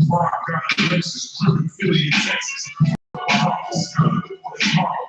Rock got Alexis, Philly, Philly, Texas.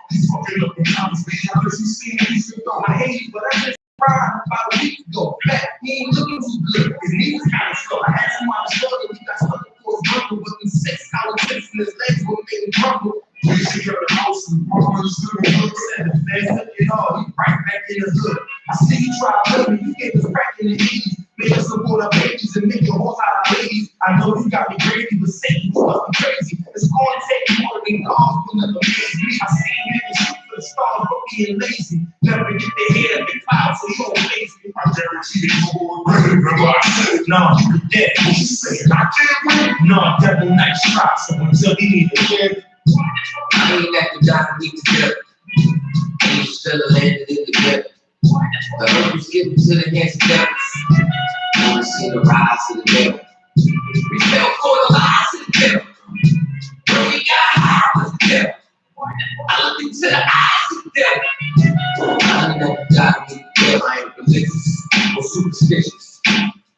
He's fucking up in comments because he's seen he's been throwing hate, but I just cried about a week ago. Back, he ain't looking too good. His knees kind of slow. I had somebody struggling, he got stuck for his rumble, but in 6 hours tips in his legs would make him crumble. We should go to the house and mama stood in the hood, said the fans took it all, he right back in the hood. I see you try to me, you gave us crack in the 80s. Make us support our babies and make your horse out of ladies. I know you got me crazy, but Satan must be crazy. It's going to take more than dogs to never amaze me. I see niggas shoot for the stars, but being lazy. Never get their head up in clouds, so you don't face me. I guarantee you won't win. Remember I said, no, you're dead. What you saying? I can't win. No, devil night strikes, so until he need a kid. I ain't at the die, we together. And you still landed in the grip. The earth was given to the hands of devils. We see the rise of the devil. We fell for the lies of the devil. When we got high with the devil. I look into the eyes of the devil. I ain't at the die, we together. I ain't religious or superstitious.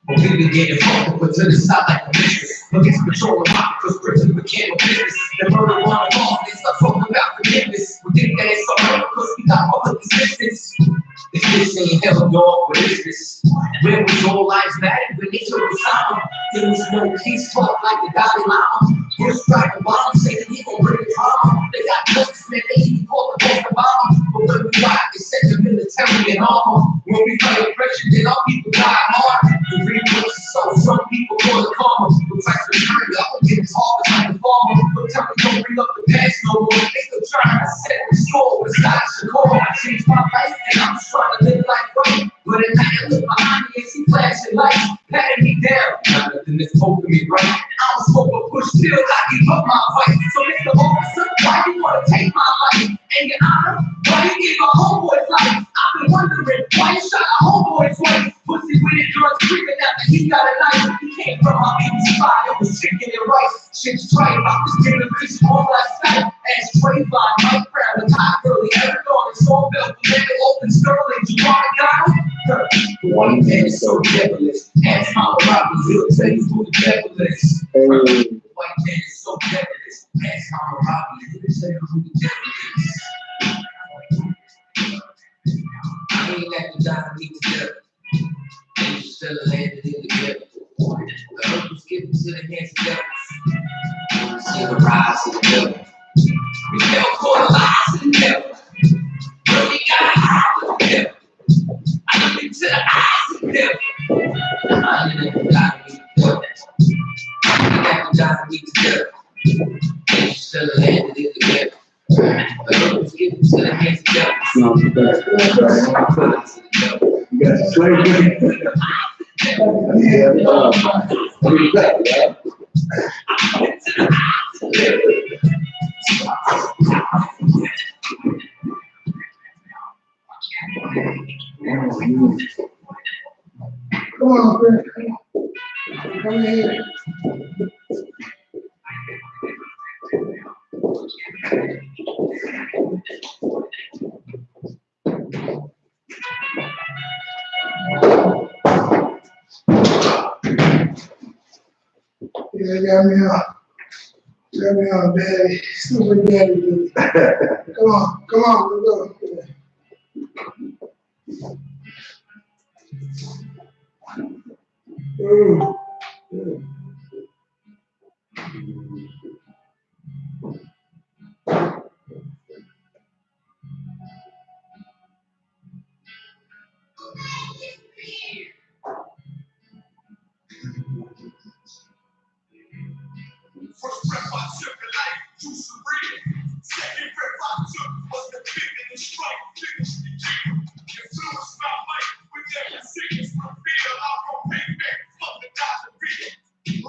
But we been getting fucked up to the side like a mistress. Against control of my cause prison became a business. The murder one wrong, they start talking about forgiveness. We think that it's so hard because we got all the resistance. If this ain't hell, dog, what is this? Where was all lives mattered when they took the sound? There was no peace talk like the Dalai Lama. First strike the bomb, say that he gon' bring the drama. They got guns, man, they even call the post Obama. But when we got, they sent the military and armor. When we fight oppression, then our people die hard. The rewards are so some people call it karma. Looks like the journey, I don't get as hard as like a farmer. But tell me don't bring up the past no more. They still trying to set the score, but it's not your call. I changed my life and I'm just trying to live like right. But at night I look behind me and see flashing lights, patting me down. Nothing is holding me right. I was hoping push still, I give up my fight. So Mr. Officer, why you wanna take my life? And your honor, why you give my homeboy's life? I've been wondering why you shot a homeboy's wife. Pussy with it, drugs creeping after he got a knife. He came from my baby's spot, it was chicken and rice. Shit's trite, I was giving a bitch all last night. Ass Trayvon, Mike Brown, and hot girly, Eric on the song belt, the man open sterling, you wanna die? The one man is so devilish. Ask Mama Robbins, he'll tell you who the devil is. The white man is so devilish. Ask Mama Robbins, he'll tell you who the devil is. I ain't at the die, we together. And you still landed in the devil. The earth was given to the hands of devils. We see the rise of the devil. We fell for the lies of the devil. When we got high with the devil. I look into the eyes of the devil. I ain't at the die, we together. I ain't at the die, we together. And you still landed in the devil. The earth was given to the hands of devils. You got to slave it. Yeah, come on, man. Come here. Yeah, got me on, daddy. Super daddy, dude. Come on, let's go. First breath I took in life, too surreal. Second breath I took was the kick and the strike, finish the kill. Influence my life with every sickness from fear. I'll go pay back, fuck the dollar bill.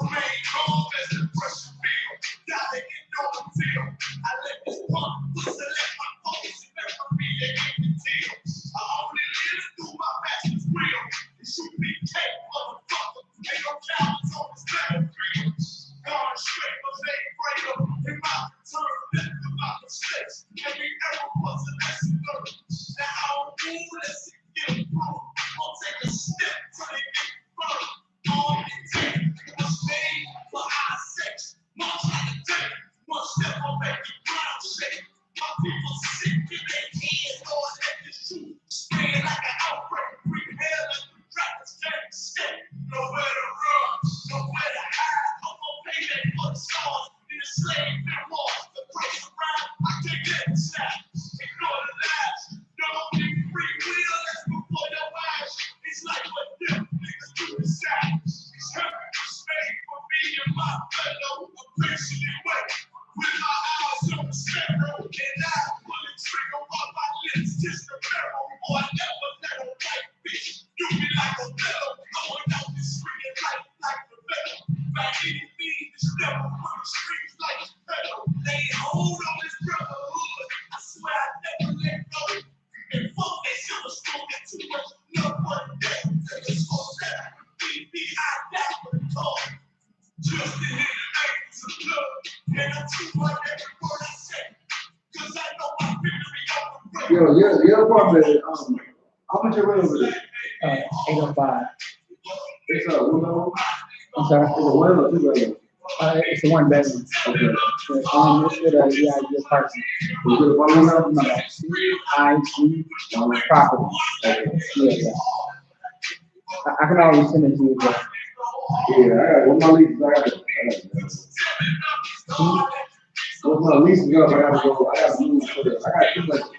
Remain calm as the pressure feel. Dollar in no appeal. I let this pump, select my focus and never be a even deal. I only live through my master's will. It should be cake, motherfucker. Ain't no cowards on this battlefield. Gone straight, but they greater. In my return, left of my mistakes. Every error was a lesson learned. Now I don't move unless it get improved. Won't take my fellow, affectionate way. With my eyes on the sparrow, and I pull the trigger while my lips kiss the barrel. Or I never let a white bitch do me like a fellow. Going out the street like the fellow. By any means, this never put the streets like a fellow. Lay hold on this brotherhood. I swear I never let go. And fuck they should have spoken too much love one day. It's for that. I die for the talk. Just to hit the angles of love. And I chew on every word I say. Cause I know my victory on the road. Your apartment, how much you rent over there? 805. It's a one. I'm sorry. It's a one or two bedroom. It's a one bedroom. Okay. It's with a EIG apartment. Is it a one house? No, CIG property. Yeah. I can always send it to you. But Yeah, I got one of my leases. I got to What's my lease is up? I gotta go. I gotta move for this. I got too much apartment.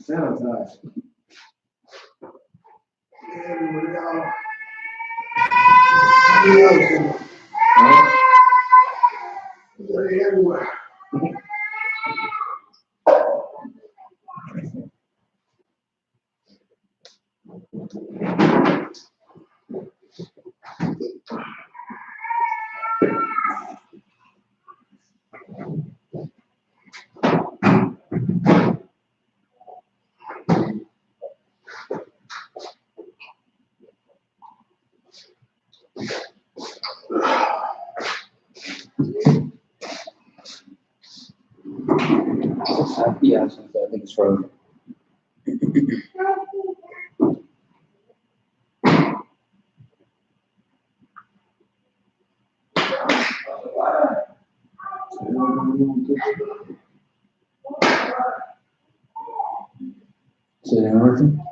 Sanitize. Everywhere. Yeah, I think it's frozen. Is it working?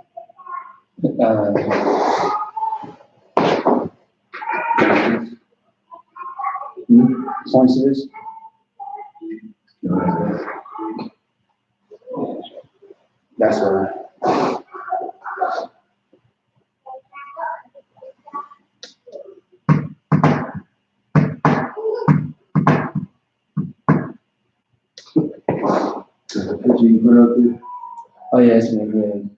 Points it is? That's right. Picture you put up there. Oh yeah, it's really good.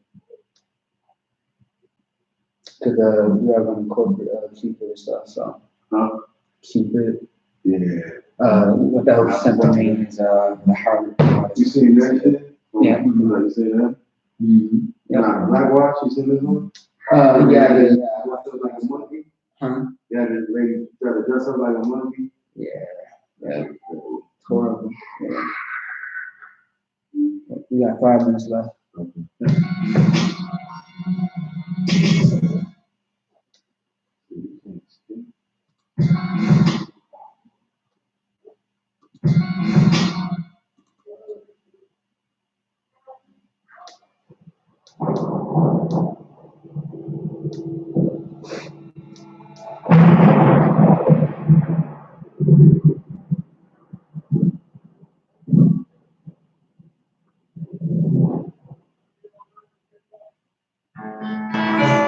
Cause we are gonna incorporate keep it and stuff, so keep it. Yeah. What that whole simple means the heart. You seen that shit? Yeah. You seen that? Mm-hmm. Yep. Black Watch, you seen this one? Yeah. Dressed up like a monkey. Huh? Yeah, this lady tried to dress up like a monkey. Yeah. Horrible. Yeah. We got 5 minutes left.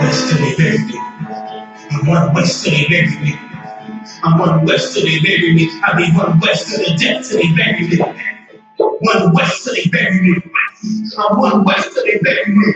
West till they bury me. I run west till they bury me. I run west till they bury me. I be run west to the death till they bury me. Run west till they bury me. I run west till they bury me.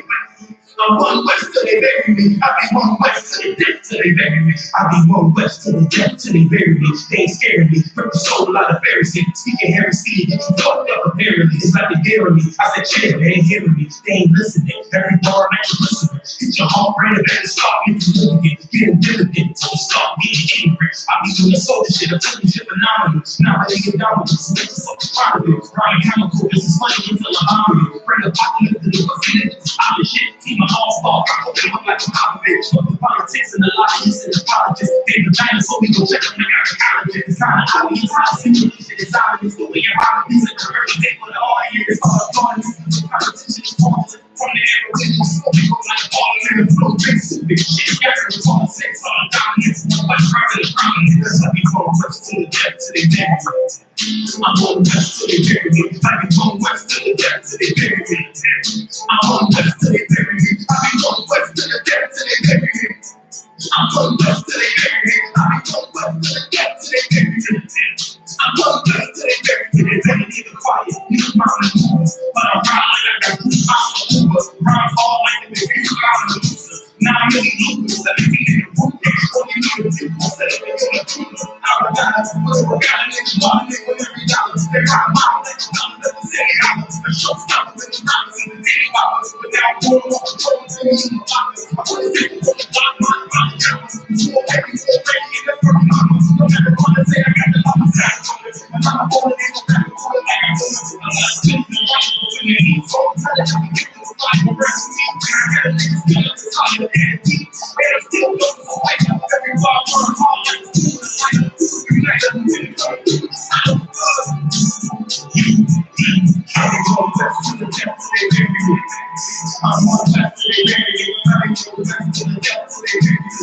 I run west till they bury me. I be run west to the death till they bury me. I be run west to the death till they bury me. They ain't scaring me. From the soul, a lot of Pharisees speaking heresy. Get you fucked up apparently. It's like they daring me. I said, chill, they ain't hearing me. They ain't listening. Every bar I can listen. Get your heart ready and start getting living. Getting diligent till you start getting angry. I be doing soul shit. I'm telling you phenomenal. Now I get down with this. Make yourself proud of it. Ryan chemical. This is money until I'm hungry. Bring the pocket to the buffet. I'm the shit. Team of all-star. Okay, I'm like a cop bitch. Fuck the politics and the lies and the politics. They the giants, so we go check them. They got a college. It's kind of how we try to simulation. It's how it's the way you're out. These are the early days for the all years. All the guns. The competition is on. From the air, people like all in the flow. Big shit. Got to the phone. Sex on the dominance. What's right to the ground? That's how we go. Touch to the depth to the depth. I'm on west to the bury me. I be going west to the depth to the bury me. I'm on west to the bury me. I be going west to the depth to the bury me. I'm going west to the bury me. I be going west to the depth to the bury me. I'm going west to the bury me. They need the quiet, need the mountain moves. But I'm riding like that roof out of Uber. Rhyme all like the baby out of the loser. Now I'm really losing 17 in the room. Only need a two instead of making a two. I'm a guy, we're got a nigga, one nigga with every dollar. They got my like a dollar, let me say it out. The show stoppers and the dollars and the daily dollars. But now I'm going on the road to me in the pockets. I put it in the block, my accounts. So every day, in the first mamas. No matter what I say, I got the mama side comments. And I'm going in the back of the ass. I'm not spinning the right foot in the heat. So I'm telling you, get this life for rest of me. I got a nigga still at the top of the head deep. And I'm still looking for white. Every bar burn hard like the food is like a food. You like a food. I'm going back to the depth to the bury me. I'm going back to the bury me. I'm going back to the depth to the bury me.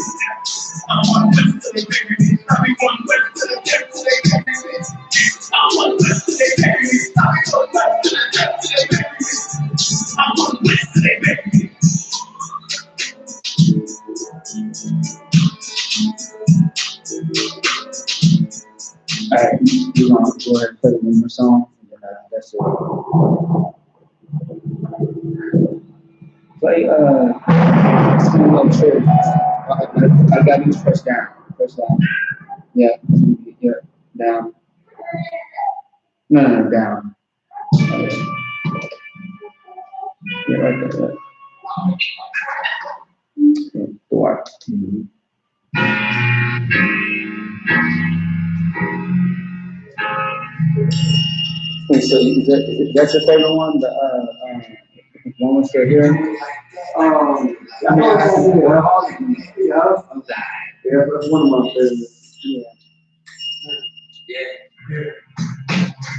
I'm going back to the bury me. I'm going back to the depth to the bury me. I'm going back to the bury me. I'm going back to the depth to the bury me. I'm going back to the bury me. All right, we're gonna go ahead and play one more song, and that's it. Play Smooth Up Cherry. I got these press down. Press down. Yeah, down. No, down. Yeah, right there. Yeah, four. Wait, so that's your favorite one? The one we're still hearing? I mean, I can do it. Yeah, but that's one of my favorites. Yeah.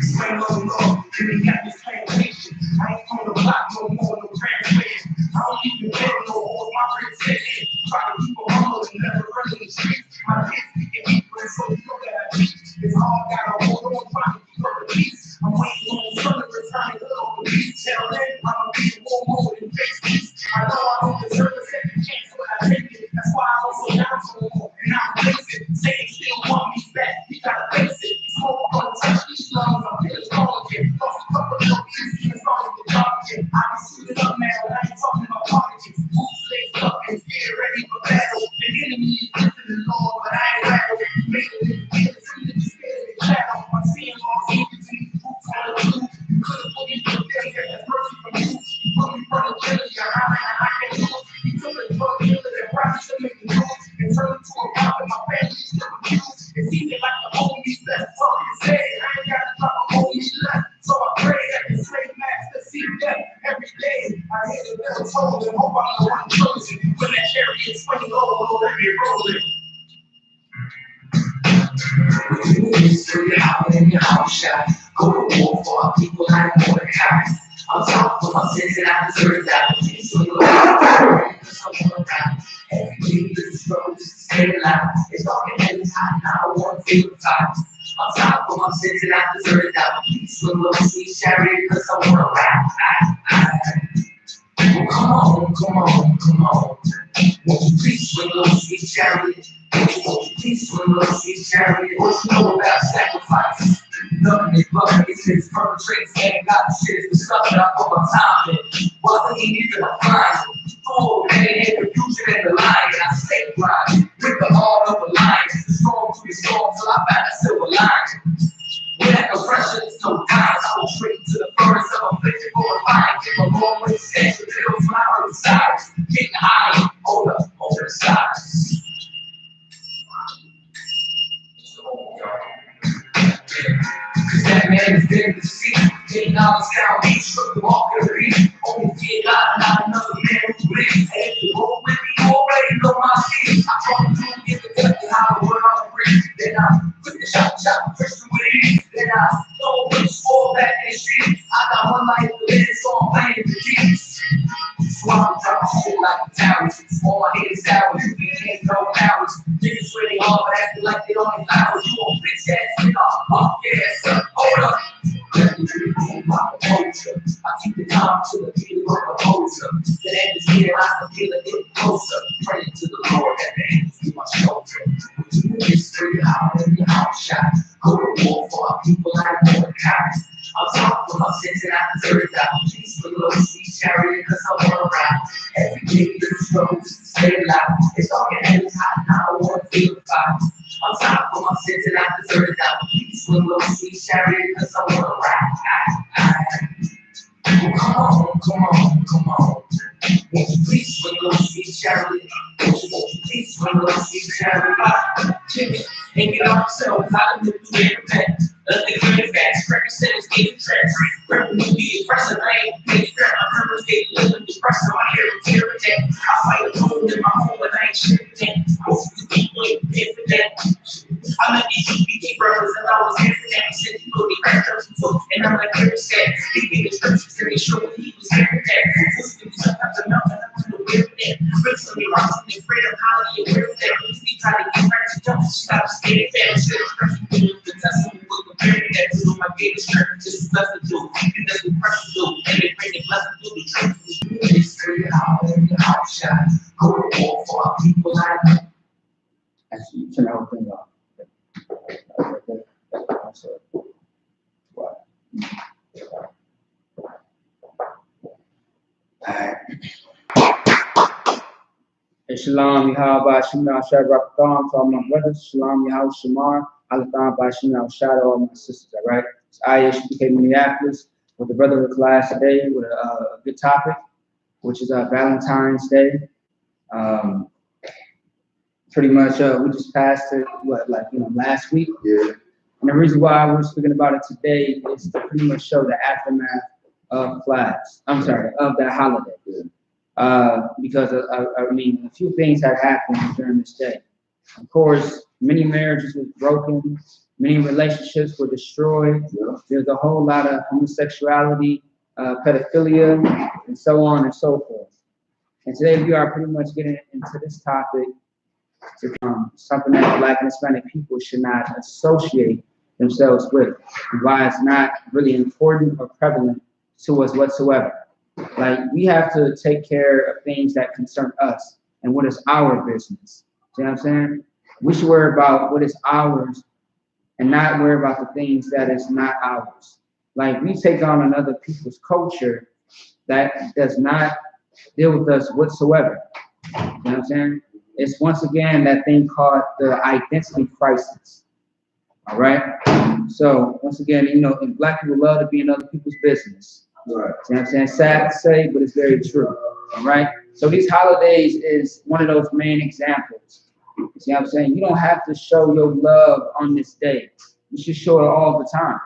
Swing on low, giving got this plantation. I ain't on the block no more, no translation. I don't even care no more, my friends say it. Try to keep a humble and never run in the streets. My kids speaking Hebrew, so you know that I teach. It's all got a hold on, trying to keep up the peace. I'm waiting on the sun to return to on the beach. Tell them I'm a big war mode and face peace. I know I don't deserve a second chance, but I take it. That's why I don't go down to the more, and I face it. Say they still want me back, you gotta face it. Smoke on the touch these lungs, I'm feeling strong again. Lost a couple of little pieces, as long as the dog again. I can shoot it up now, and I ain't talking about politics. Who's laid up and get ready for battle? The enemy is listening, Lord, but I ain't rattle. Making it clear, treated the spirit in shadow. I'm seeing all the between the roots on the truth. You could've put me through this, get that mercy from you. You put me from the jelly, I can't lose. You took a drug dealer that promised to make the news and turned into a prophet. My family's still accused. It seemed like the homies left. Something said, I ain't got to drop a homies left. So I pray that the slave master see death every day. I hear the bell toll and hope I'm the one chosen. When that chariot swing low, let me roll it. So you're out in your house shot. Go to war for our people like Mordecai. I'm sorry for my sins and I deserve that. Please swing around. Every day is a struggle just to stay alive. It's dark and it's hot now. I want to feel the time. I'm sorry for my sins and I deserve that. Please swing low, sweet chariot, cause I wanna ride. Well, come on, come on, come on. Won't you please swing low, sweet chariot? Won't you please swing low, sweet chariot? What you know about sacrifice? Nothing is blood, it's his perpetrates, ain't got the shit, it's the stuff that I put my time in. Wasn't easy to find. Oh, man, ain't confusion in the line, and I stay blind. With the heart of a lion, the storm to the storm till I find a silver line. Without no pressure, there's no time. I go straight to the furnace of affliction for a fine. Give a long way to stand the pills when I heard the sirens. Getting high, over the sides. Cause that man is dead to see. $10 down, he shook them off their feet. Only $10, not another man who believes. Hey, if you roll with me, you already know my speed. I come through, give the death and how the world I'm free. Then I put the shot, push the with. Then I throw a score back in the street. I got one life to live, so I'm playing the keys. So I'm dropping shit like the towers. All I hate is hours. You ain't no cowards. Niggas really hard, but acting like they don't have hours. You won't bitch ass nigga. Oh, yeah, hold up. Let me do my culture. I keep the calm to the beat of a composer. The end is here, I can feel it getting closer. Praying to the Lord that the angels be my shelter. With you in history, I'll let me outshot. Go to war for our people like Mordecai. I'm sorry for my sins and I deserve that. Please for the Lord, sweet chariot, cause I wanna ride. Every day is a struggle just to stay alive. It's dark and it's hot now, I wanna feel the fire. I'm sorry for my sins and I deserve that. Please for the Lord, sweet chariot, cause I wanna ride. Well, come on, come on, come on. Won't you please swing low, sweet chariot? Won't you please swing low, sweet chariot? Jimmy, and get off yourself, how to live through every path. Nothing really fast, representatives getting tracks. Revenue be impressive, I ain't big fat. My purpose getting living depressed, my hair is tearing that. I fight a cold in my home, but I ain't shit for that. Most of the people ain't fit for that. I met these I.S.U.P.K brothers and I was here for them. He said he put me back up to foot, and I'm like, here said, he gave the scriptures to make sure that he was here for that. Wisdom is sometimes enough, and I'm gonna wear that. Recently, Robinson and Freedom, how do you wear that? He tried to get back to jump, she got to stay fast. She was pressure to do the test, and we were comparing that to my biggest strength. Just as blessed to do, and that's what pressure do, and they bring it blessed to do the truth. It's straight out and outshot. Go to war for our people like that. Actually, you turn that whole thing off. Hey, Shalom, Yahweh, Shemar, Shabbat, to all my brothers, Shalom, Yahweh, Shemar, Alethon, Shemar, Shadow, all my sisters, all right? It's I.S.U.P.K Minneapolis with the Brotherhood class today with a good topic, which is Valentines Day. Pretty much, we just passed it, last week? Yeah. And the reason why we're speaking about it today is to pretty much show the aftermath of of that holiday. Yeah. Because a few things had happened during this day. Of course, many marriages were broken, many relationships were destroyed. Yeah. There's a whole lot of homosexuality, pedophilia, and so on and so forth. And today we are pretty much getting into this topic to something that Black and Hispanic people should not associate themselves with, and why it's not really important or prevalent to us whatsoever. Like, we have to take care of things that concern us and what is our business. See what I'm saying? We should worry about what is ours and not worry about the things that is not ours. Like, we take on another people's culture that does not deal with us whatsoever. You know what I'm saying? It's once again that thing called the identity crisis. All right? So once again, and Black people love to be in other people's business. Right. See what I'm saying? Sad to say, but it's very true. All right? So these holidays is one of those main examples. See what I'm saying? You don't have to show your love on this day. You should show it all the time.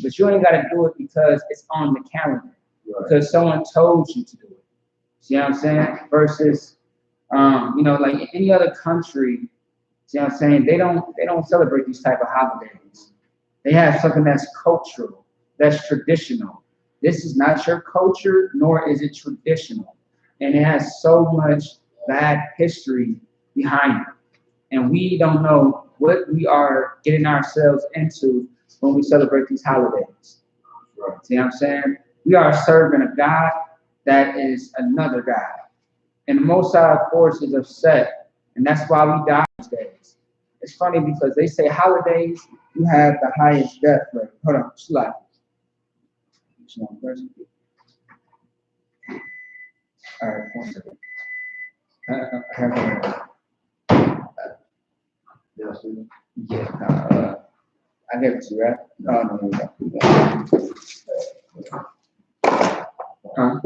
But you ain't got to do it because it's on the calendar. Right. Because someone told you to do it. See what I'm saying? Versus, like in any other country, see what I'm saying? They don't celebrate these type of holidays. They have something that's cultural, that's traditional. this is not your culture, nor is it traditional. And it has so much bad history behind it. And we don't know what we are getting ourselves into when we celebrate these holidays. Right. See what I'm saying? We are serving a God that is another God. And the Most High, of course, is upset. And that's why we die these days. It's funny because they say holidays, you have the highest death rate. Hold on, slide. All right, 1 second. I gave it to you, right? No. Huh?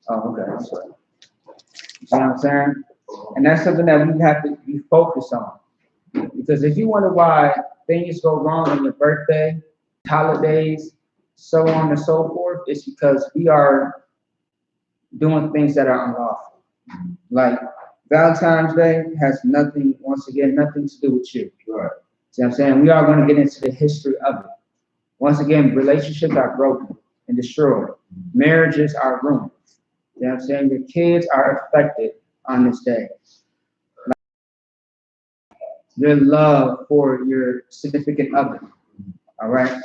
Oh, okay. That's right. You see what I'm saying? And that's something that we have to be focused on. Because if you wonder why things go wrong on your birthday, holidays, so on and so forth, it's because we are doing things that are unlawful. Like Valentine's Day has nothing, once again, nothing to do with you. Right. See what I'm saying? We are going to get into the history of it. Once again, relationships are broken and destroyed. Marriages are ruined. You know what I'm saying? Your kids are affected on this day. Your love for your significant other. All right?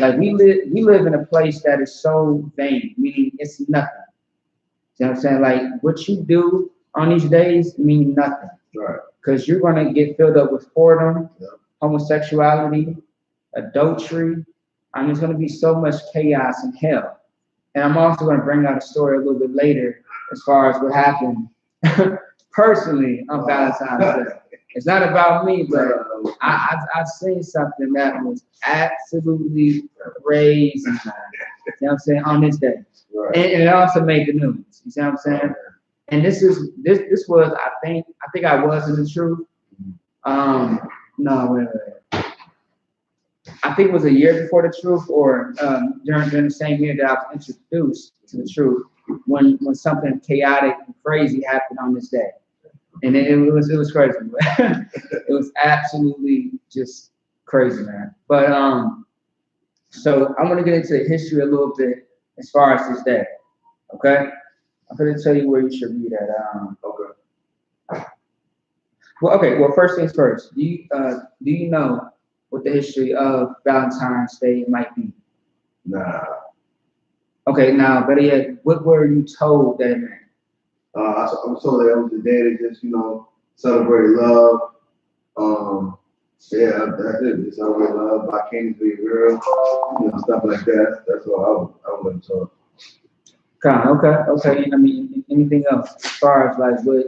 Like we live in a place that is so vain, meaning it's nothing. You know what I'm saying? Like what you do on these days mean nothing. Right. Because you're gonna get filled up with whoredom, homosexuality, adultery. I mean, it's gonna be so much chaos and hell. And I'm also gonna bring out a story a little bit later as far as what happened personally on Valentine's Day. It's not about me, but I've seen something that was absolutely crazy. You know what I'm saying? On this day. Right. And it also made the news. You see what I'm saying? And this was, I think I was in the truth. No, wait. I think it was a year before the truth, or during the same year that I was introduced to the truth, when something chaotic and crazy happened on this day. And it was crazy. It was absolutely just crazy, man. But so I'm gonna get into the history a little bit as far as this day. Okay? I'm gonna tell you where you should read at. Okay. Well, first things first. Do you know what the history of Valentine's Day might be? Nah. Okay, now, better yet, what were you told that it meant? I was told that it was the day to just, celebrate love. Yeah, that's it. Just celebrate love. Buy candy for your girl, stuff like that. That's what I was told. Okay. I mean, anything else as far as like what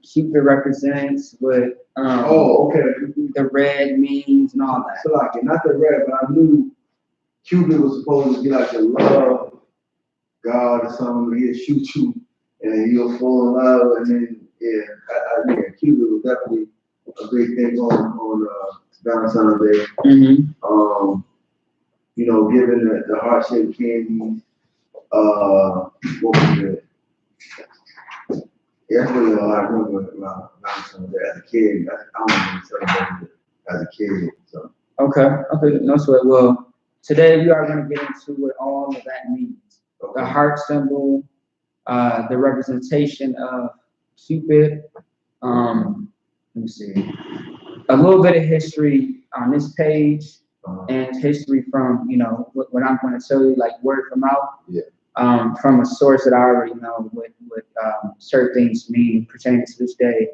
Cupid represents, what the red means and all that. So like, not the red, but I knew Cupid was supposed to be like the love God or something. He'll shoot you, and then you'll fall in love, and then Cupid was definitely a big thing on Valentine's Day. Mm-hmm. Giving the heart-shaped candy. What was it? Yeah, that's really all I remember about Valentine's Day as a kid. I don't even celebrate it as a kid. So. Okay, no sweat. Well, today we are going to get into what all of that means. Okay. The heart symbol, the representation of Cupid. Let me see. A little bit of history on this page, and history from what I'm going to tell you, like word from mouth. Yeah. From a source that I already know what certain things mean pertaining to this day.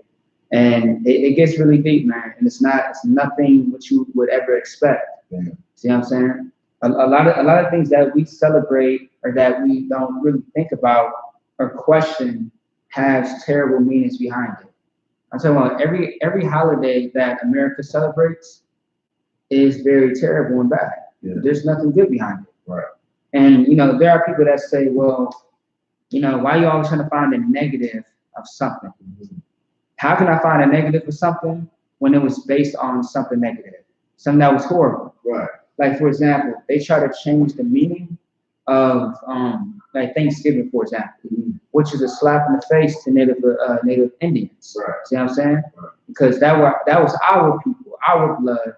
And it gets really deep, man. And it's nothing what you would ever expect. Yeah. See what I'm saying? A lot of things that we celebrate or that we don't really think about or question has terrible meanings behind it. I'm talking about every holiday that America celebrates is very terrible and bad. Yeah. There's nothing good behind it. Right. And there are people that say, well, why are you always trying to find a negative of something? Mm-hmm. How can I find a negative of something when it was based on something negative, something that was horrible? Right. Like, for example, they try to change the meaning of like Thanksgiving, for example, which is a slap in the face to Native Indians. Right. See what I'm saying? Right. Because that was our people, our blood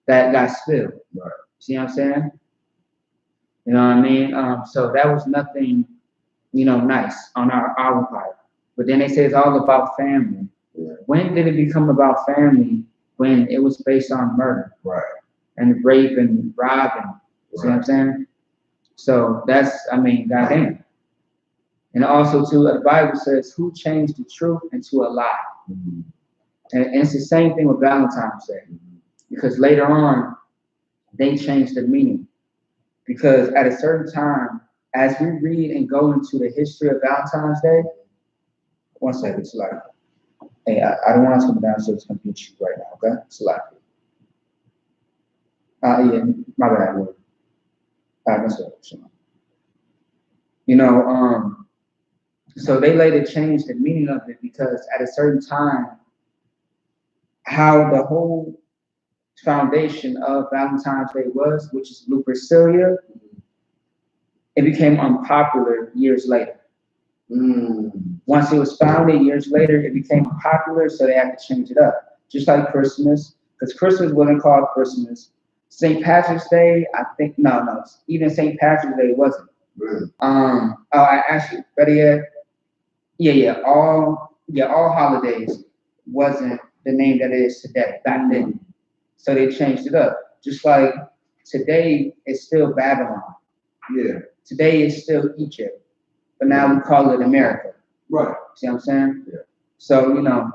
that got spilled. Right. See what I'm saying? You know what I mean? So that was nothing, you know, nice on our part. But then they say it's all about family. Yeah. When did it become about family? When it was based on murder. Right. And rape and robbing. See what I'm saying? So that's, I mean, goddamn. And also, too, the Bible says, who changed the truth into a lie? Mm-hmm. And it's the same thing with Valentine's Day. Mm-hmm. Because later on, they changed the meaning. Because at a certain time, as we read and go into the history of Valentine's Day, one second, it's like, hey, I don't want to come down so it's going to beat you right now, okay? It's like, yeah, my bad word. That's what. You know, so they later changed the meaning of it because at a certain time, how the whole foundation of Valentine's Day was, which is Lupercalia, it became unpopular years later. Once it was founded years later, it became popular, so they had to change it up. Just like Christmas, because Christmas wasn't called Christmas. St. Patrick's Day, I think, no, even St. Patrick's Day wasn't. Really? I actually, better yet, all holidays wasn't the name that it is today, back then. So they changed it up. Just like today is still Babylon. Yeah. Today is still Egypt. But now we call it America. Right. See what I'm saying? Yeah. So, you know,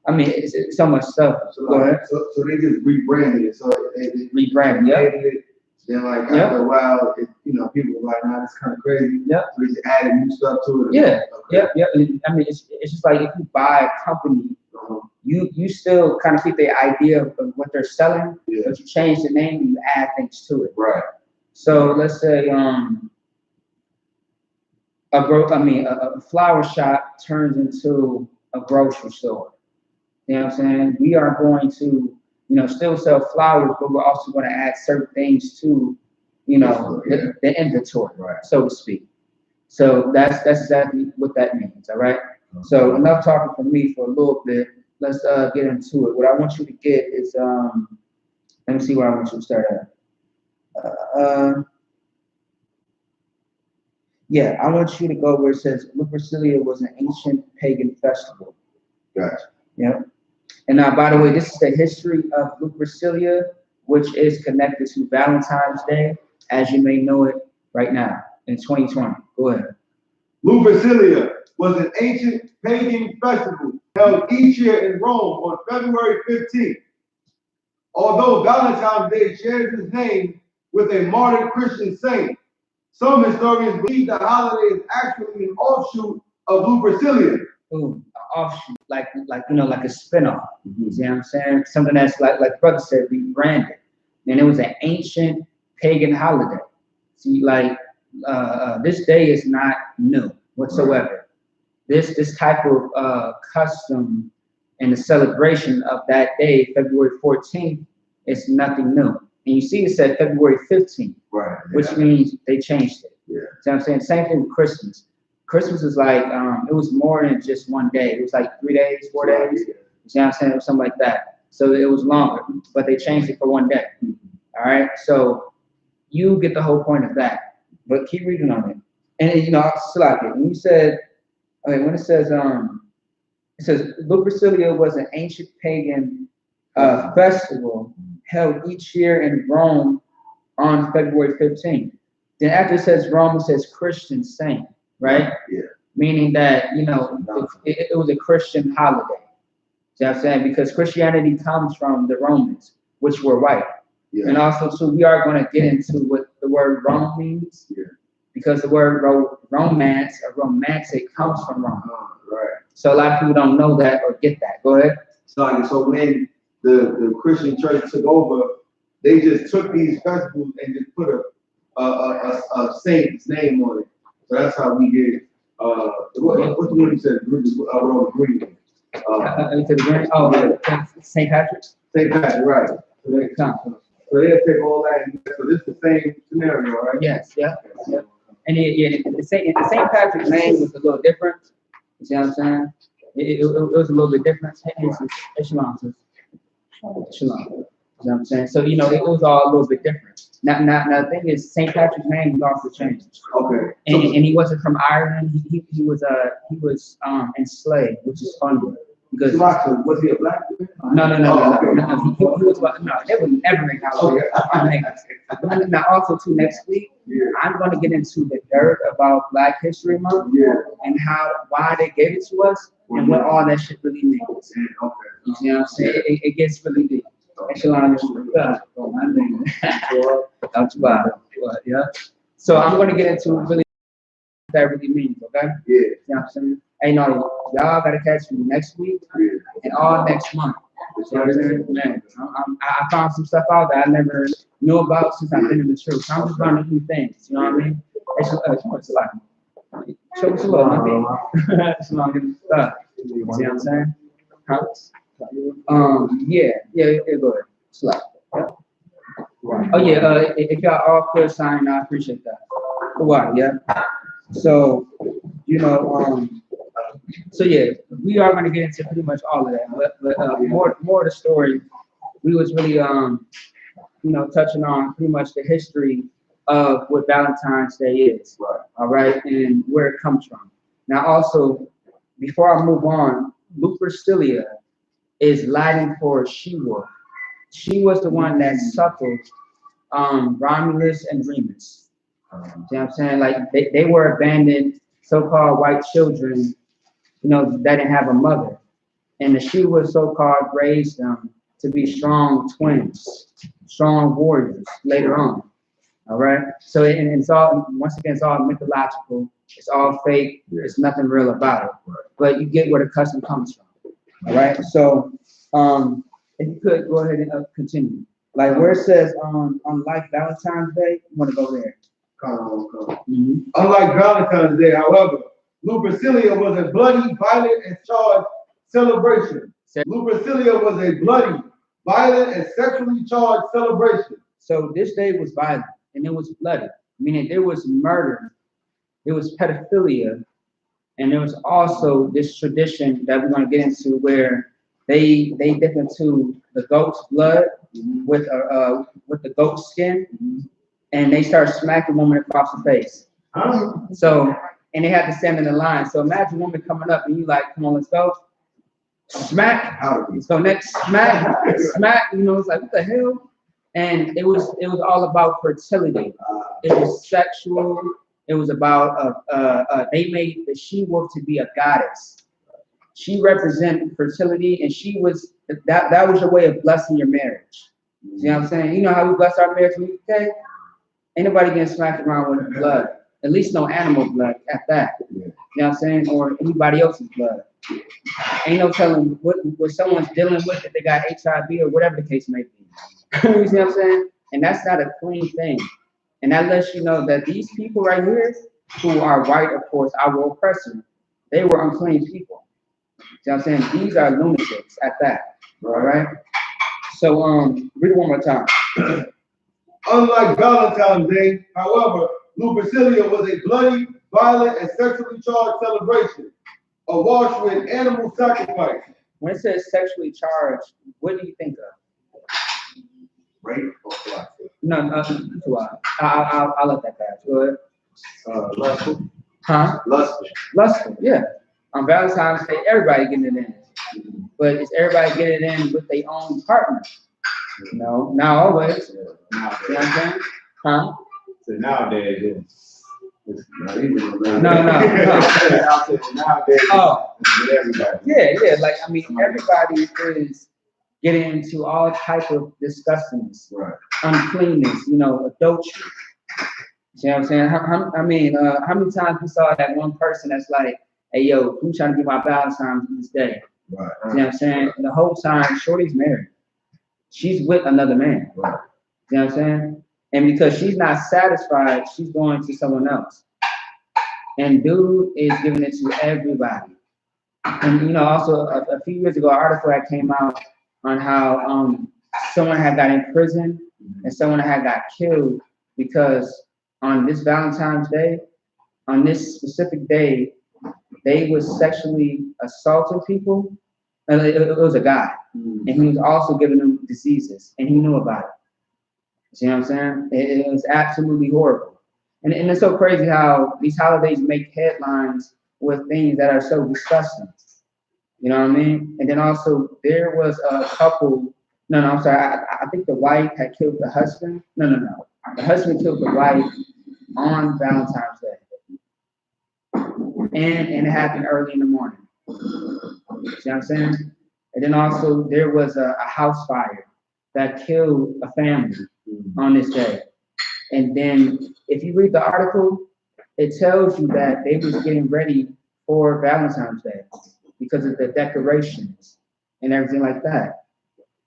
I mean, it's so much stuff. So, Go ahead. So they just rebranded it. So they Rebranded, yeah. it. Then, like, after a while, people were like, nah, it's kind of crazy. Yeah. So they just added new stuff to it. Yeah. Okay. Yeah. I mean, it's just like if you buy a company, you still kind of keep the idea of what they're selling, but you change the name and you add things to it. Right. So let's say a flower shop turns into a grocery store. You know what I'm saying? We are going to, still sell flowers, but we're also going to add certain things to, the inventory, right, so to speak. So that's exactly what that means. All right. Okay. So enough talking for me for a little bit. Let's get into it. What I want you to get is let me see where I want you to start at. Yeah, I want you to go where it says Lupercalia was an ancient pagan festival. Gotcha. Yeah. And now, by the way, this is the history of Lupercalia, which is connected to Valentine's Day, as you may know it right now in 2020. Go ahead. Lupercalia was an ancient pagan festival held each year in Rome on February 15th. Although Valentine's Day shares its name with a martyred Christian saint, some historians believe the holiday is actually an offshoot of Lupercalia. Ooh, an offshoot, like a spinoff. You see what I'm saying? Something that's like brother said, rebranded. And it was an ancient pagan holiday. See, this day is not new whatsoever. Right. This type of custom and the celebration of that day, February 14th, is nothing new. And you see, it said February 15th, right? Which means they changed it. Yeah. See what I'm saying? Same thing with Christmas. Christmas is like, it was more than just one day. It was like 3 days, 4 days. You see what I'm saying? It was something like that. So it was longer, but they changed it for one day. All right. So you get the whole point of that. But keep reading on it. And I still like it. When you said, okay, when it says Lupercalia was an ancient pagan festival held each year in Rome on February 15th. Then after it says Rome, it says Christian saint, right? Yeah. Meaning that, it was a Christian holiday. See what I'm saying? Because Christianity comes from the Romans, which were white. Yeah. And also, so we are going to get into what the word Rome means. Yeah. Because the word romance or romantic comes from Rome. Right. So a lot of people don't know that or get that. Go ahead. So when the Christian church took over, they just took these festivals and just put a saint's name on it. So that's how we get what's the one you said? Green. St. Patrick's. St. Patrick, right? So they'll take all that. So this is the same scenario, right? Yes. Yeah. Yeah. And the St. Patrick's name was a little different. You see what I'm saying? It was a little bit different. Shalom. Shalom. You know what I'm saying? So, you know, it was all a little bit different. Now the thing is, St. Patrick's name was also changed. Okay. And he wasn't from Ireland. He was enslaved, which is funny because Was he a black man? No. He was no. They would never make out. Now also too, next week I'm going to get into the dirt about Black History Month and why they gave it to us and what all that shit really means. You know what I'm saying? It gets really deep. SHALAM. Yeah. So I'm going to get into really what that really means, okay? Yeah. You know what I'm saying? Hey, no, y'all got to catch me next week and all next month. You know what I'm saying? Man, I found some stuff out that I never knew about since I've been in the church. So I'm just learning new things, you know what I mean? It's like, show us a little, I mean. It's a lot of stuff. You see what I'm saying? Huh? Yeah, go ahead. Slap. Yeah. Oh yeah, if y'all all could sign, I appreciate that. Why? Yeah. So, you know, so yeah, we are going to get into pretty much all of that, but more of the story. We was really you know, touching on pretty much the history of what Valentine's Day is. Right. All right, and where it comes from. Now, also, before I move on, Lupercilia is Latin for she-wolf. She was the one that suckled Romulus and Remus. You know what I'm saying? Like they were abandoned so-called white children, you know, that didn't have a mother. And the she-wolf so-called raised them to be strong twins, strong warriors later on. All right. So it's all, once again, it's all mythological. It's all fake. There's nothing real about it. But you get where the custom comes from. All right. So if you could go ahead and continue. Like where it says unlike Valentine's Day, you want to go there. Mm-hmm. Unlike Valentine's Day, however, Lupercilia was a bloody, violent, and charged celebration. Lupercilia was a bloody, violent, and sexually charged celebration. So this day was violent and it was bloody, meaning there was murder, there was pedophilia, and there was also this tradition that we're going to get into where they dip into the goat's blood with the goat skin, and they start smacking women across the face. So, and they had to stand in the line. So imagine a woman coming up and you like, come on, let's go. Smack. So next smack, you know, it's like, what the hell? And it was all about fertility. It was sexual. It was about they made the she-wolf to be a goddess. She represented fertility, and she was that was your way of blessing your marriage. You know what I'm saying? You know how we bless our marriage in the UK? Ain't nobody getting smacked around with blood. At least no animal blood at that. You know what I'm saying? Or anybody else's blood. Ain't no telling what someone's dealing with if they got HIV or whatever the case may be. You see what I'm saying? And that's not a clean thing. And that lets you know that these people right here, who are white, of course, our oppressor, they were unclean people. See what I'm saying? These are lunatics at that. All right? So read it one more time. Unlike Valentine's Day, however, Lupercilia was a bloody, violent, and sexually charged celebration, awash with animal sacrifice. When it says sexually charged, what do you think of? Rape or what? No, I'll let that pass. Go ahead. Lustful. Huh? Lustful, yeah. On Valentine's Day, everybody getting it in. But is everybody getting it in with their own partner? No, not always. You know what I'm saying? Huh? So nowadays, No. Nowadays, oh, everybody. Yeah. Like, I mean, everybody is getting into all type of disgustingness, uncleanness, you know, adultery. You know what I'm saying? How many times we saw that one person that's like, hey, yo, who's trying to get my Valentine's this day? You know what I'm saying? And the whole time, Shorty's married. She's with another man. You know what I'm saying? And because she's not satisfied, she's going to someone else. And dude is giving it to everybody. And, you know, also a few years ago, an article that came out on how someone had got in prison and someone had got killed because on this Valentine's Day, on this specific day, they was sexually assaulting people It was a guy, and he was also giving them diseases, and he knew about it. See what I'm saying? It was absolutely horrible. And it's so crazy how these holidays make headlines with things that are so disgusting. You know what I mean? And then also there was a couple. No, I'm sorry. I think the wife had killed the husband. No. The husband killed the wife on Valentine's Day, and it happened early in the morning. See what I'm saying? And then also there was a house fire that killed a family on this day. And then if you read the article, it tells you that they was getting ready for Valentine's Day because of the decorations and everything like that.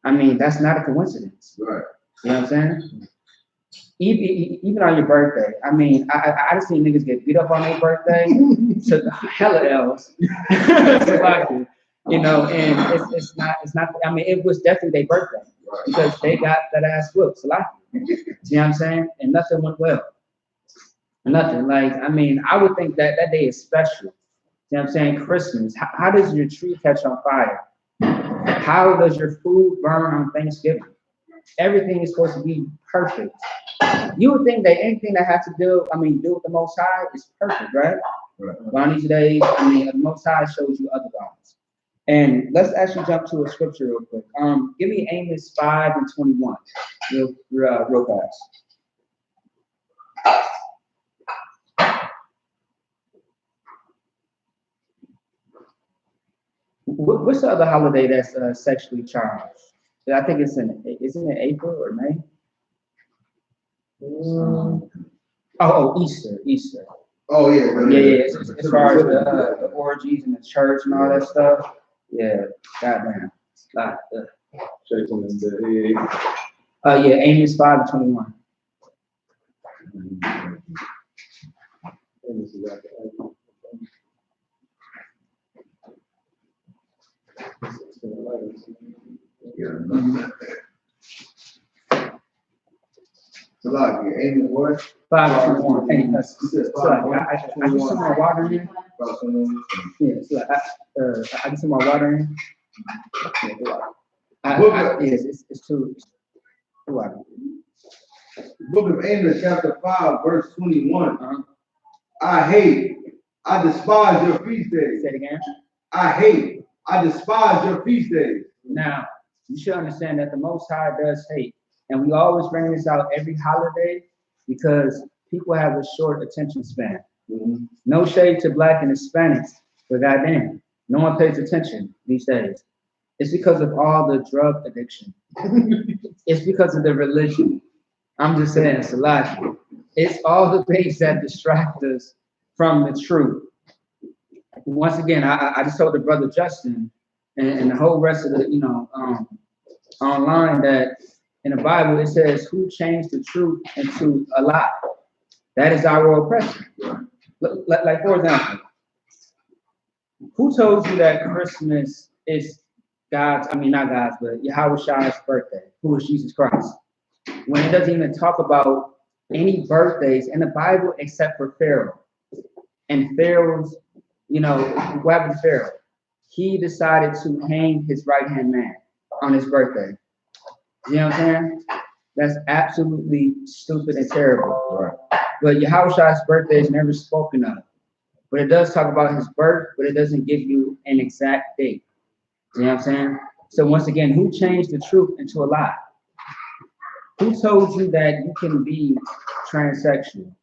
I mean, that's not a coincidence. Right. You know what I'm saying? Even on your birthday. I mean, I just seen niggas get beat up on their birthday to hella L's. You know, and it's not, I mean, it was definitely their birthday because they got that ass whooped. So you know what I'm saying? And nothing went well. Nothing. Like, I mean, I would think that that day is special. You know what I'm saying? Christmas. How does your tree catch on fire? How does your food burn on Thanksgiving? Everything is supposed to be perfect. You would think that anything that has to do with the Most High is perfect, right? But on these days, I mean, the Most High shows you otherwise. And let's actually jump to a scripture real quick. Give me Amos 5:21, real fast. What's the other holiday that's sexually charged? I think isn't it April or May? Easter. Oh yeah. Yeah. As far as the orgies and the church and all that stuff. Yeah, goddamn. Yeah, Amos 5:21. So like, you're aiming what? 5:21. Hey, I get some more water in here. Yeah, so I get some more water in. Yes, it's too water. Book of Amos, chapter 5, verse 21. I despise your feast days. Say it again. I despise your feast days. Now, you should understand that the Most High does hate. And we always bring this out every holiday because people have a short attention span. Mm-hmm. No shade to Black and Hispanics, but goddamn, no one pays attention these days. It's because of all the drug addiction. It's because of the religion. I'm just saying, Salafi. It's all the things that distract us from the truth. Once again, I just told the brother Justin and the whole rest of the, online that in the Bible it says, "Who changed the truth into a lie?" That is our oppression. Like for example, who told you that Christmas is not God's, but Yahweh's birthday, who is Jesus Christ? When it doesn't even talk about any birthdays in the Bible except for Pharaoh. And Pharaoh's, what happened to Pharaoh? He decided to hang his right-hand man on his birthday. You know what I'm saying? That's absolutely stupid and terrible. Right. But Yahweh's birthday is never spoken of. But it does talk about his birth, but it doesn't give you an exact date. You know what I'm saying? So once again, who changed the truth into a lie? Who told you that you can be transsexual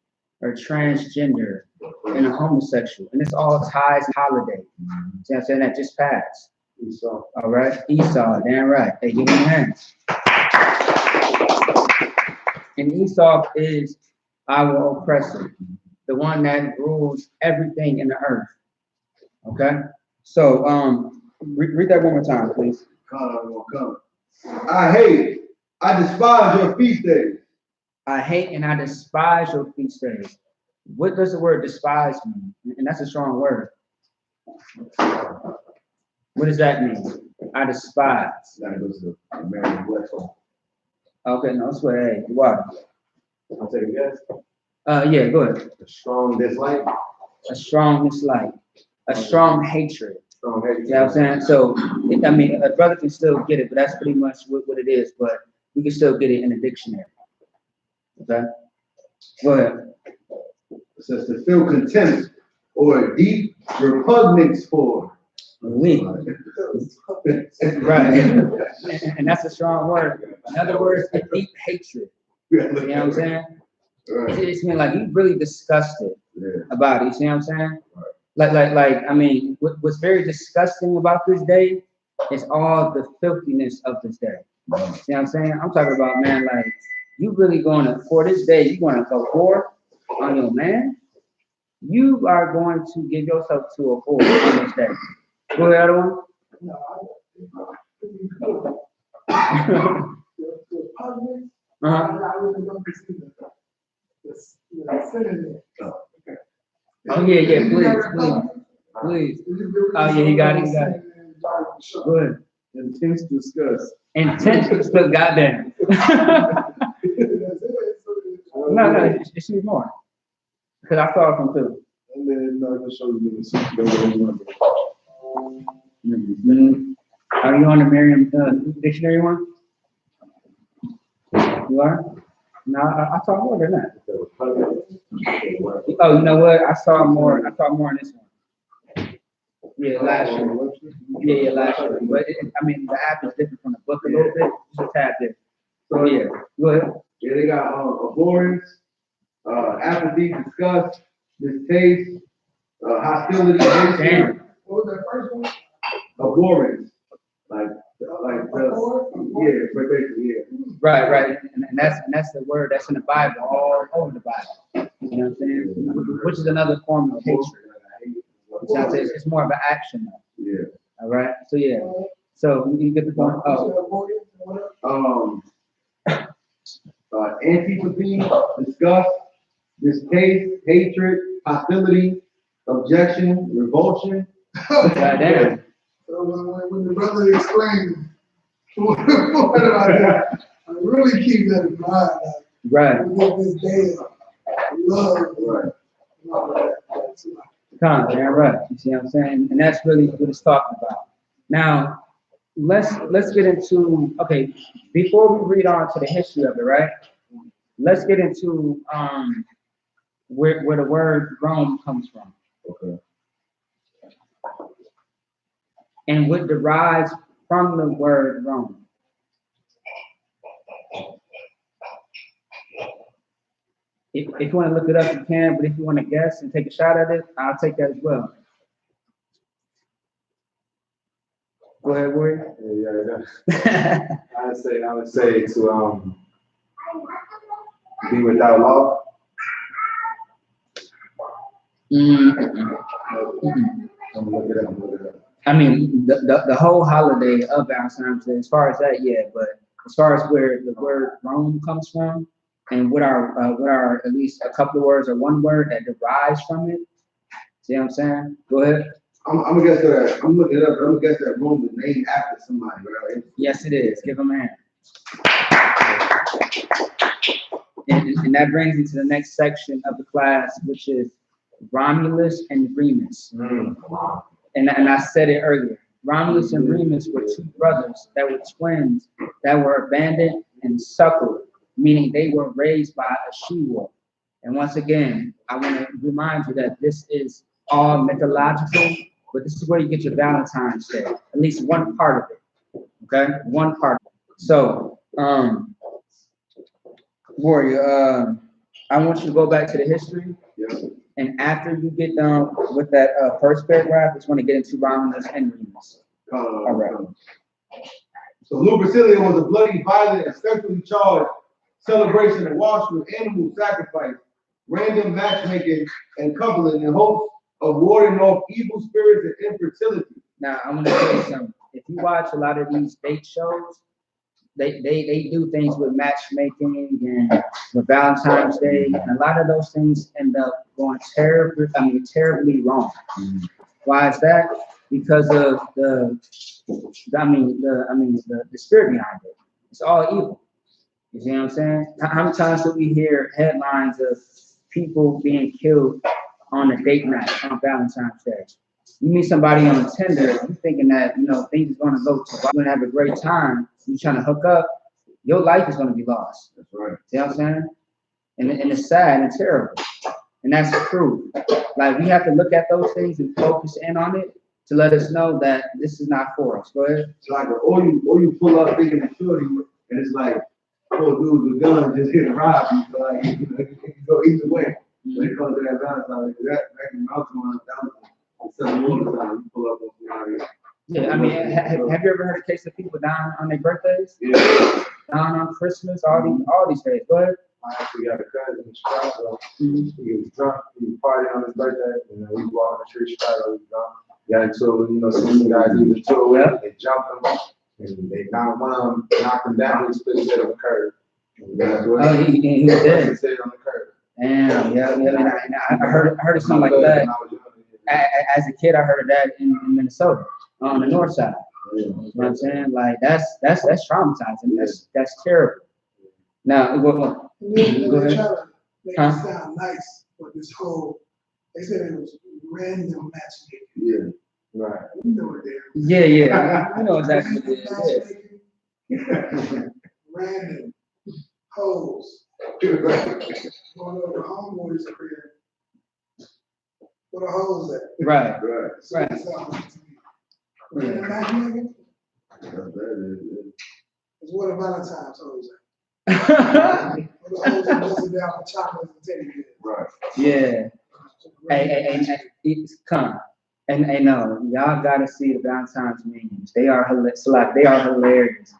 or transgender and a homosexual? And it's all ties and holiday. You know what I'm saying? That just passed. Esau. All right? Esau, damn right. They give him hands. And Esau is our oppressor, the one that rules everything in the earth. Okay? So read that one more time, please. Come. I despise your feast days. I hate and I despise your feast days. What does the word despise mean? And that's a strong word. What does that mean? I despise. That goes to American West. Okay, no, it's what, hey, what? I'll take a guess. Yeah, go ahead. A strong dislike. A strong dislike. A strong hatred. strong head. You know what I'm saying? So, I mean, a brother can still get it, but that's pretty much what it is. But we can still get it in a dictionary. Okay? Go ahead. It says to feel contempt or a deep repugnance for. We. Right. And that's a strong word. In other words, a deep hatred. You know what I'm saying? Right. It's mean like you really disgusted Yeah. about it. You see what I'm saying? Right. Like. I mean, what's very disgusting about this day is all the filthiness of this day. You know what I'm saying? I'm talking about, man, like you really going to for this day. You going to go war on your man? You are going to give yourself to a whore on this day. Go ahead, other one. Oh yeah, please. Oh yeah, he got it. Good. Intense disgust. Intense disgust, goddamn. No, it should be more. Because I saw it from too. And then I can show you the Are you on the Merriam dictionary one? You are? No, I saw more than that. Oh, you know what? I saw more on this one. Yeah, last year. Yeah, last year. But I mean, the app is different from the book a little bit. Just a tad different. So yeah, go ahead. Yeah, they got abhorrence, apathy, disgust, distaste, hostility, hatred. What was that first one? Abhorrence, like basically, yeah. Right, and that's the word that's in the Bible, all over the Bible. You know what I'm saying? Which is another form of hatred. It's more of an action. Yeah. All right. So yeah. So you get the point. Antipathy, disgust, distaste, hatred, hostility, objection, revulsion. Goddamn. So when the brother explained what about that, I really keep that in mind. Right. We get this day of love. Right. And all that. Con, man, right. You see what I'm saying? And that's really what it's talking about. Now, let's get into, okay, before we read on to the history of it, right? Let's get into where the word Rome comes from. Okay. And what derives from the word Rome. If you want to look it up, you can, but if you want to guess and take a shot at it, I'll take that as well. Go ahead, Warrior. Yeah. I would say to be without law. I'm gonna look it up. I mean, the whole holiday of Valentine's Day, as far as that, yeah, but as far as where the word Rome comes from, and what are at least a couple of words or one word that derives from it. See what I'm saying? Go ahead. I'm gonna guess that. I'm looking it up. I'm gonna guess that Rome was named after somebody, right? Yes, it is. Give them a hand. And that brings me to the next section of the class, which is Romulus and Remus. And I said it earlier. Romulus and Remus were two brothers that were twins that were abandoned and suckled, meaning they were raised by a she-wolf. And once again, I want to remind you that this is all mythological, but this is where you get your Valentine's Day, at least one part of it. Okay, one part. So, Warrior, I want you to go back to the history. Yeah. And after you get done with that first paragraph, it's going to get into Romulus and Remus. All right. So Lupercalia was a bloody, violent, and sexually charged celebration awash with animal sacrifice, random matchmaking, and coupling in hopes of warding off evil spirits and infertility. Now, I'm going to tell you something. If you watch a lot of these date shows, they do things with matchmaking and with Valentine's Day, and a lot of those things end up going terribly wrong. Why is that? Because of the spirit behind it. It's all evil. You see what I'm saying? How many times do we hear headlines of people being killed on a date night on Valentine's Day? You meet somebody on Tinder, you thinking that, you know, things is gonna go to, you're gonna have a great time, you trying to hook up, your life is gonna be lost. That's right. See what I'm saying? And it's sad and terrible. And that's true. Like, we have to look at those things and focus in on it to let us know that this is not for us. Go ahead. It's like, or you pull up thinking it's shorty, and it's like, four dudes with guns just hit and rob you. So like, you know, it can go either way. When it comes to that Valentine, that can mount on $1,000. You pull up on somebody. Yeah, I mean, have you ever heard a case of people dying on their birthdays? Yeah. Dying on Christmas, all these days. Go ahead. I actually got a cousin in Chicago. He was drunk. He was partying on his birthday. You know, he was walking the street Chicago. He was drunk. Got into, you know, some guys either threw him, they jumped him, and they knocked him down. He split his head on the curb. Oh, he was dead. His head on the curb. Damn, yeah. And I heard of something like that. As a kid, I heard of that in Minnesota, on the north side. You know what I'm saying? Like, that's traumatizing. That's terrible. Now, go ahead. They try to make it sound nice, but this whole, they said it was random matchmaking. Yeah, right. You know what they're. Yeah. I know exactly what it is. Random hoes. Going over to homeboys career. Where the hoes at? Right. So it sounds like to me. Random matchmaking is what a Valentine's hoes at. Where the hoes are busting down for chocolates and teddy bears. Right. Yeah. Hey, it's come. And no, y'all gotta see the Valentine's memes. They are hilarious.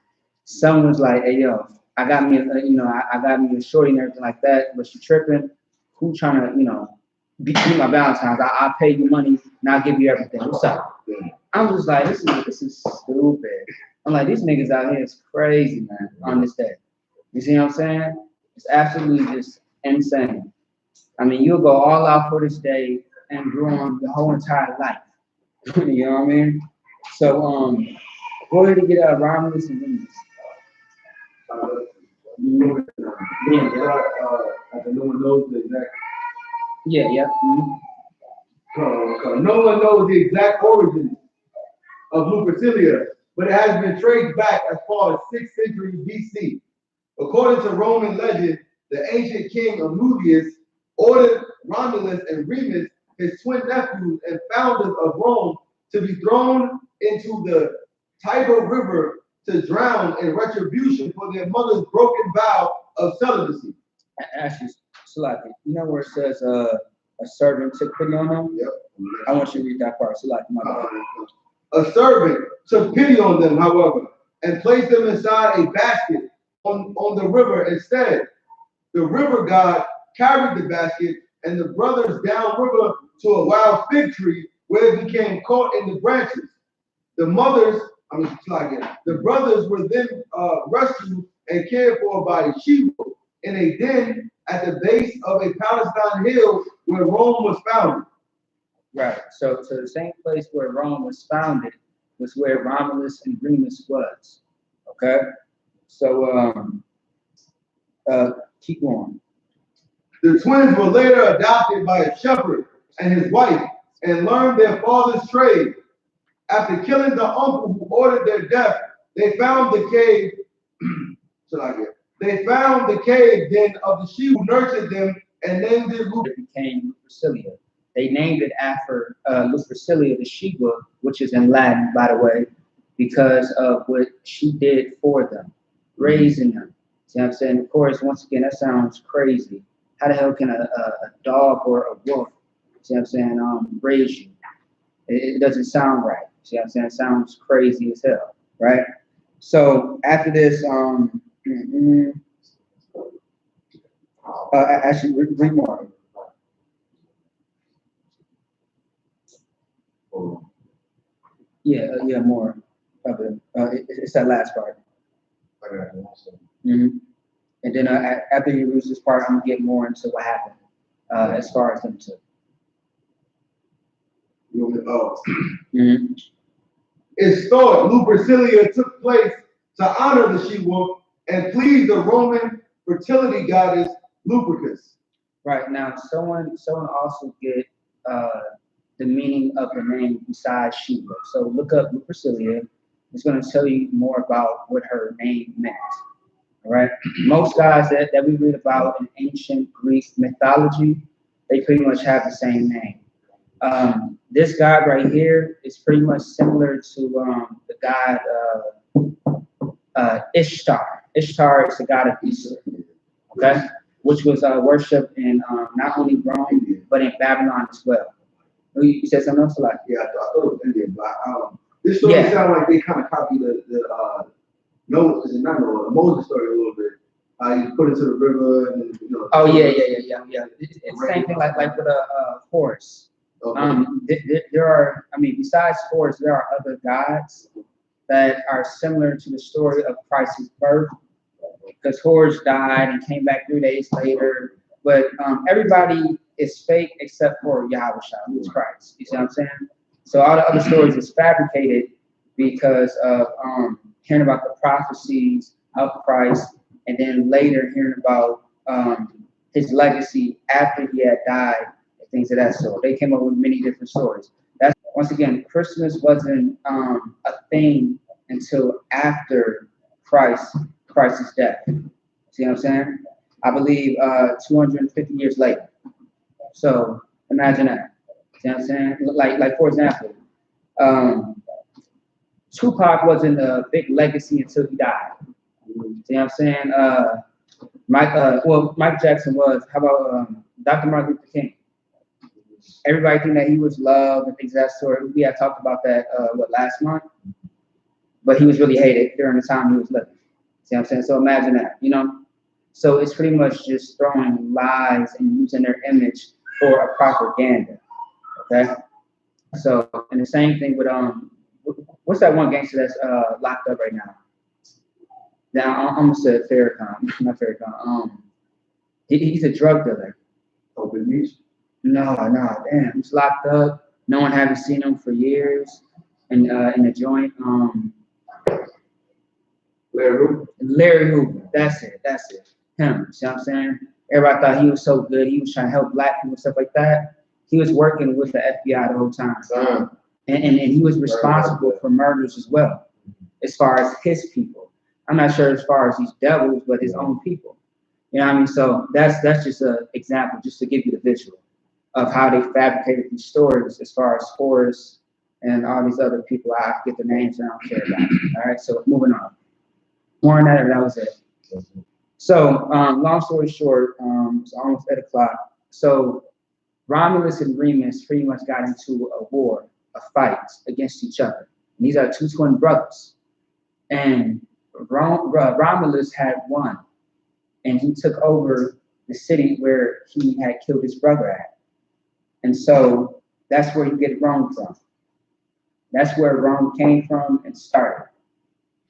Someone's like, hey yo, I got me a shorty and everything like that, but she tripping. Who trying to, you know, be my Valentine's? I'll pay you money and I'll give you everything. What's up? I'm just like, this is stupid. I'm like, these niggas out here is crazy, man, on this day. You see what I'm saying? It's absolutely just insane. I mean, you'll go all out for this day and ruin the whole entire life. You know what I mean? So, go ahead and get Romulus and Remus. No one knows the exact. Yeah. No one knows the exact origin of Lupercalia, but it has been traced back as far as 6th century BC. According to Roman legend, the ancient king of Nubius ordered Romulus and Remus, his twin nephews and founders of Rome, to be thrown into the Tiber River to drown in retribution for their mother's broken vow of celibacy. Actually, Salaki, you know where it says a servant took pity on them? Yep. I want you to read that part. Salaki, my bad. A servant took pity on them, however, and placed them inside a basket on the river instead. The river god carried the basket and the brothers downriver to a wild fig tree where it became caught in the branches. The brothers were then rescued and cared for by Sheba in a den at the base of a Palestine hill where Rome was founded. Right. So the same place where Rome was founded was where Romulus and Remus was. Okay. So keep going. The twins were later adopted by a shepherd and his wife and learned their father's trade. After killing the uncle who ordered their death, they found the cave. They found the cave den of the she who nurtured them and named it It became Lupercalia. They named it after Lupercalia, the Sheba, which is in Latin, by the way, because of what she did for them, raising them. See what I'm saying? Of course, once again, that sounds crazy. How the hell can a dog or a wolf, see what I'm saying, raise you? It doesn't sound right. See what I'm saying? It sounds crazy as hell, right? So after this, actually, read more. Yeah, more of it. It's that last part. And then after you read this part, I'm gonna get more into what happened as far as them two. It's thought Lupercalia took place to honor the she-wolf and please the Roman fertility goddess Lupercus. Right now, someone also get the meaning of the name besides Sheba. So look up Priscilla. It's going to tell you more about what her name meant. All right. Most gods that we read about in ancient Greek mythology, they pretty much have the same name. This god right here is pretty much similar to the god Ishtar. Ishtar is the god of Easter, okay, which was worshipped in not only Rome but in Babylon as well. You said something else, like? Yeah, I thought it was Indian, but this story sounds like they kind of copied the Moses story a little bit. You put it to the river, and you know. Oh yeah. It's the same thing like with a horse. Okay. There are, I mean, besides Horus, there are other gods that are similar to the story of Christ's birth, because Horus died and came back 3 days later. But everybody is fake except for Yahweh, who is Christ. You see what I'm saying? So all the other stories is fabricated because of hearing about the prophecies of Christ, and then later hearing about his legacy after he had died. Things of that sort. They came up with many different stories. That's once again, Christmas wasn't a thing until after Christ's death. See what I'm saying? I believe 250 years later. So imagine that. See what I'm saying? Like for example, Tupac wasn't a big legacy until he died. See what I'm saying? Mike Jackson was. How about Dr. Martin Luther King? Everybody think that he was loved and things of that sort. We had talked about that last month, but he was really hated during the time he was living. See what I'm saying? So imagine that, you know. So it's pretty much just throwing lies and using their image for a propaganda. Okay. So and the same thing with what's that one gangster that's locked up right now? Now I almost said Farrakhan, not Farrakhan. He's a drug dealer. Oh, Beneath? No, damn, he's locked up. No one haven't seen him for years. And in the joint, Larry Hoover. That's it. Him. See what I'm saying? Everybody thought he was so good. He was trying to help black people and stuff like that. He was working with the FBI the whole time. And he was responsible for murders as well, as far as his people. I'm not sure as far as these devils, but his own people. You know what I mean? So that's just an example, just to give you the visual of how they fabricated these stories as far as Horus and all these other people. I forget the names and I don't care about it. All right, so moving on. More than that, that was it. So long story short, it's almost 8 o'clock. So Romulus and Remus pretty much got into a war, a fight against each other. And these are two twin brothers. And Romulus had won, and he took over the city where he had killed his brother at. And so that's where you get Rome from. That's where Rome came from and started.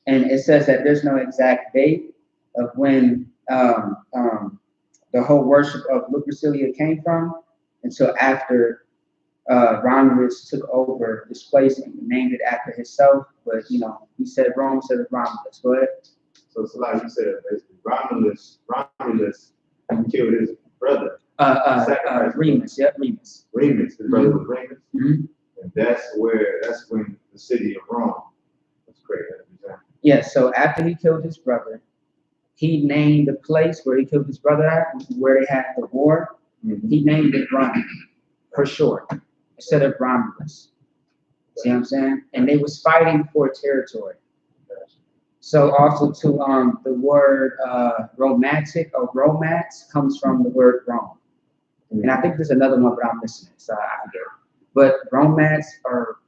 And it says that there's no exact date of when the whole worship of Lupercalia came from until after Romulus took over this place and named it after himself. But, you know, he said Rome instead of Romulus. Go ahead. So it's like you said, Romulus killed his brother. Remus, yep, Remus. Remus, his brother was Remus. Mm-hmm. And that's when the city of Rome was created. Yeah, so after he killed his brother, he named the place where he killed his brother at, where they had the war. Mm-hmm. He named it Rome, for short, instead of Romulus. See what I'm saying? And they was fighting for territory. So also too, the word romantic or romance comes from the word Rome. And I think there's another one, but I'm missing it, so I forget. But romance or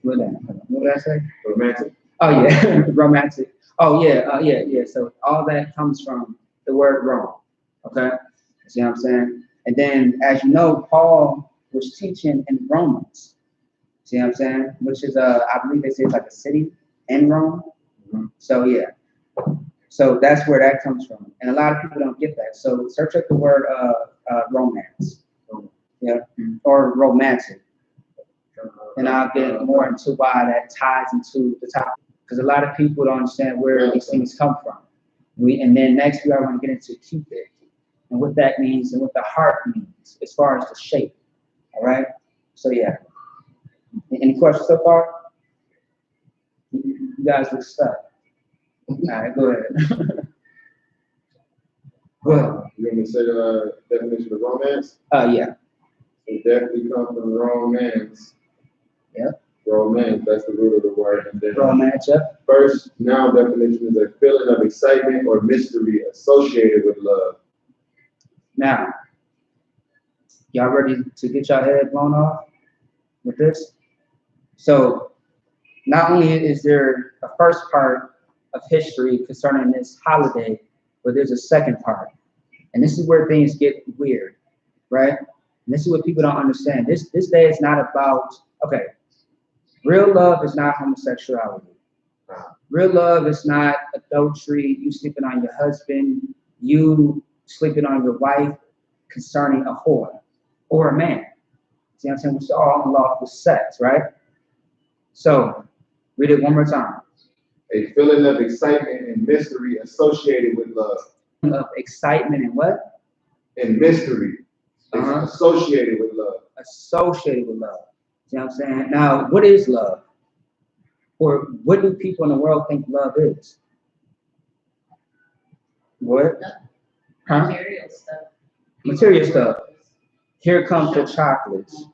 what did I say? Romantic. Oh yeah, romantic. Oh yeah. So all that comes from the word Rome. Okay, see what I'm saying? And then, as you know, Paul was teaching in Romans. See what I'm saying? Which is I believe they say it's like a city in Rome. Mm-hmm. So yeah. So that's where that comes from. And a lot of people don't get that. So search up the word romance. Yeah. Or romantic. And I'll get more into why that ties into the topic. Because a lot of people don't understand where these things come from. And then next we are going to get into Cupid. and what that means and what the heart means as far as the shape. All right. So yeah. Any questions so far? You guys look stuck. All right, go ahead. Go ahead. You want me to say the definition of romance? Yeah. It definitely comes from romance. Yeah. Romance, that's the root of the word. And then Romance, yeah. first noun definition is a feeling of excitement or mystery associated with love. Now, y'all ready to get y'all head blown off with this? So, not only is there a first part of history concerning this holiday, but there's a second part. And this is where things get weird, right? And this is what people don't understand. This day is not about, okay, real love is not homosexuality. Real love is not adultery, you sleeping on your husband, you sleeping on your wife concerning a whore or a man. See what I'm saying? It's all unlawful sex, right? So, read it one more time. A feeling of excitement and mystery associated with love. Of excitement and what? And mystery is associated with love. Associated with love. See what I'm saying? Now, what is love? Or what do people in the world think love is? What? Huh? Material stuff. Material stuff. Here comes the chocolates.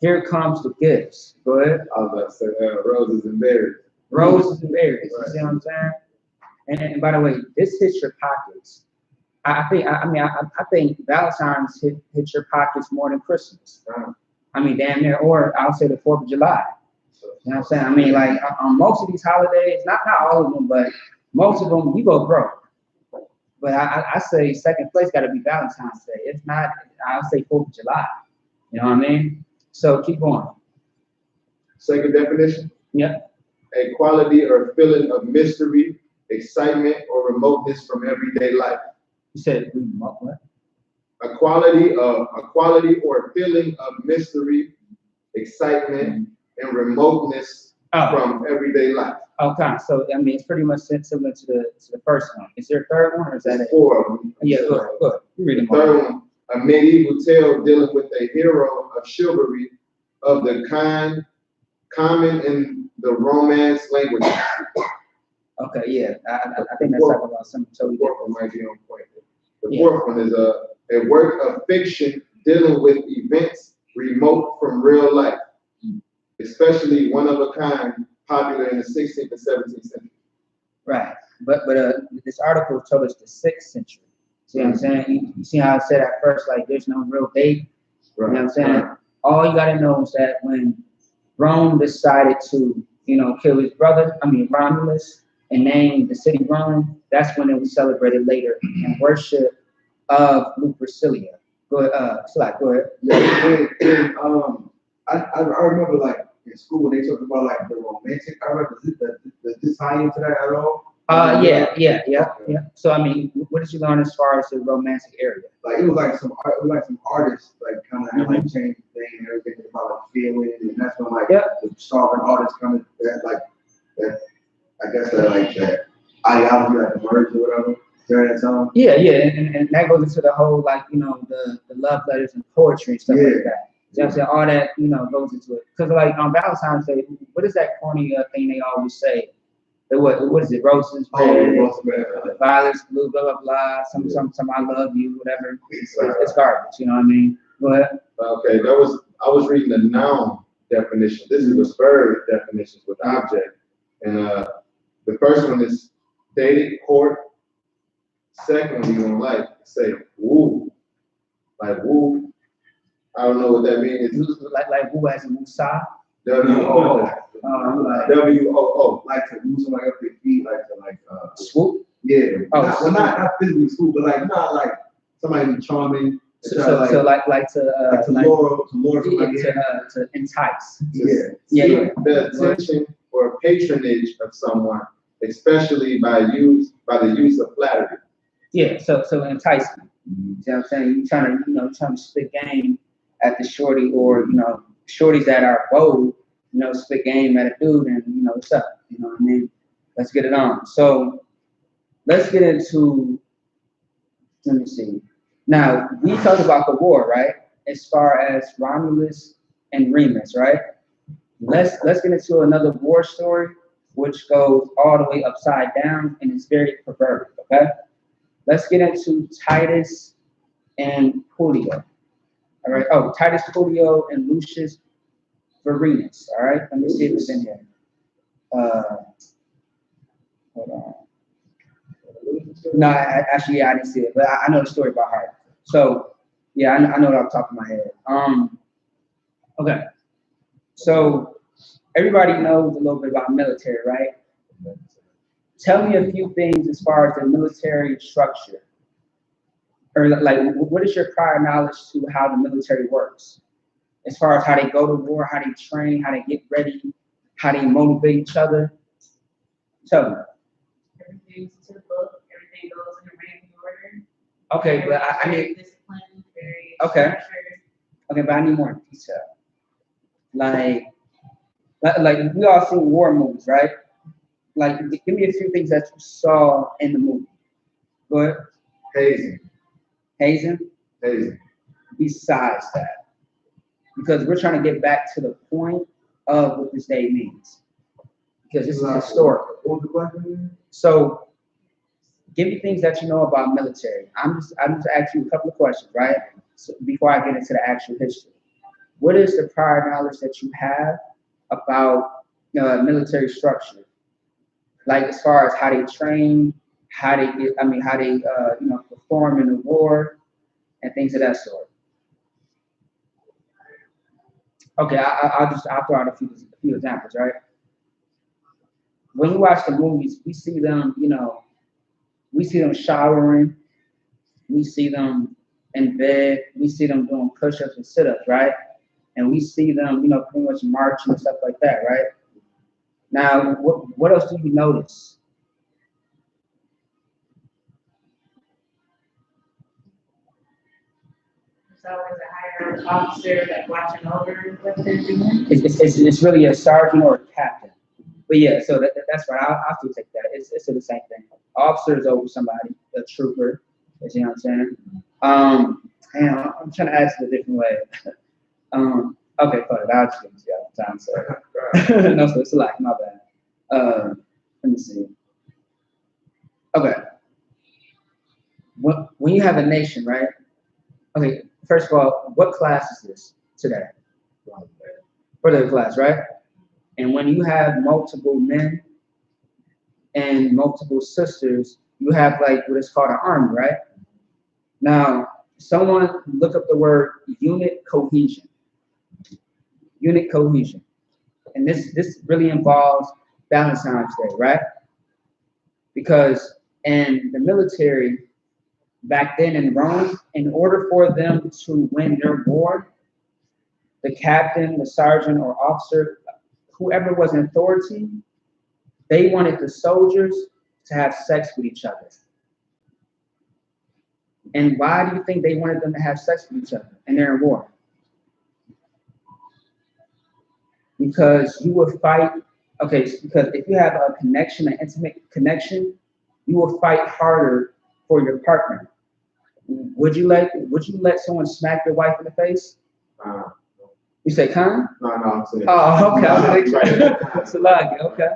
Here comes the gifts. Go ahead. I was about to say roses and berries. Roses and berries. Right. You see what I'm saying? And by the way, this hits your pockets. I think Valentines hit your pockets more than Christmas. I mean, damn near, or I'll say the 4th of July. You know what I'm saying? I mean, like on most of these holidays, not all of them, but most of them, you go broke. But I say second place got to be Valentine's Day. If not, I'll say 4th of July. You know what I mean? So keep going. Second definition? Yep. A quality or feeling of mystery, excitement, or remoteness from everyday life. You said what? A quality or feeling of mystery, excitement, and remoteness from everyday life. Okay, so I mean it's pretty much similar to the first one. Is there a third one or is that it? 4 of them. Yeah, good. You read them all. Third one, a medieval tale dealing with a hero of chivalry of the kind common in the Romance language. Okay, yeah, I think that's talking about something totally The fourth different. one might be on point. The fourth one is a work of fiction dealing with events remote from real life, especially one of a kind, popular in the 16th and 17th century. Right, but this article told us the 6th century. See what I'm saying? You see how I said at first, like there's no real date. Right. You know what I'm saying? All you gotta know is that when Rome decided to, kill his brother, Romulus, and name the city Rome, that's when it was celebrated later in worship of Lupercilia. Go ahead, go ahead. Yeah, I remember like in school when they talked about like the romantic. I remember does this tie into that at all? Yeah. So what did you learn as far as the romantic area? Like it was like some artists like kind of like changed the thing and everything about like feeling, and that's when like the sovereign artists coming that I guess that like that ideology like emerged or whatever during that time. Yeah, and that goes into the whole like the love letters and poetry and stuff like that. You know what I'm saying? All that goes into it. Because like on Valentine's Day, what is that corny thing they always say? What is it? Roses red, violets blue, blah blah blah. Some I love you, whatever. It's garbage. You know what I mean? Go ahead. Okay, I was reading the noun definition. This is the third definition with object, and the first one is dated, court. Second one you don't like say woo, like woo. I don't know what that means. Like woo as in Musa. W-O-O. W-O-O. Like to move somebody up their feet, like swoop. Yeah. Oh, not physically swoop, but like not like somebody be charming. So to lure somebody to entice. Yeah. The attention or patronage of someone, especially by the use of flattery. Yeah, so enticement. You know what I'm saying? You trying to spit game at the shorty, or shorties that are bold, spit game at a dude, and what's up? You know what I mean? Let's get it on. So let's get into. Let me see. Now, we talked about the war, right? As far as Romulus and Remus, right? Let's get into another war story, which goes all the way upside down and is very perverted, okay? Let's get into Titus and Julio, all right? Oh, Titus, Julio, and Lucius Varenus, all right? Let me see if it's in here. Hold on. No, actually, yeah, I didn't see it, but I know the story by heart. So, yeah, I know it off the top of my head. Okay. So, everybody knows a little bit about military, right? Tell me a few things as far as the military structure. Or, like, what is your prior knowledge to how the military works? As far as how they go to war, how they train, how they get ready, how they motivate each other? Tell me. Everything's to the book. Everything goes in a random order. Okay, but I need discipline, very okay. structured. Okay, but I need more detail. Like we all seen war movies, right? Like, give me a few things that you saw in the movie. Go ahead. Hazing. Besides that, because we're trying to get back to the point of what this day means, because this is historical. What was the question? So, give me things that you know about military. I'm just asking you a couple of questions, right? So before I get into the actual history, what is the prior knowledge that you have about military structure? Like, as far as how they train, how they perform in the war, and things of that sort. Okay, I'll throw out a few examples, right? When we watch the movies, we see them, we see them showering, we see them in bed, we see them doing push-ups and sit-ups, right? And we see them, pretty much marching and stuff like that, right? Now, what else do you notice? There's always a higher officer that's watching over what they're doing. It's really a sergeant or a captain. But yeah, so that's right. I'll still take that. It's still the same thing. Officer is over somebody, a trooper. You know what I'm saying? I'm trying to ask it a different way. Okay, fine. I'll just give it to you all the time. So no, so it's a lot. My bad. Let me see. Okay. When you have a nation, right? Okay. First of all, what class is this today? Brotherhood class, right? And when you have multiple men and multiple sisters, you have like what is called an army, right? Now, someone look up the word unit cohesion. Unit cohesion. And this really involves Valentine's Day, right? Because in the military, back then in Rome, in order for them to win their war, the captain, the sergeant, or officer, whoever was in authority, they wanted the soldiers to have sex with each other. And why do you think they wanted them to have sex with each other and they're in war? Because you will fight, because if you have a connection, an intimate connection, you will fight harder for your partner. Would you let someone smack your wife in the face? You say, "Con?" No, I'm saying. Oh, okay. Salagi, okay.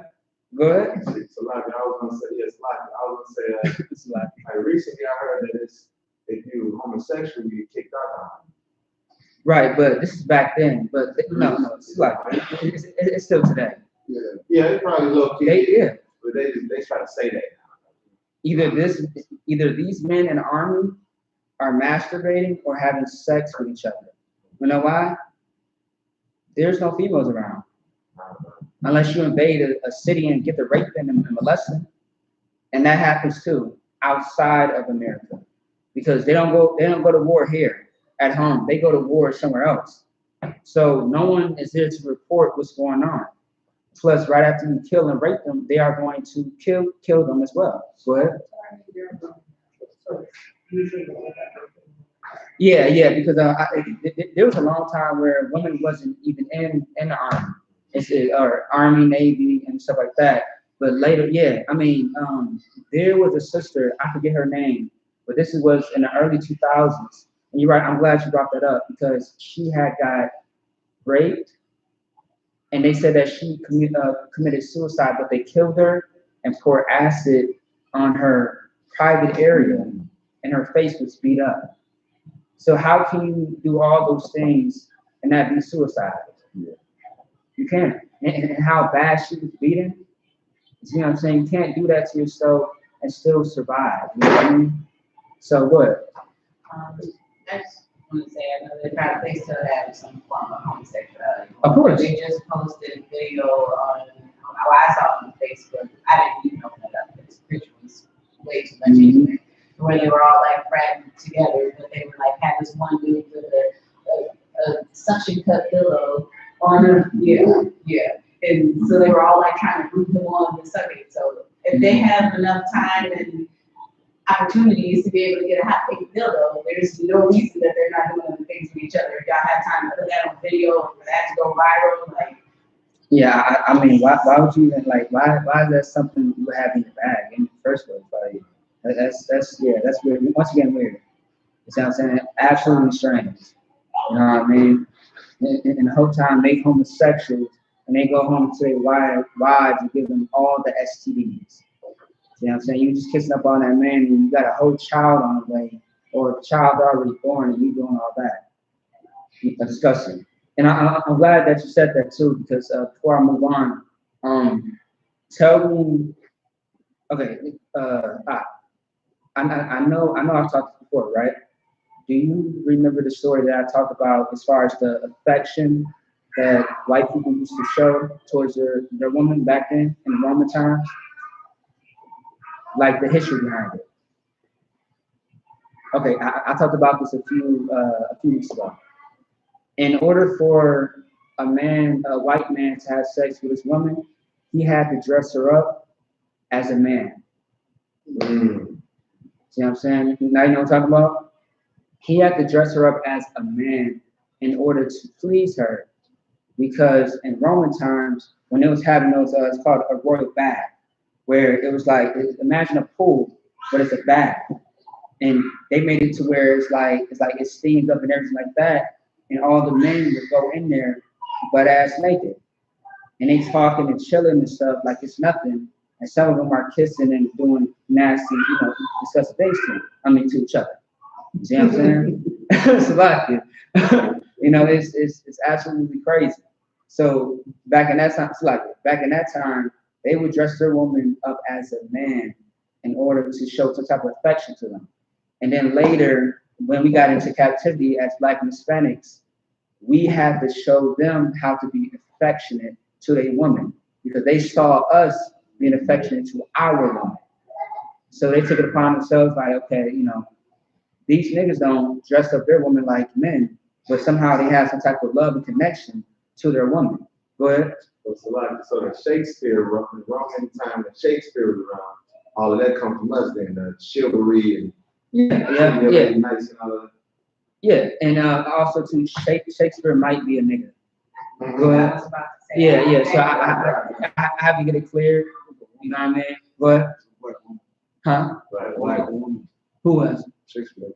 Go ahead. Salagi, I was gonna say yes. Salagi, I was gonna say like recently I heard that if you homosexual, you get kicked out of the Right, but this is back then. But no, it's like it's still today. Yeah, it's probably low key. But they try to say that now. Either these men in the army are masturbating or having sex with each other. You know why? There's no females around. Unless you invade a city and get to rape them and molest them. And that happens too outside of America. Because they don't go to war here at home. They go to war somewhere else. So no one is there to report what's going on. Plus, right after you kill and rape them, they are going to kill them as well. Go ahead. Yeah, because there was a long time where women wasn't even in the army, or army, navy, and stuff like that. But later, there was a sister, I forget her name, but this was in the early 2000s. And you're right, I'm glad you brought that up because she had got raped, and they said that she committed suicide, but they killed her and poured acid on her private area, and her face was beat up. So how can you do all those things and not be suicide? Yeah. You can't. And how bad she was beaten, you know what I'm saying? You can't do that to yourself and still survive. You know what I mean? So what? I just want to say, I know they still have some form of homosexuality. Of course. They just posted a video on, I saw it on Facebook. I didn't even open it up because the picture was way too much anyway. Where they were all like fragmented together, but they were like, had this one dude with a suction cup pillow on him. Yeah. And so they were all like trying to root him on the subject. So if they have enough time and opportunities to be able to get a hot pink dildo, there's no reason that they're not doing the things with each other. If y'all have time to put that on video and for that to go viral, like. Yeah, I mean, why would you even like? Why is that something you have in your bag in the first place? Like, that's weird. Once again, weird. You see what I'm saying? Absolutely strange. You know what I mean? And the whole time they homosexuals and they go home to their wives and give them all the STDs. You know what I'm saying? You just kissing up on that man and you got a whole child on the way, or a child already born and you doing all that. It's disgusting. And I'm glad that you said that too, because before I move on, tell me, okay, I know I've talked before, right? Do you remember the story that I talked about as far as the affection that white people used to show towards their women back then in the Roman times? Like the history behind it. Okay, I talked about this a few weeks ago. In order for a white man to have sex with his woman, he had to dress her up as a man. See what I'm saying? Now you know what I'm talking about? He had to dress her up as a man in order to please her, because in Roman times, when it was having those, it's called a royal bath, where it was like, imagine a pool, but it's a bath, and they made it to where it's like it steams up and everything like that, and all the men would go in there butt ass naked, and they talking and chilling and stuff like it's nothing, and some of them are kissing and doing nasty, disgusting things to each other. You see what I'm saying? It's a lot, it's absolutely crazy. So back in that time, they would dress their woman up as a man in order to show some type of affection to them. And then later, when we got into captivity as Black and Hispanics, we had to show them how to be affectionate to a woman because they saw us being affectionate to our woman. So they took it upon themselves like, okay, these niggas don't dress up their woman like men, but somehow they have some type of love and connection to their woman. Go ahead. So the Shakespeare, Roman time that Shakespeare was around, all of that comes from us then, the chivalry and nice and all of that. Yeah, and also too, Shakespeare might be a nigga. Mm-hmm. Go ahead. Yeah. So I have to get it clear. You know what I mean? Go ahead. Huh? Black woman. Who was? Shakespeare.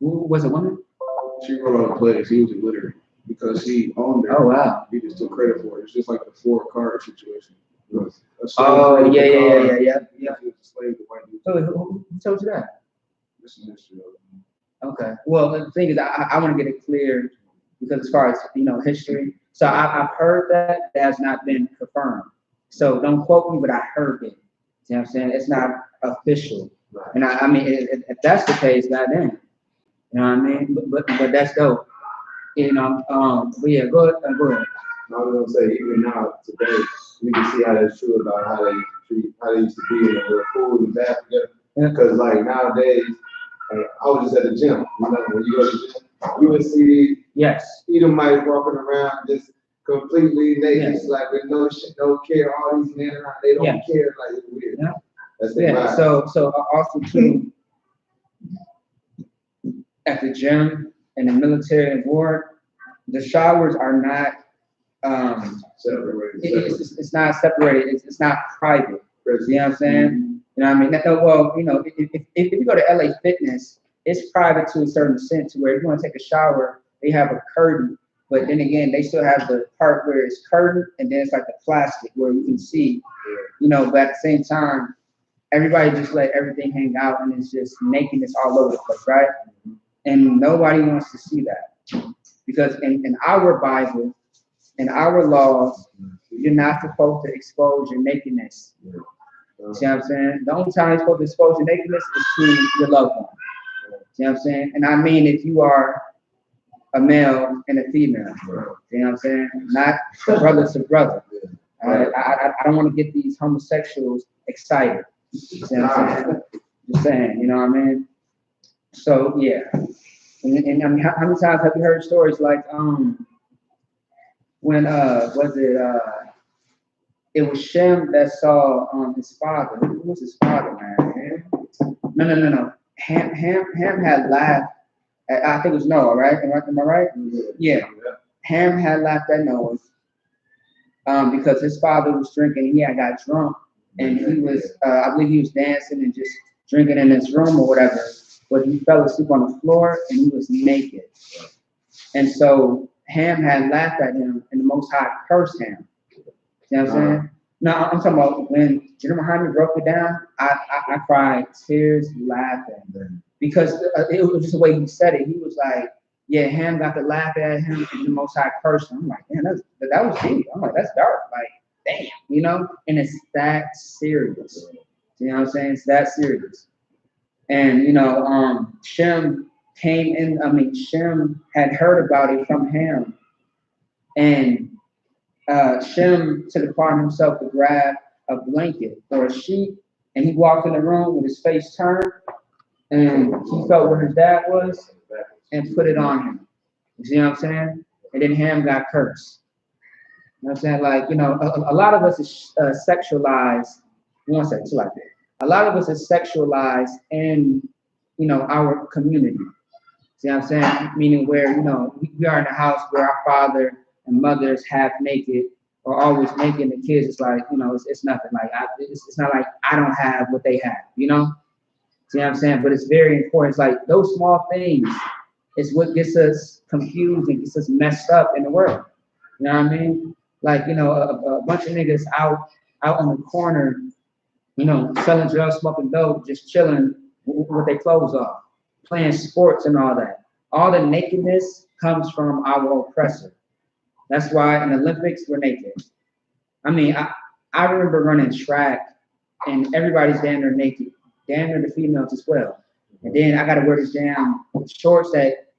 Who was a woman? She wrote all the plays. He was illiterate because he owned it. Oh wow. He just took credit for it. It's just like the 4-card situation. Oh yeah. He was a slave to white people. Who told you that? This is history. Okay. Well, the thing is, I want to get it clear because as far as history, so I've heard that has not been confirmed. So don't quote me, but I heard it. You know what I'm saying? It's not official. Right. And I mean, if that's the case, goddamn. You know what I mean? But that's dope. But yeah, go ahead. I was gonna say, even now today, we can see how that's true about how they used to be in the food and bath together. Because like nowadays, I was just at the gym. When you go to the gym, you would see Edomites walking around just completely naked, like with no shit, no care. All these men around, they don't care. Like it's weird. Yeah. That's the vibe. So also too, at the gym and the military and war, the showers are not separated. It's not separated. It's not private. You know what I'm saying? You know what I mean? Well, you know, if you go to LA Fitness, it's private to a certain extent to where if you want to take a shower, they have a curtain. But then again, they still have the part where it's curtained and then it's like the plastic where you can see, you know, but at the same time, everybody just let everything hang out and it's just nakedness all over the place, right? And nobody wants to see that. Because in our Bible, in our laws, you're not supposed to expose your nakedness. See what I'm saying? The only time you're supposed to expose your nakedness is to your loved one. See what I'm saying? And I mean if you are a male and a female. You know what I'm saying? Not brother to brother. I don't want to get these homosexuals excited. See what I'm saying? Just saying, you know what I mean? So yeah. And I mean, how many times have you heard stories like when it was Shem that saw his father. Who was his father, man? No. Ham had laughed at, I think it was Noah, right? Am I right? Yeah. Ham had laughed at Noah because his father was drinking and he had got drunk and he was I believe he was dancing and just drinking in his room or whatever, but he fell asleep on the floor and he was naked. And so Ham had laughed at him and the Most High cursed Ham. You know what I'm saying? No, I'm talking about when General Muhammad broke it down, I cried tears laughing because it was just the way he said it. He was like, yeah, Ham got to laugh at him and the Most High cursed him. I'm like, man, that was deep. I'm like, that's dark. Like, damn, you know? And it's that serious. You know what I'm saying? It's that serious. And, you know, Shem had heard about it from Ham. And Shem took it upon himself to grab a blanket or a sheet, and he walked in the room with his face turned, and he felt where his dad was, and put it on him. You see what I'm saying? And then Ham got cursed. You know what I'm saying? Like, you know, a lot of us is sexualized. One second, so like that. A lot of us is sexualized in, you know, our community. See what I'm saying? Meaning where, you know, we are in a house where our father and mothers half naked or always naked, and the kids, it's like, you know, it's nothing. Like, it's not like I don't have what they have, you know? See what I'm saying? But it's very important. It's like those small things is what gets us confused and gets us messed up in the world. You know what I mean? Like, you know, a bunch of niggas out on the corner, you know, selling drugs, smoking dope, just chilling with their clothes off, playing sports and all that. All the nakedness comes from our oppressor. That's why in the Olympics, we're naked. I mean, I remember running track and everybody's damn near naked, damn near the females as well. And then I got to wear this damn shorts that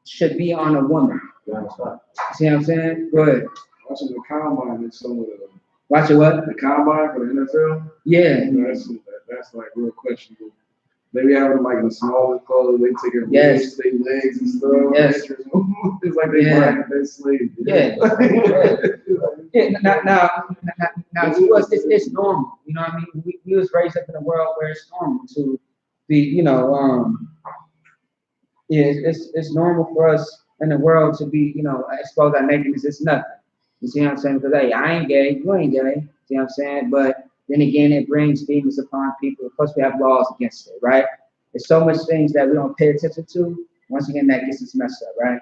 should be on a woman. See what I'm saying? Go ahead. Watching the combine is some of the. Watch it what? The combine for the NFL? Yeah. That's like real questionable. They be having like the smallest clothes, they take it their legs and stuff. Yes. It's like they buying their slave. Yeah. Now to us, it's normal. You know what I mean? We was raised up in a world where it's normal to be, you know, it's normal for us in the world to be, you know, exposed our nakedness. It's nothing. You see what I'm saying? Because hey, I ain't gay, you ain't gay. See what I'm saying? But then again, it brings demons upon people. Plus, we have laws against it, right? There's so much things that we don't pay attention to. Once again, that gets us messed up, right?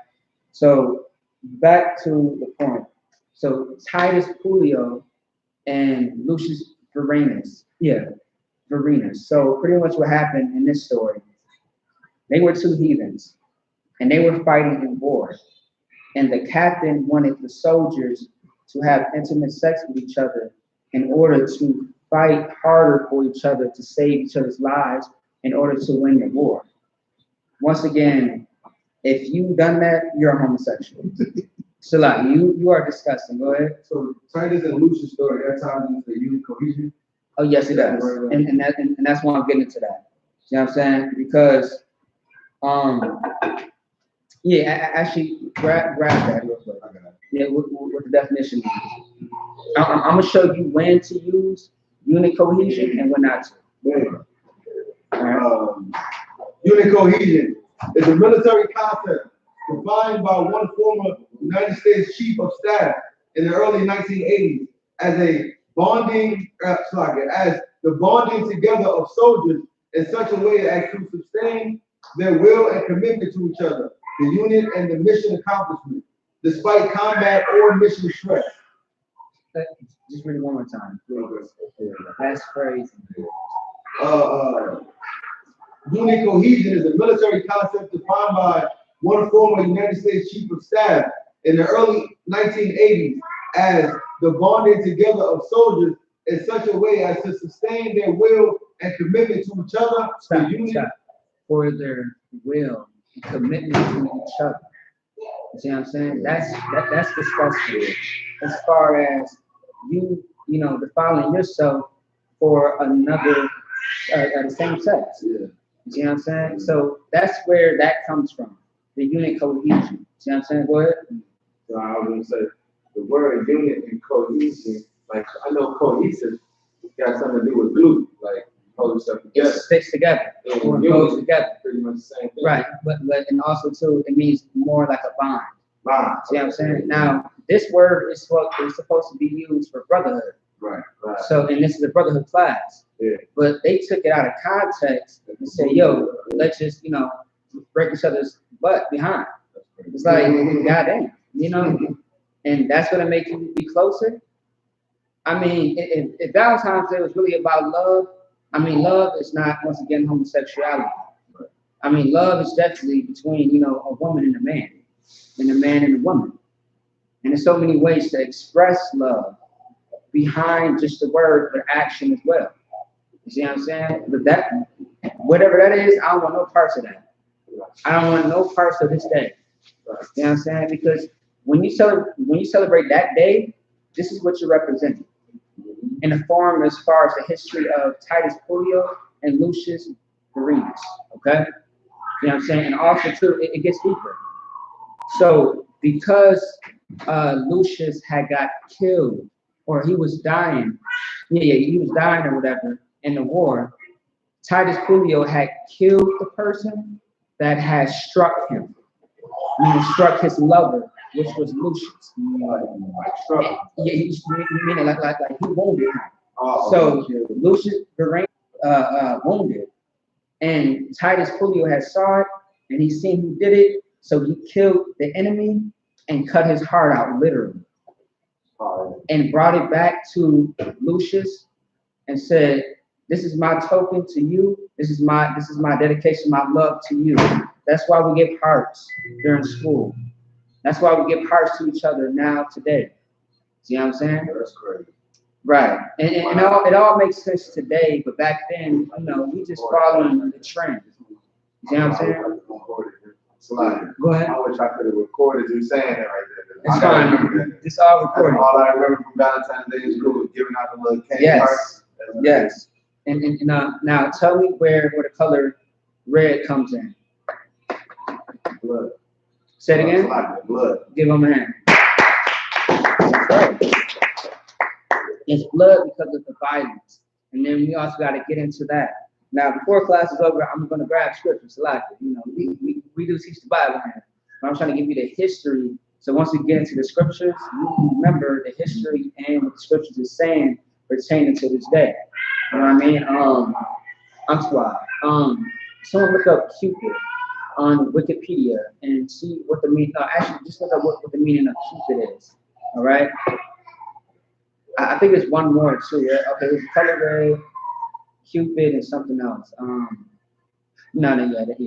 So back to the point. So Titus Puleo and Lucius Varenus. So pretty much what happened in this story, they were two heathens, and they were fighting in war. And the captain wanted the soldiers to have intimate sex with each other in order to fight harder for each other, to save each other's lives in order to win the war. Once again, if you've done that, you're a homosexual. Salah, you are disgusting. Go ahead. So Titus and Lucius story, that time they use cohesion? Oh yes, it does. And that's why I'm getting into that. You know what I'm saying? Because yeah, actually grab that real quick. Yeah, what the definition is. I'm gonna show you when to use unit cohesion and when not to. Unit cohesion is a military concept defined by one former United States Chief of Staff in the early 1980s as the the bonding together of soldiers in such a way as to sustain their will and commitment to each other, the unit and the mission accomplishment, despite combat or mission stress. Just read it one more time. Last phrase. Unit cohesion is a military concept defined by one former United States Chief of Staff in the early 1980s as the bonding together of soldiers in such a way as to sustain their will and commitment to each other. Stop. For their will and commitment to each other. You see what I'm saying? That's disgusting. As far as you defiling yourself for another the same sex. Yeah. You see what I'm saying? So that's where that comes from. The unit cohesion. See what I'm saying? Go ahead. So I was gonna say the word unit and cohesion, like I know cohesive got something to do with glue, like hold stuff together. It sticks together. Or goes together. Pretty much the same thing. Right. But and also too, it means more like a bond. Bond. See what I'm saying? Now, this word is what is supposed to be used for brotherhood. Right. So, and this is a brotherhood class. Yeah. But they took it out of context and said, yo, let's just, break each other's butt behind. It's like, goddamn, and that's going to make you be closer. I mean, if Valentine's Day was really about love, I mean, love is not, once again, homosexuality. I mean, love is definitely between, a woman and a man and a woman. And there's so many ways to express love behind just the word, but action as well. You see what I'm saying? But that, whatever that is, I don't want no parts of that. I don't want no parts of this day. You know what I'm saying? Because when you celebrate that day, this is what you're representing. In the form as far as the history of Titus Puleo and Lucius Verenius. Okay? You know what I'm saying? And also too, it gets deeper. So because Lucius had got killed, or he was dying, he was dying or whatever in the war, Titus Puleo had killed the person that had struck him. Struck his lover, which was Lucius. Meaning like he wounded him. So Lucius wounded, and Titus Puleo had saw it, and he seen who did it, so he killed the enemy and cut his heart out literally, and brought it back to Lucius and said, "This is my token to you. This is my dedication, my love to you." That's why we give hearts during school. That's why we give hearts to each other now today. See what I'm saying? That's crazy. Right. And it all makes sense today, but back then, we just following the trend. You see what I'm saying? Go ahead. I wish I could have recorded you saying that right there. It's fine. It's all recorded. That's all I remember from Valentine's Day in school was giving out the little candy hearts. Yes. And now tell me where the color red comes in. Blood. Say it again. Blood. Give them a hand. That's right. It's blood because of the violence. And then we also got to get into that. Now, before class is over, I'm going to grab scripture, select it. We do teach the Bible here. But I'm trying to give you the history. So once we get into the scriptures, you remember the history and what the scriptures is saying pertaining to this day. You know what I mean? Someone look up Cupid on Wikipedia and see what the meaning. Actually, just look up what the meaning of Cupid is. All right. I think there's one more too. Yeah? Okay, it's color red, Cupid, and something else. That was it.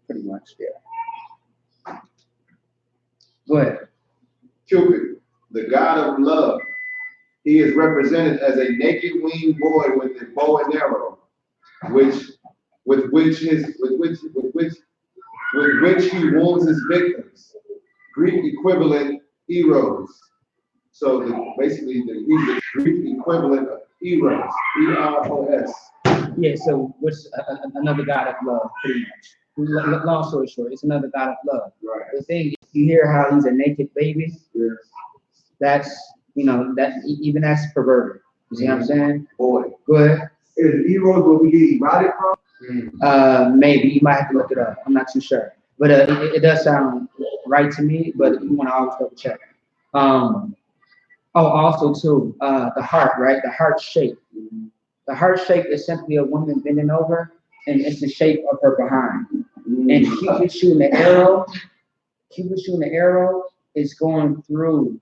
Pretty much. Yeah. Go ahead. Cupid, the god of love. He is represented as a naked winged boy with a bow and arrow, with which he wounds his victims. Greek equivalent heroes. So basically, he's the Greek equivalent of eros, E-R-O-S. Yeah. So what's another god of love, pretty much. Long story short, it's another god of love. Right. The thing is, you hear how he's a naked baby. Yeah. That's even that's perverted. You see what I'm saying? Boy. Go ahead. Is eros where we get erotic from? Maybe you might have to look it up. I'm not too sure, but it does sound right to me. But you want to always double check. Also too, the heart, right? The heart shape. the heart shape is simply a woman bending over, and it's the shape of her behind. And Cupid shooting the arrow. Cupid shooting the arrow is going through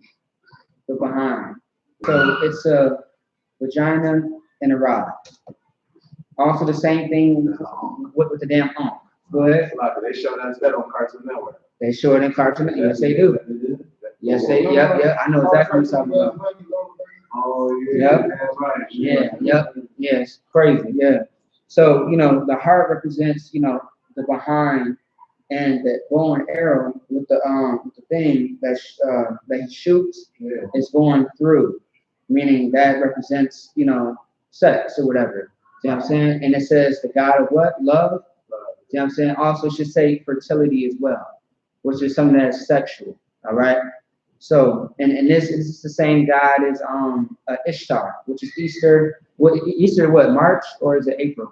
the behind. So it's a vagina and a rod. Also the same thing with the damn arm. Go ahead. They show that on Cartoon Network. They show it in Cartoon Network. Yes, they do. Yes, they. Yep. I know exactly what you're talking about. Oh yeah. Yep. That's right. Yeah. Yes. Crazy. Yeah. So the heart represents the behind, and the bow and arrow with the thing that he shoots is going through, meaning that represents sex or whatever. See what I'm saying? And it says the God of what? Love. See what I'm saying? Also it should say fertility as well, which is something that's sexual. All right. So and this is the same God as Ishtar, which is Easter. Easter what? March or is it April?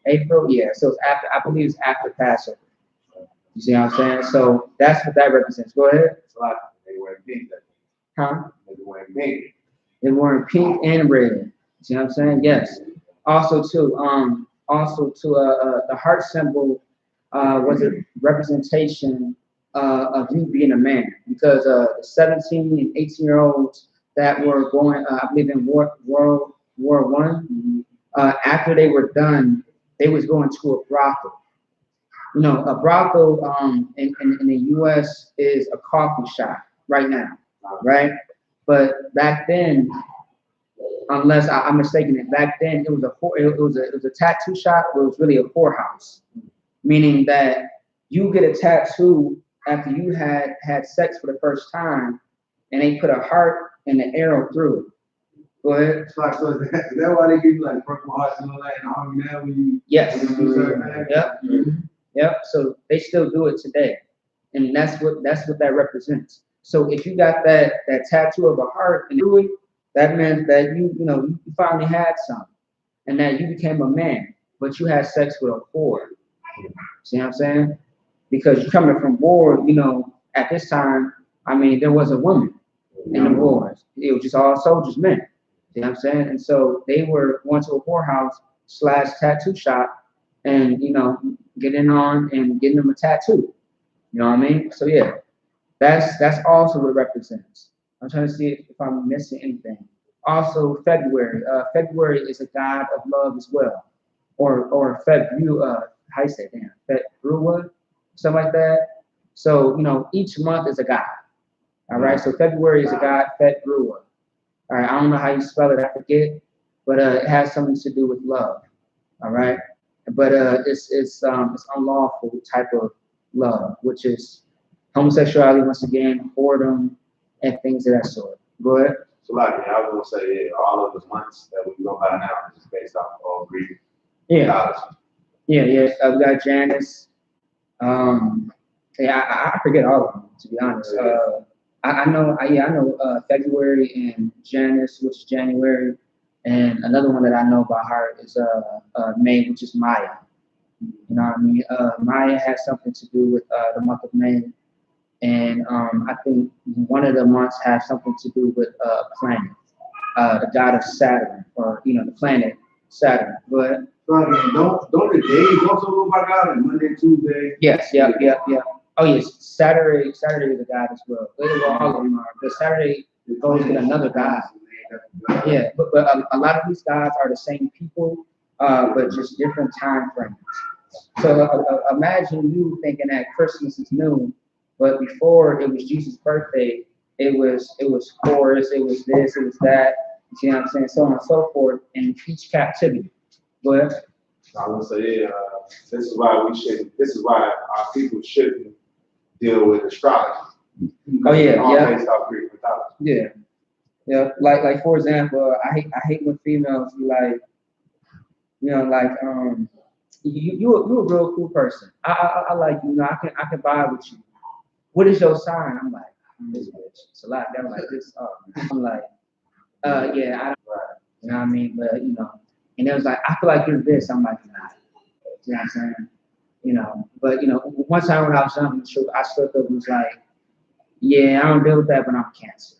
April. Yeah. So it's after. I believe it's after Passover. You see what I'm saying? So that's what that represents. Go ahead. They wear pink. Huh? They wear pink. They're wearing pink and red. See what I'm saying? Yes. Also too, the heart symbol was a representation of you being a man, because the 17 and 18-year-olds that were going, I believe in World War I, after they were done, they was going to a brothel. A brothel in the U.S. is a coffee shop right now, right? But back then, unless I'm mistaken, back then it was a tattoo shop, but it was really a whorehouse, meaning that you get a tattoo after you had sex for the first time, and they put a heart and an arrow through it. Go ahead. So is that why they give you like purple hearts and all that in the army now when you? Yes. When you do certain Yep. Yep. So they still do it today, and that's what that represents. So if you got that tattoo of a heart and through it, that meant that you finally had something, and that you became a man, but you had sex with a whore. See what I'm saying? Because you're coming from war, at this time, I mean, there was a woman in the wars. It was just all soldiers, men. See what I'm saying? And so they were going to a whorehouse / tattoo shop and, getting on and getting them a tattoo. You know what I mean? So yeah, that's also what it represents. I'm trying to see if I'm missing anything. Also, February. February is a god of love as well. Or February, how you say it? February, something like that. So, each month is a god. All right. So February is a god, February. All right. I don't know how you spell it, I forget, but it has something to do with love. All right. But it's unlawful type of love, which is homosexuality once again, boredom, and things of that sort. Go ahead. So I was gonna say all of the months that we go by now is just based off all Greek. Yeah. Yeah. We got Janus. I forget all of them, to be honest. I know February and Janus, which is January, and another one that I know by heart is May, which is Maya. You know what I mean? Maya has something to do with the month of May, and I think one of the months has something to do with a planet, the god of Saturn, or the planet Saturn. But don't the days also go by God, like Monday, Tuesday? Yes, yep. Oh yes, Saturday is a god as well. All of them are, but Saturday goes with another god. Yeah, but a lot of these gods are the same people, but just different time frames. So imagine you thinking that Christmas is new, but before it was Jesus' birthday, it was Horus, it was this, it was that. You see what I'm saying? So on and so forth in each captivity. But I would say this is why our people shouldn't deal with astrology. Oh yeah, based off Greek mythology. Yeah. Like for example, I hate when females be like, you a real cool person. I like you. I can vibe with you. What is your sign? I'm like, I'm this bitch. It's a lot. They're like this. I'm like, yeah, I don't. You know what I mean? But and it was like, I feel like you're this. I'm like, nah. You know what I'm saying? But one time when I was young, I stood up and was like, yeah, I don't deal with that, but I'm Cancer.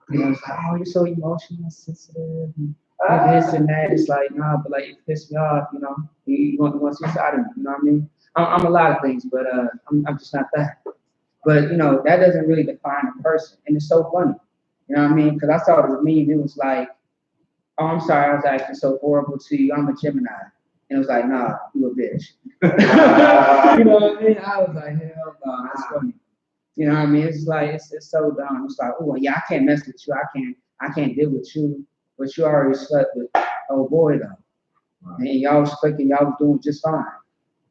It's like, oh, you're so emotional, sensitive. this and that. It's like, nah, but like, it pissed me off, you know. You want to see side of me, you know what I mean? I'm a lot of things, but I'm just not that. But, you know, that doesn't really define a person. And it's so funny, you know what I mean? Because I saw the meme, it was like, oh, I'm sorry, I was acting so horrible to you. I'm a Gemini. And it was like, nah, you a bitch. You know what I mean? I was like, hell no, that's funny. You know what I mean? It's like, it's so dumb. It's like, oh, yeah, I can't mess with you. I can't deal with you. But you already slept with old boy, though. And y'all was clicking, y'all was doing just fine.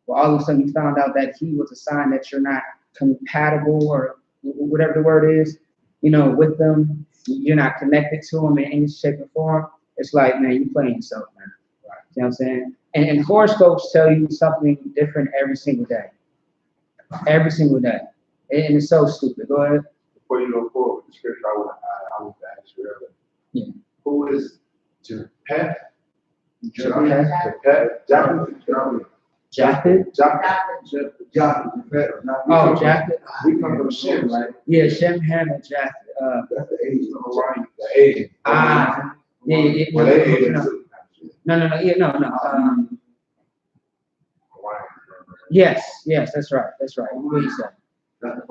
Well, all of a sudden you found out that he was a sign that you're not compatible or whatever the word is, you know, with them. You're not connected to them in any shape or form. It's like, man, you playing yourself, man. Right. You know what I'm saying? And horoscopes tell you something different every single day. Every single day. And it's so stupid. Go ahead. Before you go forward with the scripture, I want to ask you earlier. Yeah. Who is Japheth? Japheth? Oh, Japheth. We come from Shem, right? Yeah, Shem, Ham, and Japheth. That's the age of Orion. The age. Yeah. Well, they age No. Yes, that's right. What you said?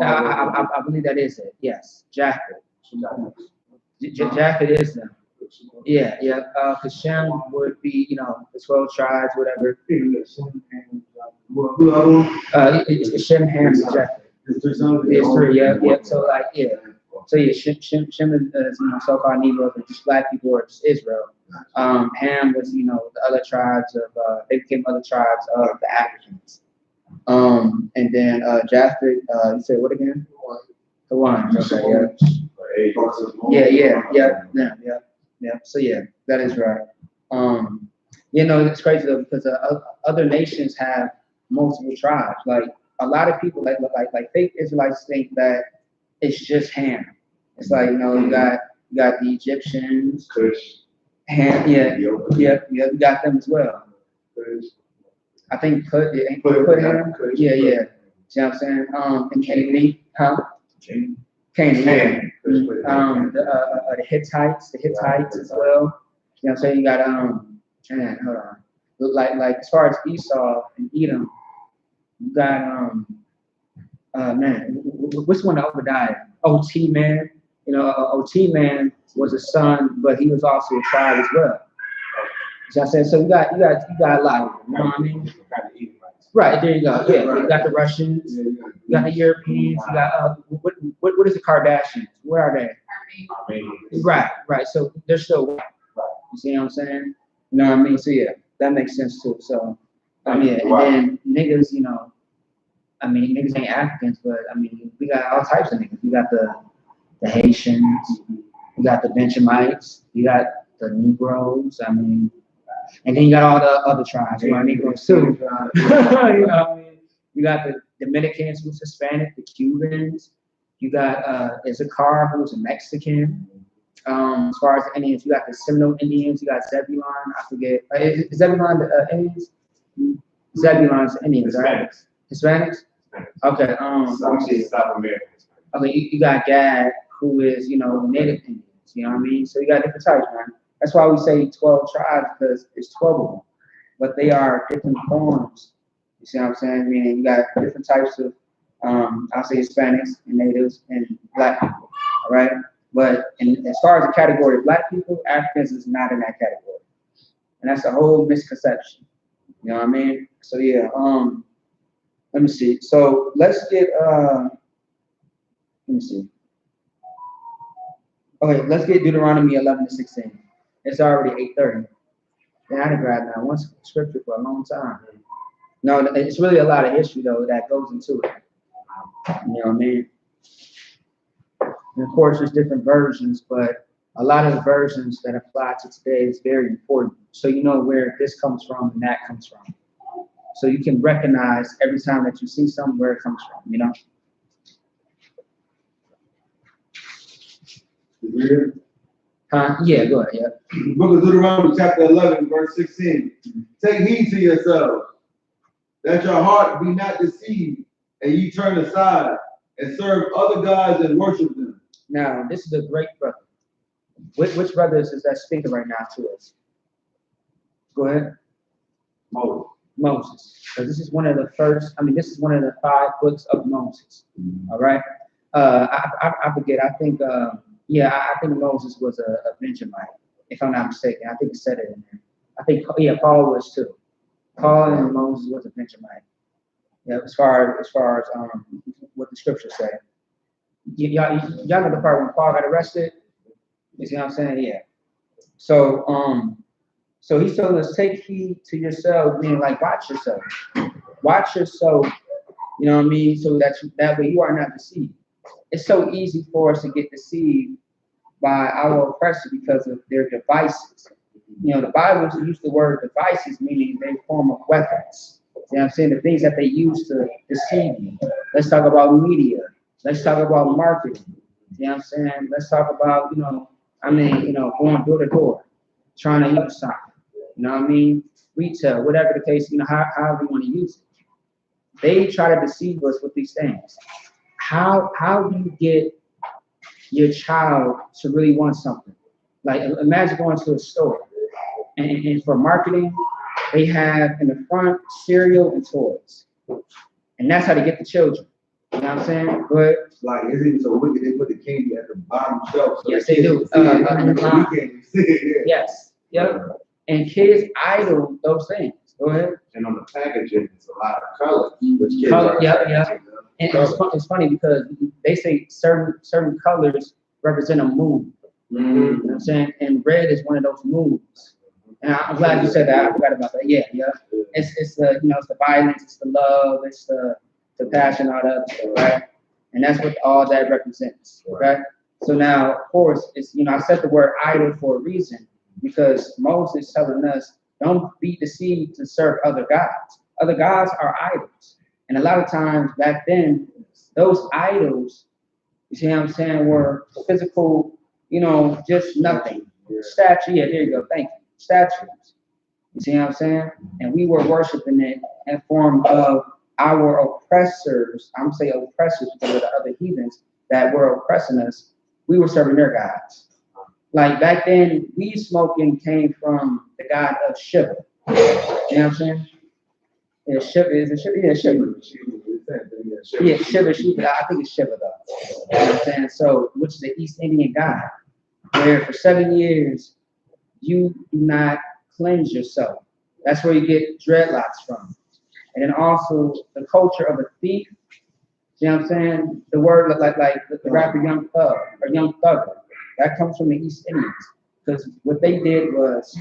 I believe that is it. Yes, Japheth. Japheth is them. Yeah. Because Shem would be, you know, the 12 tribes, whatever. It's Shem, Ham, and Japheth. It's three. Yeah. So like, yeah. So yeah, Shem is, you know, so-called Negroes, or just black people, or just Israel. Ham was, you know, the other tribes of, they became other tribes of the Africans. And then Japheth, you said what again? Hawaiian. Okay, yeah. So yeah, that is right. You know, it's crazy though, because other nations have multiple tribes. Like a lot of people, like fake Israelites think that it's just Ham. It's like, you know, you got the Egyptians, Ham, you got them as well. I think put Ham. Yeah. See what I'm saying? And Canaan, huh? Canaan. The Hittites as well. You know what I'm saying? You got man, hold on. Like as far as Esau and Edom, you got man, which one Obadiah? OT man. You know, OT man was a son, but he was also a tribe as well. So I said, so you got a lot. You know what I mean? Right, there you go. Yeah, you got the Russians, you got the Europeans, you got what is the Kardashians? Where are they? Right. So they're still white. You see what I'm saying? You know what I mean? So yeah, that makes sense too. So and then niggas, you know, I mean niggas ain't Africans, but I mean we got all types of niggas. We got the Haitians, we got the Benjamites, you got the Negroes, I mean. And then you got all the other tribes, you know, Negroes too. You know what I mean? You got the Dominicans, who's Hispanic, the Cubans. You got Issachar, who's a Mexican. As far as the Indians, you got the Seminole Indians. You got Zebulon. I forget. Is Zebulon the Indians? Zebulon's the Indians, right? Hispanics. Okay. South America. Okay. You got Gad, who is, you know, Native Indians. You know what I mean? So you got different types, man. That's why we say 12 tribes, because it's 12 of them, but they are different forms. You see what I'm saying? Meaning you got different types of, I'll say Hispanics and natives and black people, all right? But as far as the category of black people, Africans is not in that category. And that's a whole misconception. You know what I mean? So yeah, let me see. So let's get, let me see. Okay, let's get Deuteronomy 11-16. It's already 8:30. And I didn't grab that one scripture for a long time. No, it's really a lot of history though that goes into it. You know what I mean? And of course, there's different versions, but a lot of the versions that apply to today is very important. So you know where this comes from and that comes from. So you can recognize every time that you see something where it comes from, you know? Yeah, go ahead, yeah. Book of Deuteronomy chapter 11, verse 16. Take heed to yourselves, that your heart be not deceived, and ye turn aside and serve other gods and worship them. Now, this is a great brother. Which brother is that speaking right now to us? Go ahead. Moses. Moses. So this is one of the first, this is one of the 5 books of Moses. All right. I forget. I think, I think Moses was a Benjamite, if I'm not mistaken. I think it said it in there. I think, Paul was too. Paul and Moses was a Benjamite. Yeah, as far as what the scriptures say. Y'all know the part when Paul got arrested? You see what I'm saying? Yeah. So, so he's telling us, take heed to yourselves, meaning like watch yourself. Watch yourself, you know what I mean? So that way you are not deceived. It's so easy for us to get deceived by our oppressor because of their devices. You know, the Bible uses the word devices, meaning they form of weapons. You know what I'm saying? The things that they use to deceive you. Let's talk about media. Let's talk about marketing. You know what I'm saying? Let's talk about, going door to door, trying to use something. You know what I mean? Retail, whatever the case, however you want to use it. They try to deceive us with these things. How do you get your child to really want something? Like, imagine going to a store, and for marketing, they have in the front cereal and toys. And that's how they get the children. You know what I'm saying? Go ahead. Like, it's even so wicked, they put the candy at the bottom shelf. So yes, they do. Yes. Yep. And kids idle those things. Go ahead. And on the packaging, it's a lot of color. Which kids are And it's funny because they say certain colors represent a moon. You know what I'm saying? And red is one of those moons. And I'm glad you said that. I forgot about that. Yeah. It's the it's the violence, it's the love, it's the passion, all that stuff, right? And that's what all that represents. Okay. So now, of course, it's I said the word idol for a reason, because Moses is telling us, don't be deceived to serve other gods. Other gods are idols. And a lot of times back then, those idols, you see what I'm saying, were physical, just nothing. Statue, yeah, there you go, thank you. Statues. You see what I'm saying? And we were worshiping it in form of our oppressors. I'm saying oppressors because of the other heathens that were oppressing us. We were serving their gods. Like back then, weed smoking came from the god of Shiva. You know what I'm saying? Yeah, Shiva, is it Shiva? Yeah, Shiva. Yeah, Shiva. I think it's Shiva though. You know what I'm saying? So, which is the East Indian god, where for 7 years you do not cleanse yourself. That's where you get dreadlocks from. And then also the culture of a thief. You know what I'm saying? The word like the rapper Young Thug or Young Thugger. That comes from the East Indians, because what they did was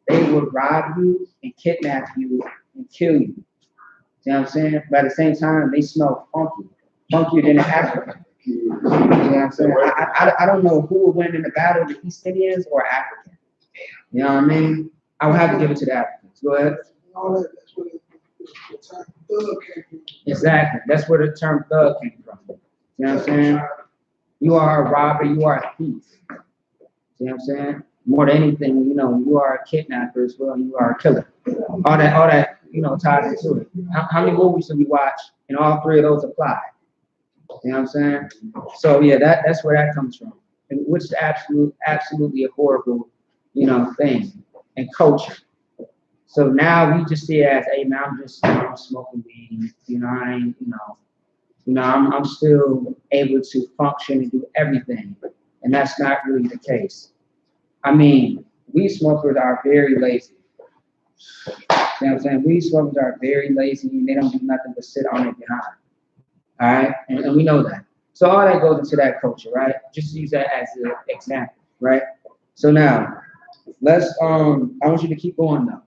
they would rob you and kidnap you and kill you. You know what I'm saying? But at the same time, they smell funky, funkier than the African. You know what I'm saying? I don't know who would win in the battle, the East Indians or African. You know what I mean? I would have to give it to the Africans. Go ahead. That's where the term thug came from. Exactly. That's where the term thug came from. You know what I'm saying? You are a robber, you are a thief. You know what I'm saying? More than anything, you are a kidnapper as well, you are a killer. All that, ties into it. How many movies did we watch? And all 3 of those apply. You know what I'm saying? So yeah, that's where that comes from. And which is absolutely a horrible, thing and culture. So now we just see it as, hey man, I'm just smoking weed. I'm still able to function and do everything. And that's not really the case. Weed smokers are very lazy. You know what I'm saying? Weed smokers are very lazy and they don't do nothing but sit on it behind. All right? And we know that. So all that goes into that culture, right? Just use that as an example, right? So now, let's, I want you to keep going now.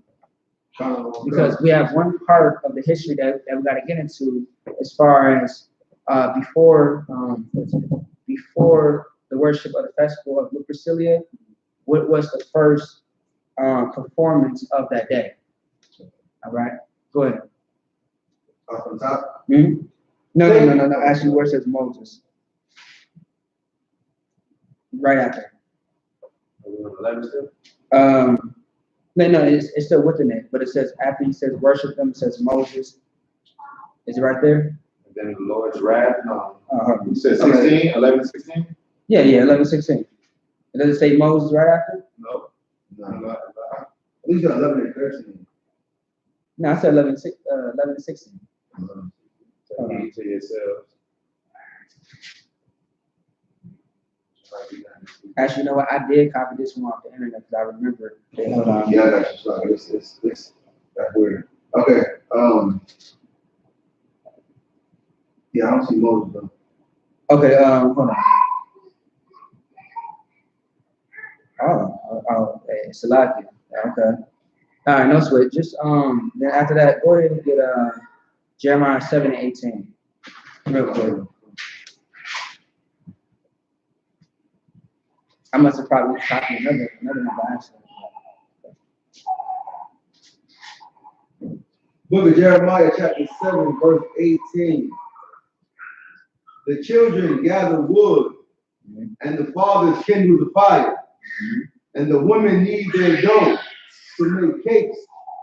Because we have one part of the history that we got to get into as far as before the worship of the festival of Lupercalia, what was the first performance of that day? All right, go ahead. Up on top? Mm-hmm. No. Actually, where it says Moses. Right after. 11 still? No, it's still within it, but it says after he says worship them, it says Moses. Is it right there? And then the Lord's wrath? No. You said 16, 11, 16? Yeah, 11, 16. Does it say Moses right after? No. You said 11 and 13. No, I said 11 and 16. So heed to yourselves. Actually, you know what? I did copy this one off the internet because I remember. Hold on. Yeah, I got you. Sorry, this that's weird. Okay. Yeah, I don't see Moses though. Okay. Hold on. It's a lot. Okay. All right, no sweat. Just then after that, go ahead and get Jeremiah 7 and 18. Real quick. I must have probably copied another one by accident. Book of Jeremiah, chapter 7, verse 18. The children gather wood, and the fathers kindle the fire, and the women knead their dough to make cakes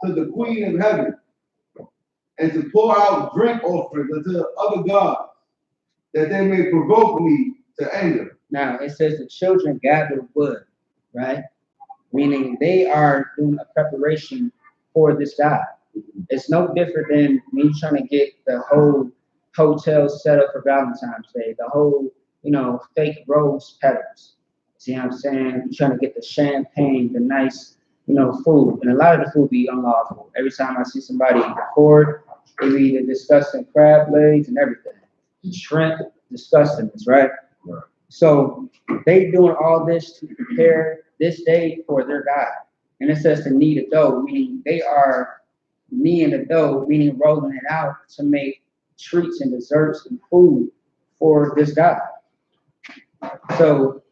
to the Queen of Heaven, and to pour out drink offerings unto other gods, that they may provoke me to anger. Now it says the children gather wood, right? Meaning they are doing a preparation for this God. It's no different than me trying to get the whole hotel set up for Valentine's Day, the whole, fake rose petals. See what I'm saying? You're trying to get the champagne, the nice, food. And a lot of the food be unlawful. Every time I see somebody record, they be either discussing crab legs and everything. Shrimp, disgustingness, right? So they doing all this to prepare this day for their God. And it says to knead a dough, meaning they are kneading the dough, meaning rolling it out to make treats and desserts and food for this God. So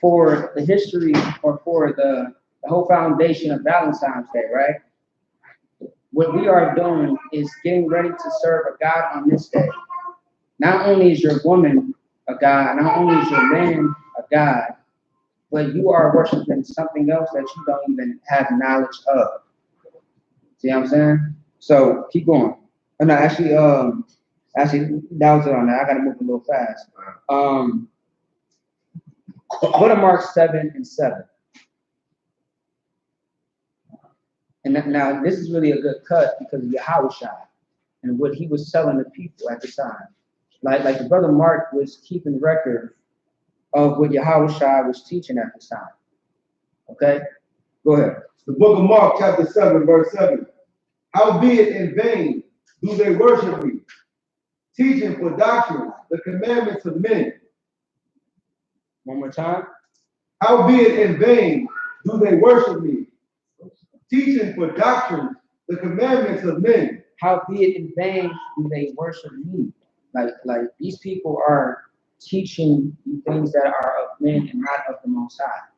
for the history or for the whole foundation of Valentine's Day, right? What we are doing is getting ready to serve a God on this day. Not only is your woman a God, not only is your man a God, but you are worshiping something else that you don't even have knowledge of. See what I'm saying? So keep going. Oh, no, actually, that was it on that. I gotta move a little fast. Go to Mark 7 and 7. And now this is really a good cut because of Yahushua and what he was telling the people at the time. Like the brother Mark was keeping record of what Yahushua was teaching at this time. Okay? Go ahead. The book of Mark, chapter 7, verse 7. Howbeit in vain do they worship me, teaching for doctrines the commandments of men. One more time. Howbeit in vain do they worship me, teaching for doctrines the commandments of men. Howbeit in vain do they worship me. Like these people are teaching you things that are of men and not of the Most High.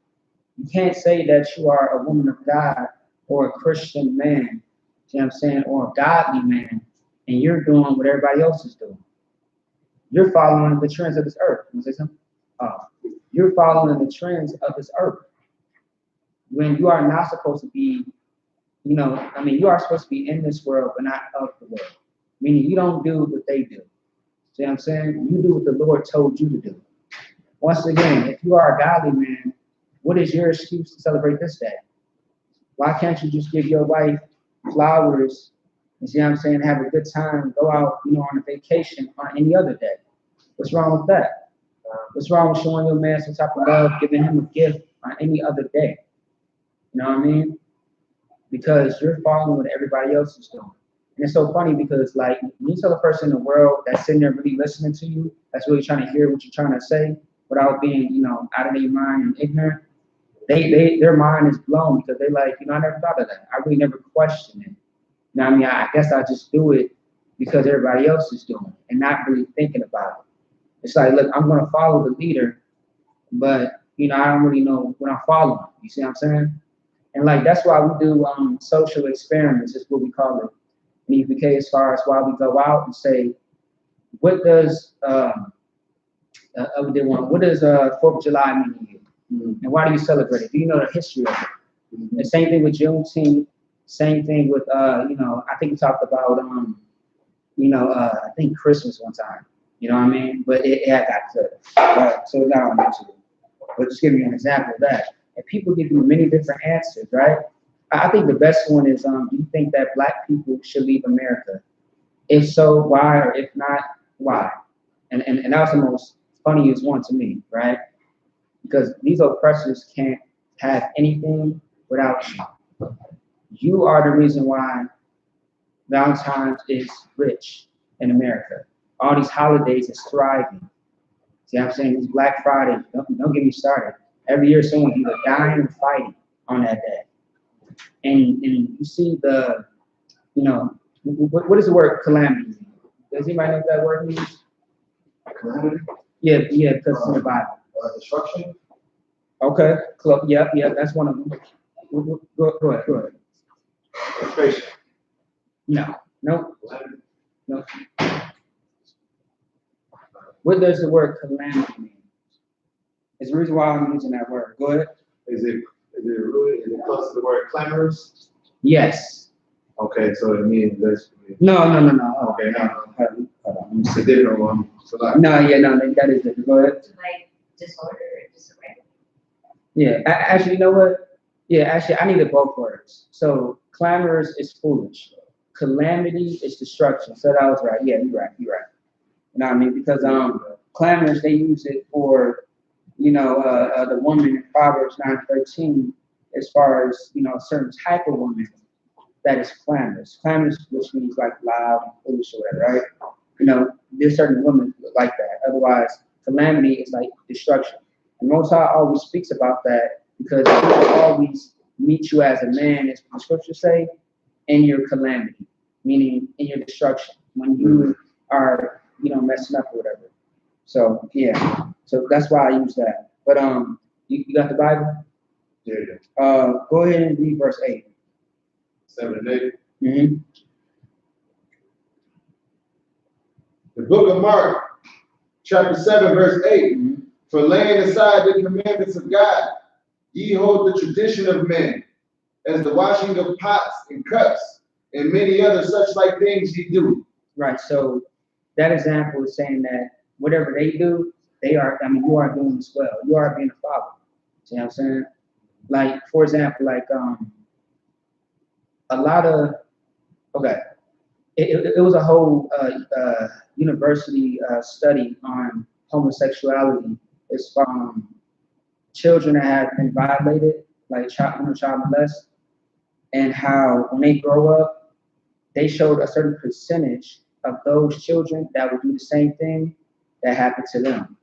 You can't say that you are a woman of God or a Christian man, see what I'm saying, or a godly man, and you're doing what everybody else is doing. You're following the trends of this earth. You say something? You're following the trends of this earth. When you are not supposed to be, you are supposed to be in this world, but not of the world. Meaning you don't do what they do. See what I'm saying? You do what the Lord told you to do. Once again, if you are a godly man, what is your excuse to celebrate this day? Why can't you just give your wife flowers, you see what I'm saying, have a good time, go out, on a vacation on any other day? What's wrong with that? What's wrong with showing your man some type of love, giving him a gift on any other day? You know what I mean? Because you're following what everybody else is doing. And it's so funny because, like, when you tell a person in the world that's sitting there really listening to you, that's really trying to hear what you're trying to say without being, out of their mind and ignorant, their mind is blown because they like, I never thought of that. I really never questioned it. I guess I just do it because everybody else is doing it and not really thinking about it. It's like, look, I'm going to follow the leader, but, I don't really know what I'm following. You see what I'm saying? And, like, that's why we do social experiments, is what we call it. I.S.U.P.K, as far as why we go out and say, what does what does 4th of July mean to you? And why do you celebrate it? Do you know the history of it? The same thing with Juneteenth, same thing with I think we talked about I think Christmas one time. You know what I mean? But it got cut. Right? So it's not on YouTube. But just give you an example of that. And people give you many different answers, right? I think the best one is, do you think that Black people should leave America? If so, why? Or if not, why? And that was the most funniest one to me, right? Because these oppressors can't have anything without you. You are the reason why Valentine's is rich in America. All these holidays is thriving. See what I'm saying? It's Black Friday. Don't get me started. Every year someone's either dying or fighting on that day. And you see the, you know, what is the word calamity mean? Does anybody know what that word means? Calamity? Yeah, because it's in the Bible. Destruction? Okay, yep, that's one of them. Go ahead. Frustration. No. What does the word calamity mean? It's the reason why I'm using that word. Go ahead. Is it close to the word clamorous? Yes. Okay, so it means basically. No. Okay, no. It's a different one. So like, That is different. Go ahead. Like disorder or disarray. Yeah, actually, you know what? Yeah, actually, I needed both words. So clamorous is foolish. Calamity is destruction. So that was right. Yeah, you're right. You know what I mean? Because clamorous, they use it for, the woman in Proverbs 9:13, as far as, a certain type of woman that is clamorous. Clamorous, which means like loud and foolish or whatever, right? There's certain women like that. Otherwise, calamity is like destruction. And Most High always speaks about that because He will always meet you as a man, as the scriptures say, in your calamity, meaning in your destruction, when you are, messing up or whatever. So yeah, so that's why I use that. But you got the Bible? yeah. Go ahead and read verse 8. 7 and 8. Mm-hmm. The book of Mark, chapter 7, verse 8. Mm-hmm. For laying aside the commandments of God, ye hold the tradition of men, as the washing of pots and cups, and many other such like things ye do. Right. So that example is saying that whatever they do, you are doing as well. You are being a father. See what I'm saying? Like, for example, a lot of, okay, it was a whole university study on homosexuality. It's from children that have been violated, like child molest, and how when they grow up, they showed a certain percentage of those children that would do the same thing that happened to them.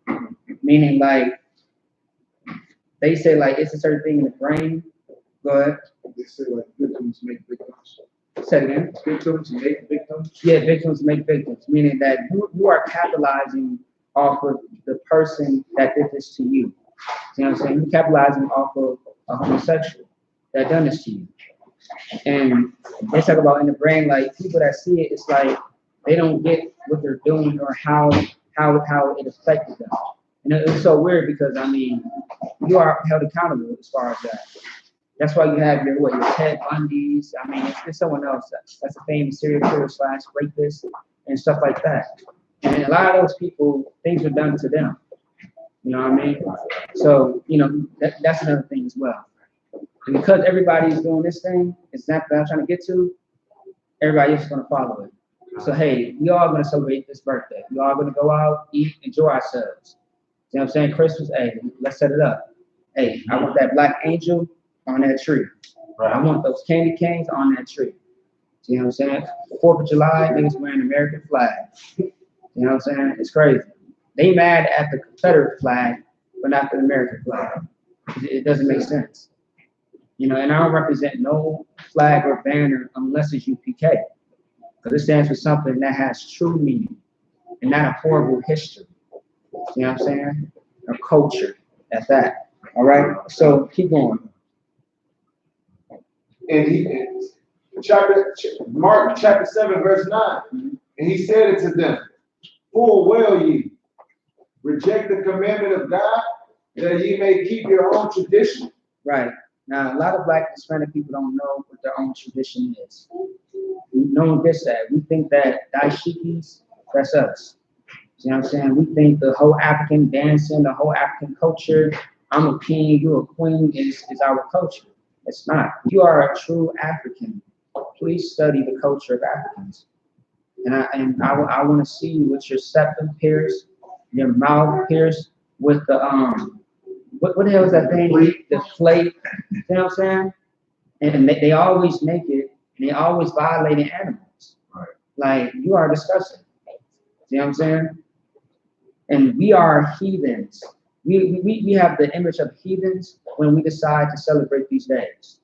Meaning, like, they say, like, it's a certain thing in the brain. Go ahead. They say like victims make victims. Say it again. Victims make victims. Yeah, victims make victims, meaning that you are capitalizing off of the person that did this to you. You know what I'm saying? You're capitalizing off of a homosexual that done this to you. And they talk about in the brain, like, people that see it, it's like they don't get what they're doing or how it affected them. And it's so weird because, you are held accountable as far as that. That's why you have your Ted Bundys. It's someone else that's a famous serial killer / rapist and stuff like that. And a lot of those people, things are done to them. You know what I mean? So, that's another thing as well. And because everybody's doing this thing, it's not that I'm trying to get to, everybody else is going to follow it. So, hey, we all going to celebrate this birthday. We all going to go out, eat, enjoy ourselves. You know what I'm saying? Christmas, hey, let's set it up. Hey, I want that black angel on that tree. Right. I want those candy canes on that tree. You know what I'm saying? 4th of July, niggas wearing American flag. You know what I'm saying? It's crazy. They mad at the Confederate flag, but not the American flag. It doesn't make sense. And I don't represent no flag or banner unless it's UPK. Because it stands for something that has true meaning and not a horrible history. You know what I'm saying? A culture at that. All right? So keep going. And Mark chapter 7, verse 9. And he said it to them, full well ye, reject the commandment of God, that ye may keep your own tradition. Right. Now, a lot of Black Hispanic people don't know what their own tradition is. No one gets that. We think that dashikis, that's us. You know what I'm saying? We think the whole African dancing, the whole African culture, I'm a king, you're a queen, is our culture. It's not. If you are a true African, please study the culture of Africans. And I want to see you with your septum pierced, your mouth pierced with the what the hell is that thing? The plate. You know what I'm saying? And they always make it, and they always violating animals. Right. Like, you are disgusting. You know what I'm saying? And we are heathens. We have the image of heathens when we decide to celebrate these days.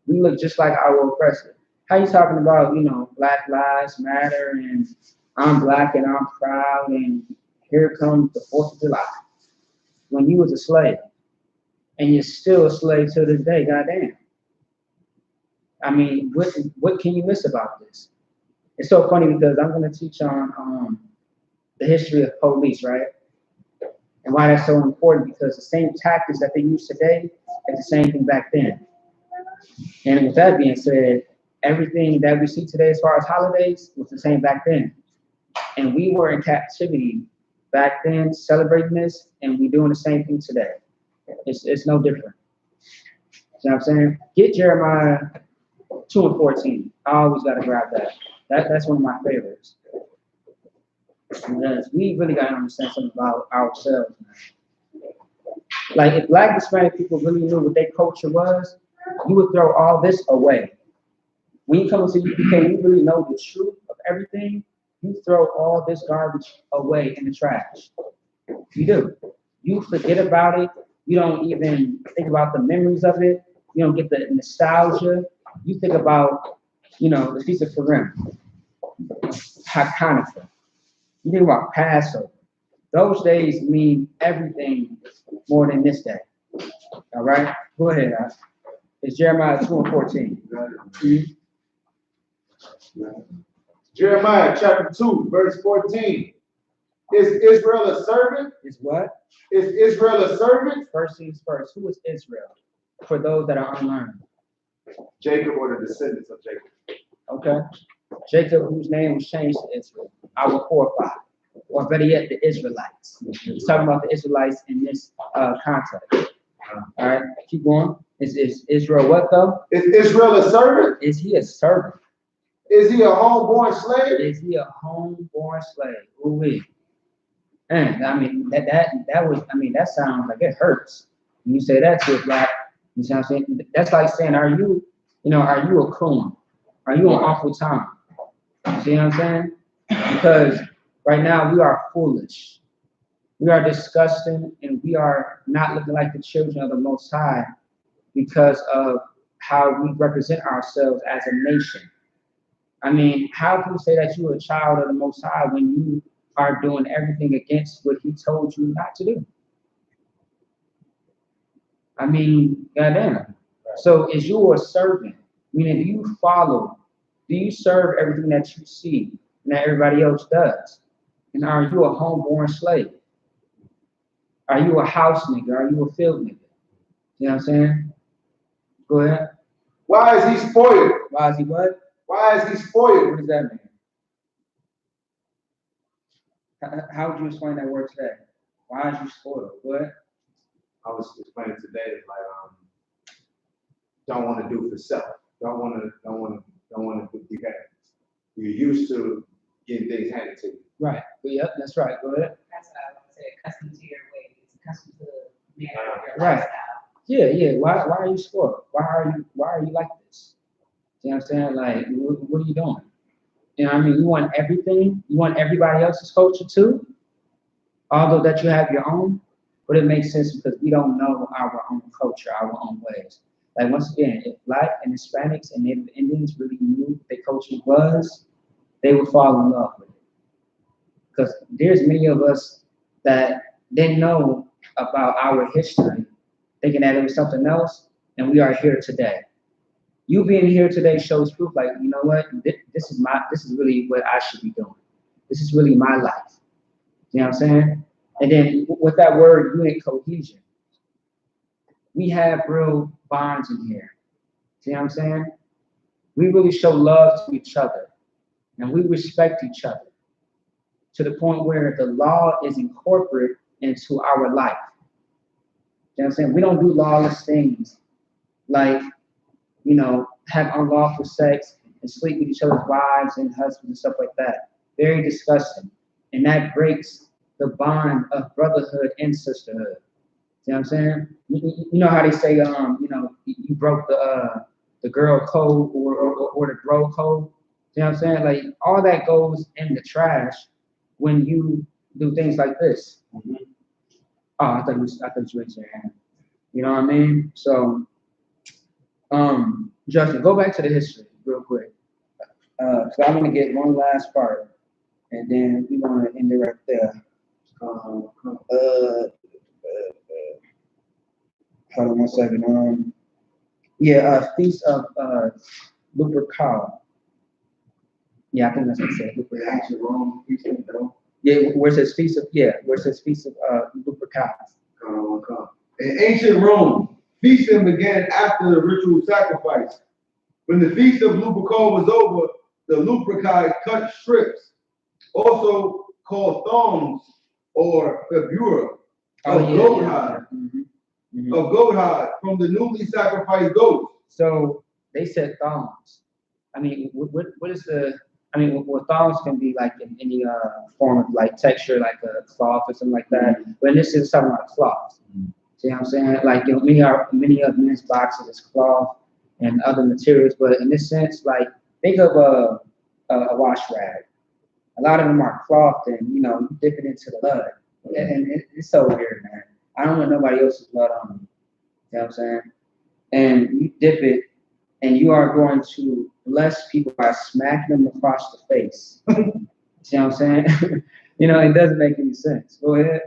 We look just like our oppressor. How you talking about, you know, Black Lives Matter and I'm black and I'm proud and here comes the 4th of July. When you was a slave, and you're still a slave to this day, goddamn. I mean, what can you miss about this? It's so funny because I'm going to teach on the history of police, right? And why that's so important, because the same tactics that they use today is the same thing back then. And with that being said, everything that we see today as far as holidays was the same back then. And we were in captivity back then celebrating this, and we're doing the same thing today. It's no different. You know what I'm saying? Get Jeremiah 2:14. I always got to grab that. That's one of my favorites. Because we really got to understand something about ourselves, man. Like, if Black Hispanic people really knew what their culture was, you would throw all this away. When you come into U.P.K, you really know the truth of everything, you throw all this garbage away in the trash. You do. You forget about it. You don't even think about the memories of it. You don't get the nostalgia. You think about, you know, the Feast of Purim, Hanukkah. You think about Passover. Those days mean everything more than this day. All right? Go ahead, guys. It's Jeremiah 2:14. Mm-hmm. Jeremiah chapter 2, verse 14. Is Israel a servant? Is what? Is Israel a servant? First things first. Who is Israel? For those that are unlearned. Jacob, or the descendants of Jacob. Okay. Jacob, whose name was changed to Israel, our forefather. Or better yet, the Israelites. He's talking about the Israelites in this context. All right, keep going. Is Israel what though? Is Israel a servant? Is he a servant? Is he a homeborn slave? Is he a homeborn slave? Ooh-wee. And I mean that sounds like it hurts. When you say that to a Black, you see what I'm saying? That's like saying, are you a coon? Are you an Uncle Tom? You see what I'm saying? Because right now we are foolish. We are disgusting, and we are not looking like the children of the Most High because of how we represent ourselves as a nation. I mean, how can you say that you're a child of the Most High when you are doing everything against what He told you not to do? I mean, goddamn. So is you a servant? Meaning, do you follow? Do you serve everything that you see and that everybody else does? And are you a homeborn slave? Are you a house nigga? Are you a field nigga? You know what I'm saying? Go ahead. Why is he spoiled? Why is he what? Why is he spoiled? What does that mean? How would you explain that word today? Why is you spoiled? Go ahead. I was explaining today, like, don't want to do for self. Don't want to be bad. You're used to getting things handed to you. Right. Yep, that's right. Go ahead. That's what I would say, accustomed to your ways, accustomed to the manner of your Right. lifestyle. Yeah. Why are you spoiled? Why are you like this? You know what I'm saying? Like, what are you doing? You know what I mean? You want everything. You want everybody else's culture too, although that you have your own. But it makes sense because we don't know our own culture, our own ways. Like, once again, if Black and Hispanics and Native Indians really knew what their culture was, they would fall in love with it. Because there's many of us that didn't know about our history, thinking that it was something else, and we are here today. You being here today shows proof, like, you know what, this is really what I should be doing. This is really my life. You know what I'm saying? And then with that word, unit cohesion, we have real bonds in here. See what I'm saying? We really show love to each other, and we respect each other to the point where the law is incorporated into our life. You know what I'm saying? We don't do lawless things like you know, have unlawful sex and sleep with each other's wives and husbands and stuff like that. Very disgusting. And that breaks the bond of brotherhood and sisterhood. See what I'm saying? You know how they say, you know, you broke the girl code or the bro code. See what I'm saying? Like all that goes in the trash when you do things like this. Oh, I thought you raised your hand. You know what I mean? So, Justin, go back to the history real quick. So I'm gonna get one last part, and then we're gonna end it right there. Hold on one second. Feast of Lupercal. Yeah, I think that's what it said. Ancient Rome, Yeah, where it says feast of Lupercal. In ancient Rome, feasting began after the ritual sacrifice. When the feast of Lupercal was over, the Luperci cut strips, also called thongs or fibura, of goat hide, from the newly sacrificed goats. So they said thongs. I mean, what is the? I mean, well, thongs can be like in any form of like texture, like a cloth or something like that. But this is something like cloth. See what I'm saying? Like, you know, many of men's boxes is cloth and other materials, but in this sense, like think of a wash rag. A lot of them are cloth, and you know, you dip it into the blood, and it's so weird, man. I don't want nobody else's blood on me. You know what I'm saying? And you dip it, and you are going to bless people by smacking them across the face. See what I'm saying? You know, it doesn't make any sense. Go ahead.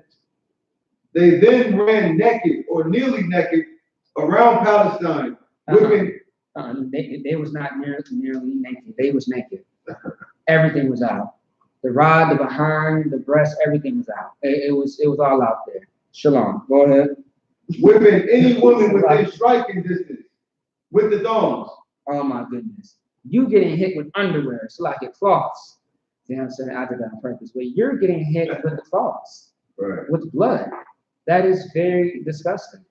They then ran naked or nearly naked around Palestine, whipping. They was not nearly naked. They was naked. Everything was out. The rod, the behind, the breast, everything was out. It was all out there. Shalom. Go ahead. Whipping any woman within striking distance with the thongs. Oh my goodness. You getting hit with underwear. It's like it cloths. You know what I'm saying? I did that on purpose. But you're getting hit with the cloths. Right. With blood. That is very disgusting.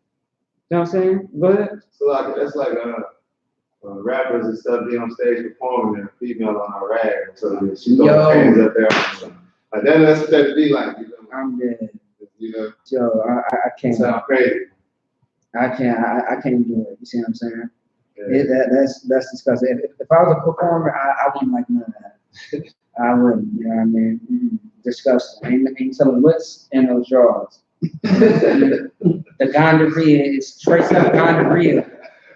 You know what I'm saying? Go ahead. So that's like rappers and stuff be on stage performing and a female on a rag, so she throws hands up there. Like that's what that be like. You know? I'm dead. You know. Yo, I can't. Sound crazy. I can't do it. You see what I'm saying? Yeah. That's disgusting. If I was a performer, I wouldn't like none of that. I wouldn't. You know what I mean? Disgusting. Ain't telling what's in those drawers. The gonorrhea is traces of gonorrhea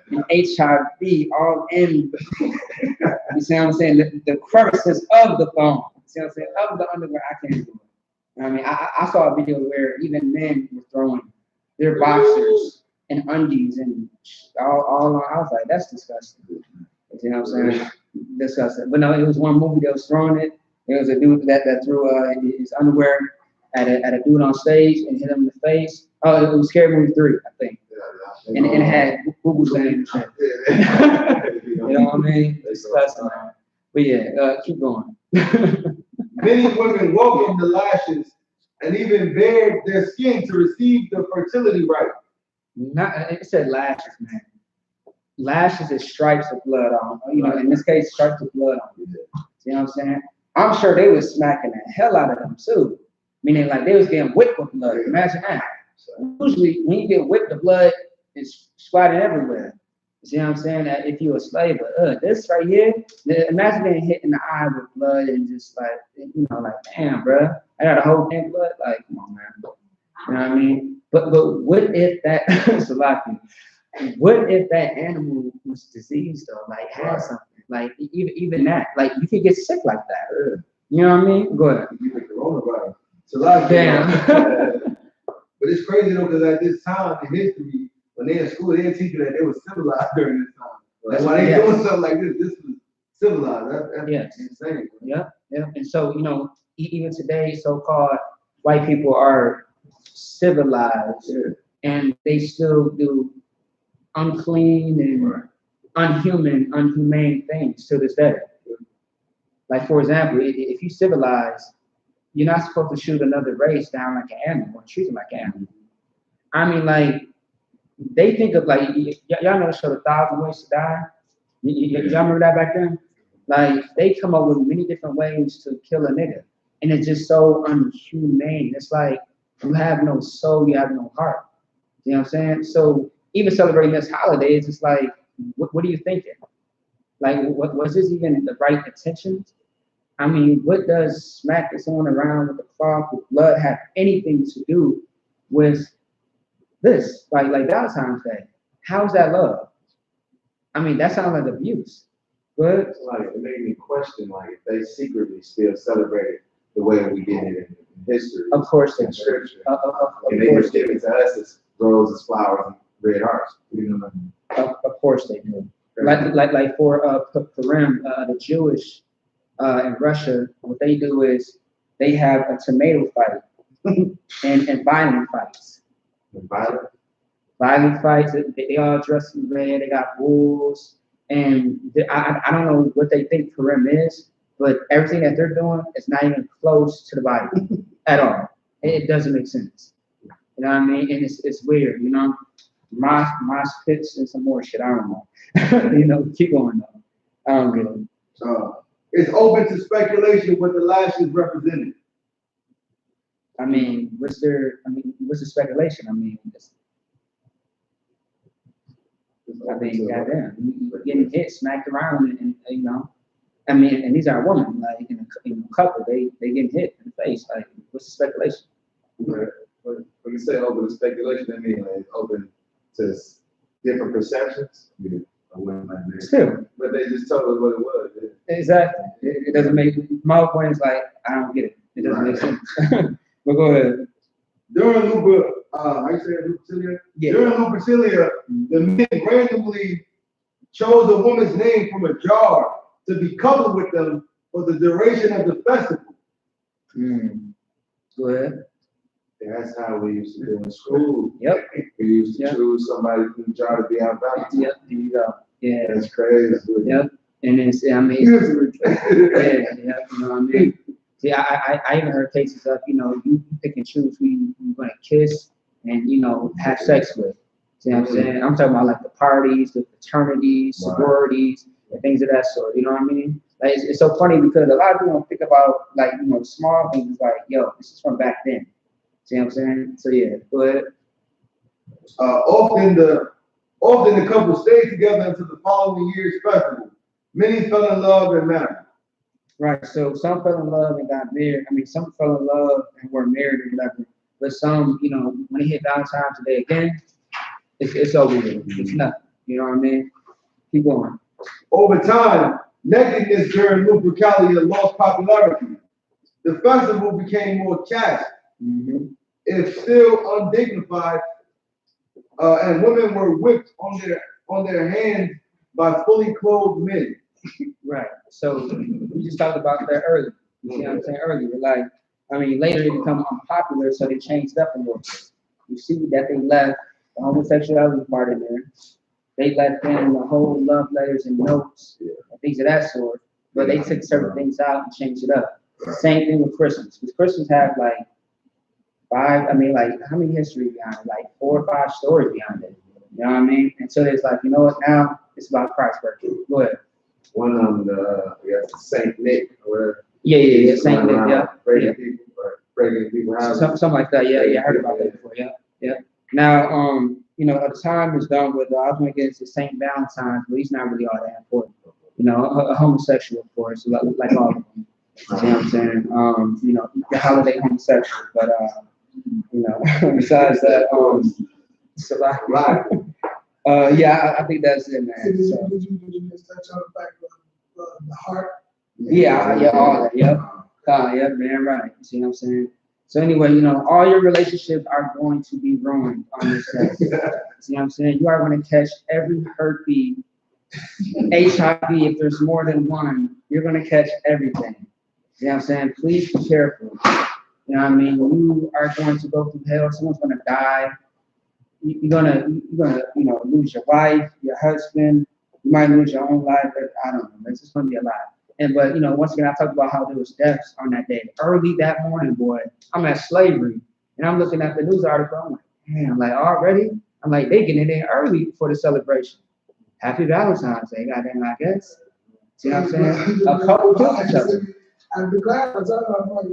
and HIV all in. You see what I'm saying? The crevices of the phone. You see what I'm saying? Of the underwear, I can't do it. I mean, I saw a video where even men were throwing their boxers and undies and all on. I was like, that's disgusting. You know what I'm saying? Disgusting. But no, it was one movie that was throwing it. There was a dude that threw his underwear at a dude on stage and hit him in the face. Oh, it was Scary Movie 3, I think. And it had Google saying shit. You know what I mean? Disgusting. But yeah, keep going. Many women welcomed the lashes and even bared their skin to receive the fertility rite. It said lashes, man. Lashes is stripes of blood on. You know, in this case, stripes of blood on. You know what I'm saying? I'm sure they was smacking the hell out of them too. Meaning like they was getting whipped with blood. Imagine that. Usually when you get whipped, the blood is splattered everywhere. You see what I'm saying? That if you're a slave, but this right here, imagine getting hit in the eye with blood and just like, you know, like, damn, bro, I got a whole damn blood. Like, come on, man. You know what I mean? But what if that, Salaki, what if that animal was diseased though? Like, had something? Like, even that, like, you could get sick like that. You know what I mean? Go ahead. You get coronavirus. Salaki. Damn. But it's crazy though, because at this time in history, when they're in school, they teach you that they were civilized during this time. That's why they doing something like this. This was civilized. That's insane. Yeah. And so, you know, even today, so-called white people are civilized, and they still do unclean and unhumane things to this day. Like, for example, if you civilize, you're not supposed to shoot another race down like an animal or treat them like an animal. I mean, like, they think of like, y'all know the show 1,000 Ways to Die? Y'all remember that back then? Like, they come up with many different ways to kill a nigga. And it's just so unhumane. It's like, you have no soul, you have no heart. You know what I'm saying? So even celebrating this holiday, it's just like, what are you thinking? Like, what was this even the right intentions? I mean, what does smacking someone around with a cloth with blood have anything to do with this? Like Valentine's Day. How's that love? I mean, that sounds like abuse. But Like, it made me question, like, if they secretly still celebrate it the way we did it in history. of course they In do. scripture. Of And they course just they give do. it to us as roses, flowers, and red hearts. You know what I mean? Of course they do. Like for Purim, the Jewish in Russia, what they do is they have a tomato fight and violent fights. And violent. Violent fights. They all dress in red. They got wolves, and I don't know what they think Purim is, but everything that they're doing is not even close to the Bible at all. It doesn't make sense. You know what I mean? And it's weird. You know, mosh pits and some more shit. I don't know. You know, keep going though. I don't get it. It's open to speculation what the lashes represented. I mean, what's the speculation? I mean, goddamn, you getting hit, smacked around, and you know, I mean, and these are women, like in a couple, they getting hit in the face. Like, what's the speculation? Right. When you say open to speculation, I mean like open to different perceptions. Yeah. Still, But they just told us what it was. Yeah. exactly. It doesn't make my point is like I don't get it. It doesn't make sense. But go ahead. During Lupercalia, Yeah. during Lupercalia, the men randomly chose a woman's name from a jar to be coupled with them for the duration of the festival. Go ahead. That's how we used to do in school. Yep. We used to Yep. choose somebody from the jar to be our Valentine. Yep. There you go. Yeah. That's crazy. Yep. And it's, I mean, yeah, you know what I mean? See, I even heard cases of, you know, you pick and choose who you're going to kiss and, you know, have sex with. See what I'm saying? I'm talking about like the parties, the fraternities, sororities, and things of that sort. You know what I mean? Like, it's so funny because a lot of people don't think about, like, you know, small things like, yo, this is from back then. See what I'm saying? So, yeah, go ahead. Often the couple stayed together until the following year's festival. Many fell in love and married. Right, so some fell in love and got married. I mean, some fell in love and were married or whatever. But some, you know, when they hit Valentine's Day again, it's over with. It's nothing. You know what I mean? Keep going. Over time, nakedness during Lupercalia lost popularity. The festival became more chaste, if still undignified, and women were whipped on their hands by fully clothed men. Right. So we just talked about that earlier. You see what I'm saying earlier? Like, I mean, later they become unpopular, so they changed up a little bit. You see that they left the homosexuality part in there. They left in the whole love letters and notes and things of that sort. But they took certain things out and changed it up. Same thing with Christmas. Because Christmas have like how many history behind it? Like 4 or 5 stories behind it. You know what I mean? And so it's like, you know what, now it's about Christ's birthday. Go ahead. One of them, Saint Nick or whatever. Yeah, Saint Nick, yeah. Breaking people out. Something like that, yeah, I heard about that before, yeah. Now, you know, the time is done with, I was going to get into Saint Valentine's, but he's not really all that important. You know, a homosexual, of course, like all of them. You know what I'm saying? You know, the holiday homosexual, but, you know, besides that, it's a lot. Yeah, I think that's it, man. So. Did you just touch on the fact of the heart? Yeah, all that, yeah, man, right. You see what I'm saying? So anyway, you know, all your relationships are going to be ruined on this day. See what I'm saying? You are going to catch every herpes, HIV, if there's more than one, you're going to catch everything. See what I'm saying? Please be careful. You know what I mean? You are going to go through hell. Someone's going to die. You're gonna, you know, lose your wife, your husband. You might lose your own life. But I don't know. It's just gonna be a lot. But you know, once again, I talked about how there was deaths on that day. Early that morning, boy, I'm at slavery, and I'm looking at the news article. I'm like, damn, like already? I'm like, they getting in there early for the celebration. Happy Valentine's Day, goddamn, I guess. See what I'm saying? A couple killed each other. And the class, I was talking about,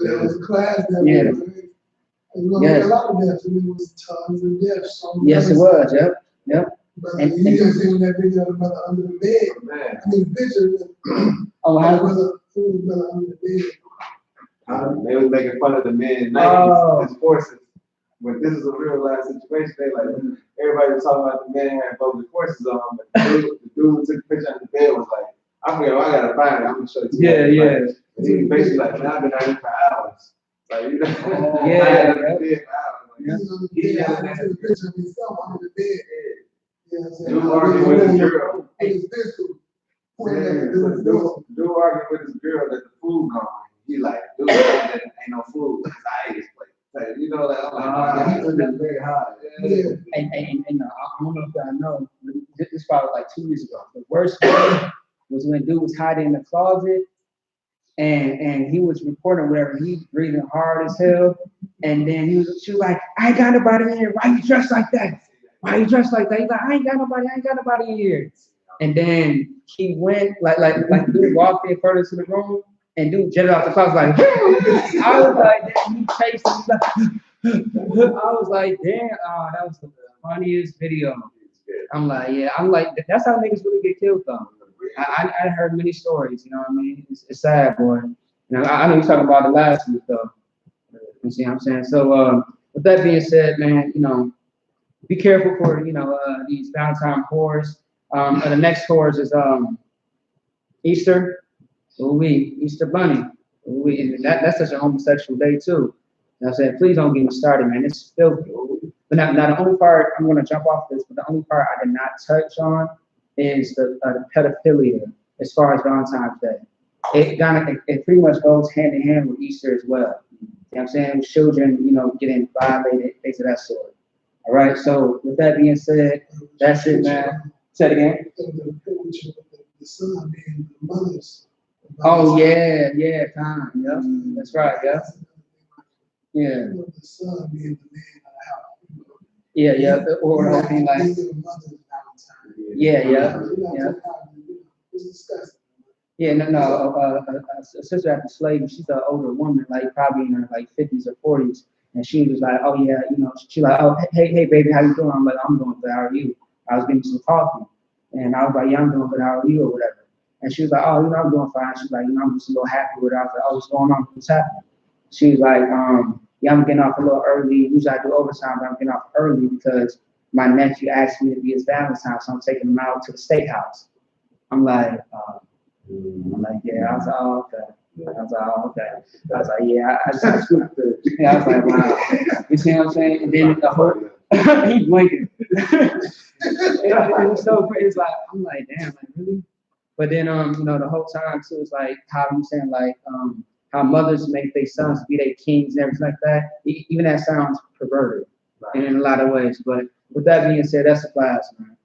there was a class that Yeah. was a lot of deaths, and it was tons of deaths. Yes, it was. Yep. But you just seen that video of the brother under the bed. Man. I mean, the picture. Oh, Brother how? under the bed. They was making fun of the men Oh. his forces. But this is a real life situation. They like everybody was talking about the man had both the forces on, but the dude who took a picture of the bed was like, I gotta find it. I'm gonna show it to you. Yeah. Like, he was basically like, man, I've been out here for hours. Like, you know, Yeah. He yelling at the picture of himself under the bed. You know what I'm saying? Dude arguing with his girl. With his pistol. Dude arguing with his girl that the food gone. He like, dude, ain't no food. I ate his plate. Like, you know, like, I'm like, he took that very hard. Yeah. And I don't know if y'all know, this probably like 2 years ago. The worst one was when dude was hiding in the closet and he was recording whatever, he breathing hard as hell. And then she was like, I ain't got nobody in here. Why you dressed like that? Why you dressed like that? He's like, I ain't got nobody in here. And then he went, like dude walked in further to the room, and dude jetted off the closet like, I was like, damn, he chased him. He's like, I was like, damn, that was the funniest video. I'm like, that's how niggas really get killed though. I heard many stories, you know what I mean? It's sad, boy. You know, I know you're talking about it last week though. You see what I'm saying? So with that being said, man, you know, be careful for, you know, these Valentine whores. The next whores is Easter. Easter Bunny. And that's such a homosexual day too. You know what I'm saying? Please don't get me started, man. It's filthy. But now the only part, I'm gonna jump off this, but the only part I did not touch on is the pedophilia as far as Valentine's Day. It pretty much goes hand in hand with Easter as well. You know what I'm saying? Children, you know, getting violated, things of that sort. All right, so with that being said, that's it, man. Say it again. The son being the mother's. Oh yeah, time. Yep. That's right. Yep. Yeah. The son being the man of the house. Yeah. Or the whole thing like. Yeah. It's disgusting. Yeah, no. A sister after slavery, she's an older woman, like probably in her like 50s or 40s, and she was like, oh yeah, you know, she like, oh hey baby, how you doing? I'm like, I'm doing good. How are you? I was getting some coffee, and I was like, yeah, I'm doing good. How are you or whatever? And she was like, oh, you know, I'm doing fine. She's like, you know, I'm just a little happy with her. I was like, oh, what's going on? What's happening? She was like, yeah, I'm getting off a little early. Usually I do overtime, but I'm getting off early because my nephew asked me to be his Valentine, so I'm taking him out to the steakhouse. I'm like, yeah. I was like, oh, okay. I was like, yeah, I just scooped it. Yeah, I was like, wow. You see what I'm saying? And then the whole, he blinking. It was so crazy. It's like, I'm like, damn, like, really? But then, you know, the whole time too, it's like how you saying, like, how mothers make their sons be their kings and everything like that. Even that sounds perverted in a lot of ways. But with that being said, that's the class, man.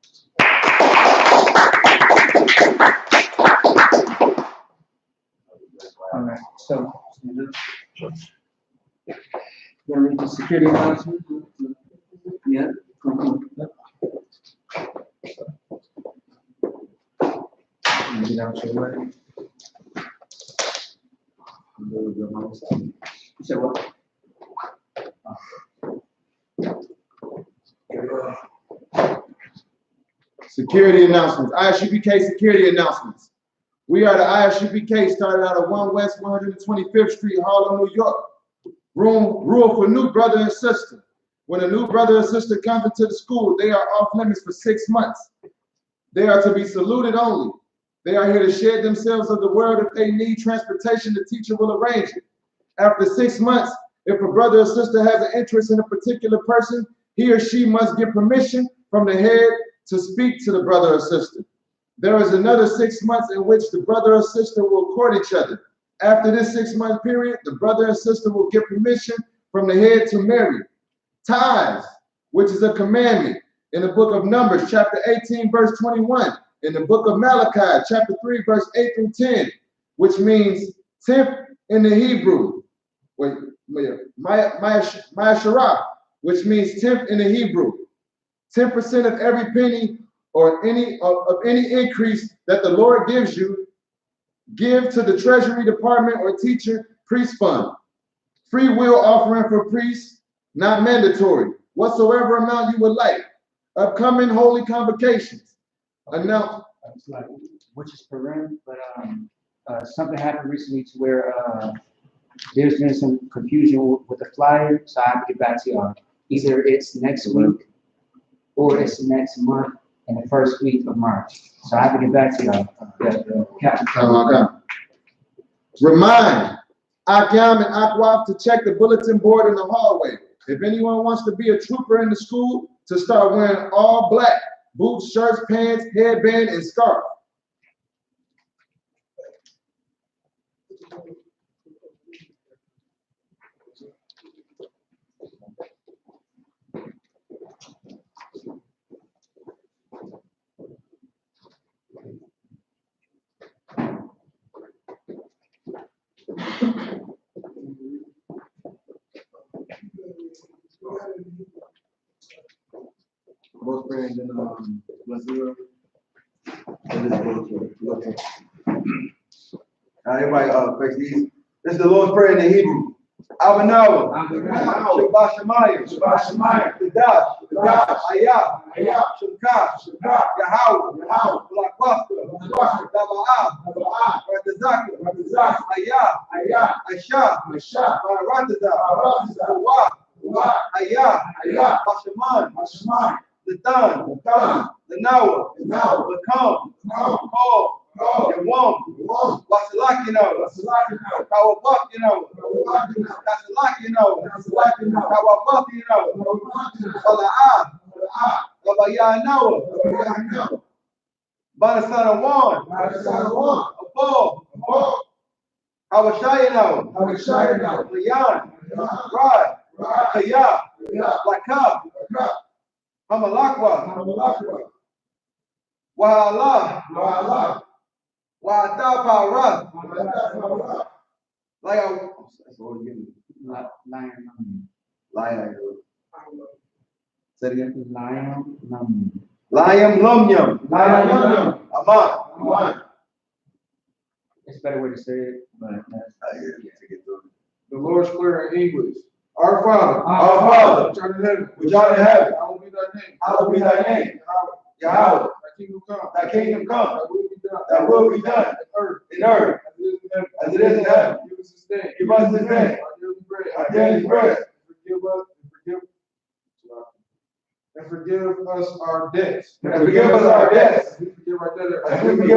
All right, so gonna read the security announcement. Yeah. Get out your way. You said what? Security announcements. I.S.U.P.K. security announcements. We are the I.S.U.P.K. started out of 1 West 125th Street, Harlem, New York. Rule for new brother and sister. When a new brother or sister comes into the school, they are off limits for 6 months. They are to be saluted only. They are here to share themselves of the world. If they need transportation, the teacher will arrange it. After 6 months, if a brother or sister has an interest in a particular person, he or she must get permission from the head to speak to the brother or sister. There is another 6 months in which the brother or sister will court each other. After this 6 month period, the brother and sister will get permission from the head to marry. Tithes, which is a commandment in the book of Numbers, chapter 18, verse 21. In the book of Malachi, chapter 3, verse 8 through 10, which means 10th in the Hebrew. Ma'asharah, which means 10th in the Hebrew. 10% of every penny or any increase that the Lord gives you, give to the Treasury Department or teacher priest fund. Free will offering for priests, not mandatory. Whatsoever amount you would like. Upcoming holy convocations. Announce. Which is Purim, but something happened recently to where there's been some confusion with the flyer, so I have to get back to y'all. Either it's next week or it's next month in the first week of March. So I have to get back to y'all. Remind Akyam and Akwaf to check the bulletin board in the hallway. If anyone wants to be a trooper in the school, to start wearing all black, boots, shirts, pants, headband, and scarf. Most friends in Brazil. Everybody face these. This is the Lord's Prayer in the Hebrew. Abanawa, Shabbat Shemayim, Kadash, I.S.U.P.K, Yahawah, Blakwaska, Daba'ah, Ratazaka, I.S.U.P.K, Rataza, Ayah, Bashaman, the Nawa, the Kam, Paul, Yawam, Wasalakino, Kawabakino, Kasalakino, Kawabakino, Sala'ah, Labayanawa, Banasanawan, Abol, Hawashayano, Leon, Rod, Kaya, Lakab, Hamalakwa, Wahala, Wa'atapa, Lion. Say it again. Lion Lumyum. Aman. It's a better way to say it, but The Lord's Prayer in English. Our Father, which art in heaven, hallowed be thy name. Yahweh, thy kingdom come, thy will be done in earth as it is in heaven. Give us this day our daily bread. And forgive us our debts. And forgive our debtors. And lead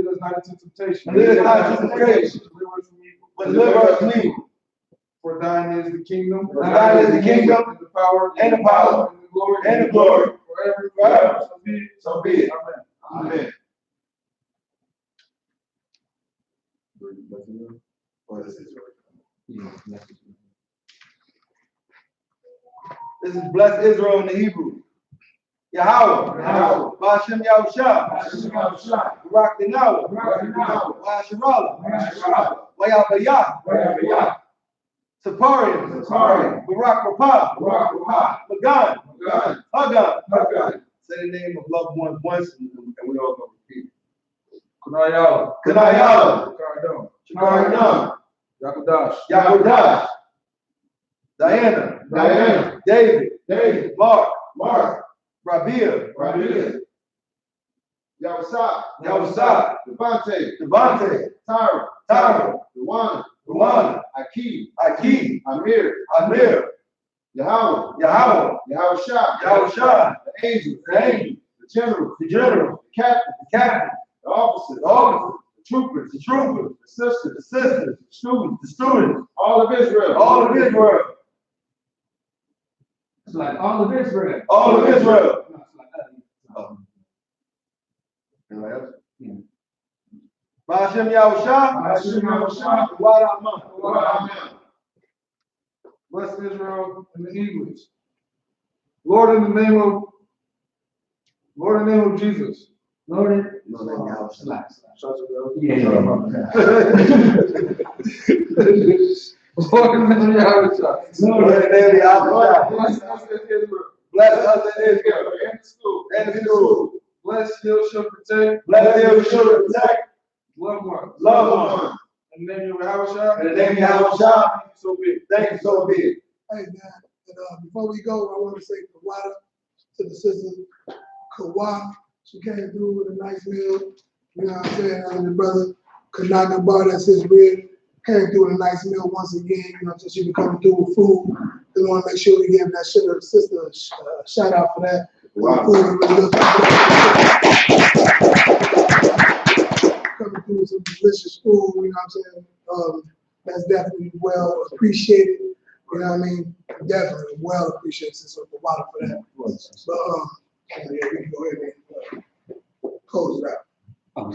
us not into temptation. But deliver us from evil. For thine is the kingdom, and the power, and the glory, forever. So be it. Amen. This is bless Israel in the Hebrew. Yahawah, Ba'ashem Yahusha, Barak Dinawa, Wa'asharala, Wayabayah, Saparian, Barak Rapah, Magan, Hagan. Say the name of loved ones once, and we all go repeat it. Kanayala, Shakaradam, Yakudash, Diana, David, Mark, Rabia, Yawasab, Devante, Tyra, Luana, Aki, Amir, Yahweh, Yahushua, the angels, the general, the captain, the officers, the troopers, the sisters, the students, all of Israel. it's like all of Israel. All of Israel. No, it's like that. Anybody else? Yeah. Ba'ashem Yahusha, Wa'aman. Bless Israel in the English. Lord, in the name of Jesus. Lord, Relax. yeah. Lord, in the name of Yahweh. Lord, in the name of Yahweh. Bless Israel. Bless us in Israel. and the school. And the school. Bless, heal, shield, protect. Bless them, shield, and protect. Loved ones. Loved ones. In the name of Yahawashi. In the name of Yahawashi. So be it. Thank you so be it. Hey, man, and before we go, I want to say Kawada to the sister Kawa. She came through with a nice meal. You know what I'm saying? And the brother Kanaka Bar, that's his rib, came through with a nice meal once again. You know, so she be coming through with food. We want to make sure we give that sister a shout out for that. Wow. Food is really good. Coming through with some delicious food, you know what I'm saying? That's definitely well appreciated. You know what I mean? Definitely well appreciated sister Kawada for that. But yeah, we can go ahead and close it out. I'll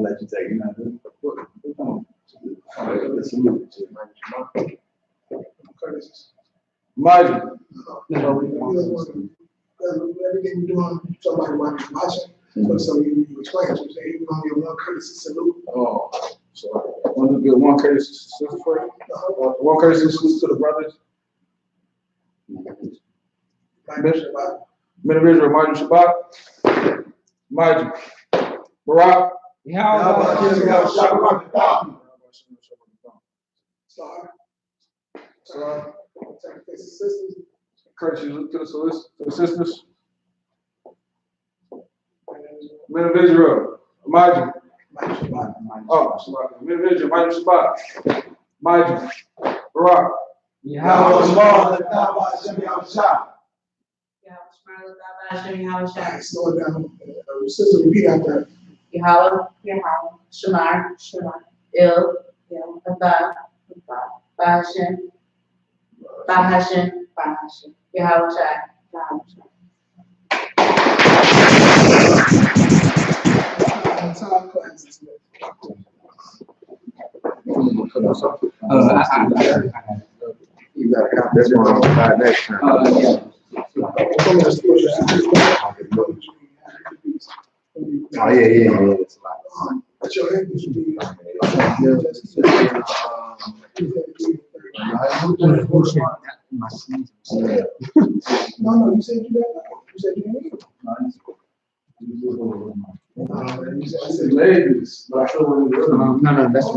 let you take it now. Mighty. Everything we're doing, somebody watching, so you explain to them, say, you're gonna give one courtesy salute. Oh, so want to give one courtesy salute for it? One courtesy salute to the brothers. Men of Israel, Mighty Shabbat. Mighty. Barak. Courtesy salute to the sisters. Men of Israel, Mighty. Oh, Shabbat. Men of Israel, Mighty Shabbat. Mighty. Barak. Slow it down. Sister, repeat after. Yahweh, Yahweh, Shamar, Shamar, Il, Abba, Bahashem, Bahashem, Bahashem, Yahweh Shai, Yahweh Shai. Time classes. You gotta count this one on next time. Oh, yeah. But your hand should be. No, you said you that. You said you didn't. Ladies. No, that's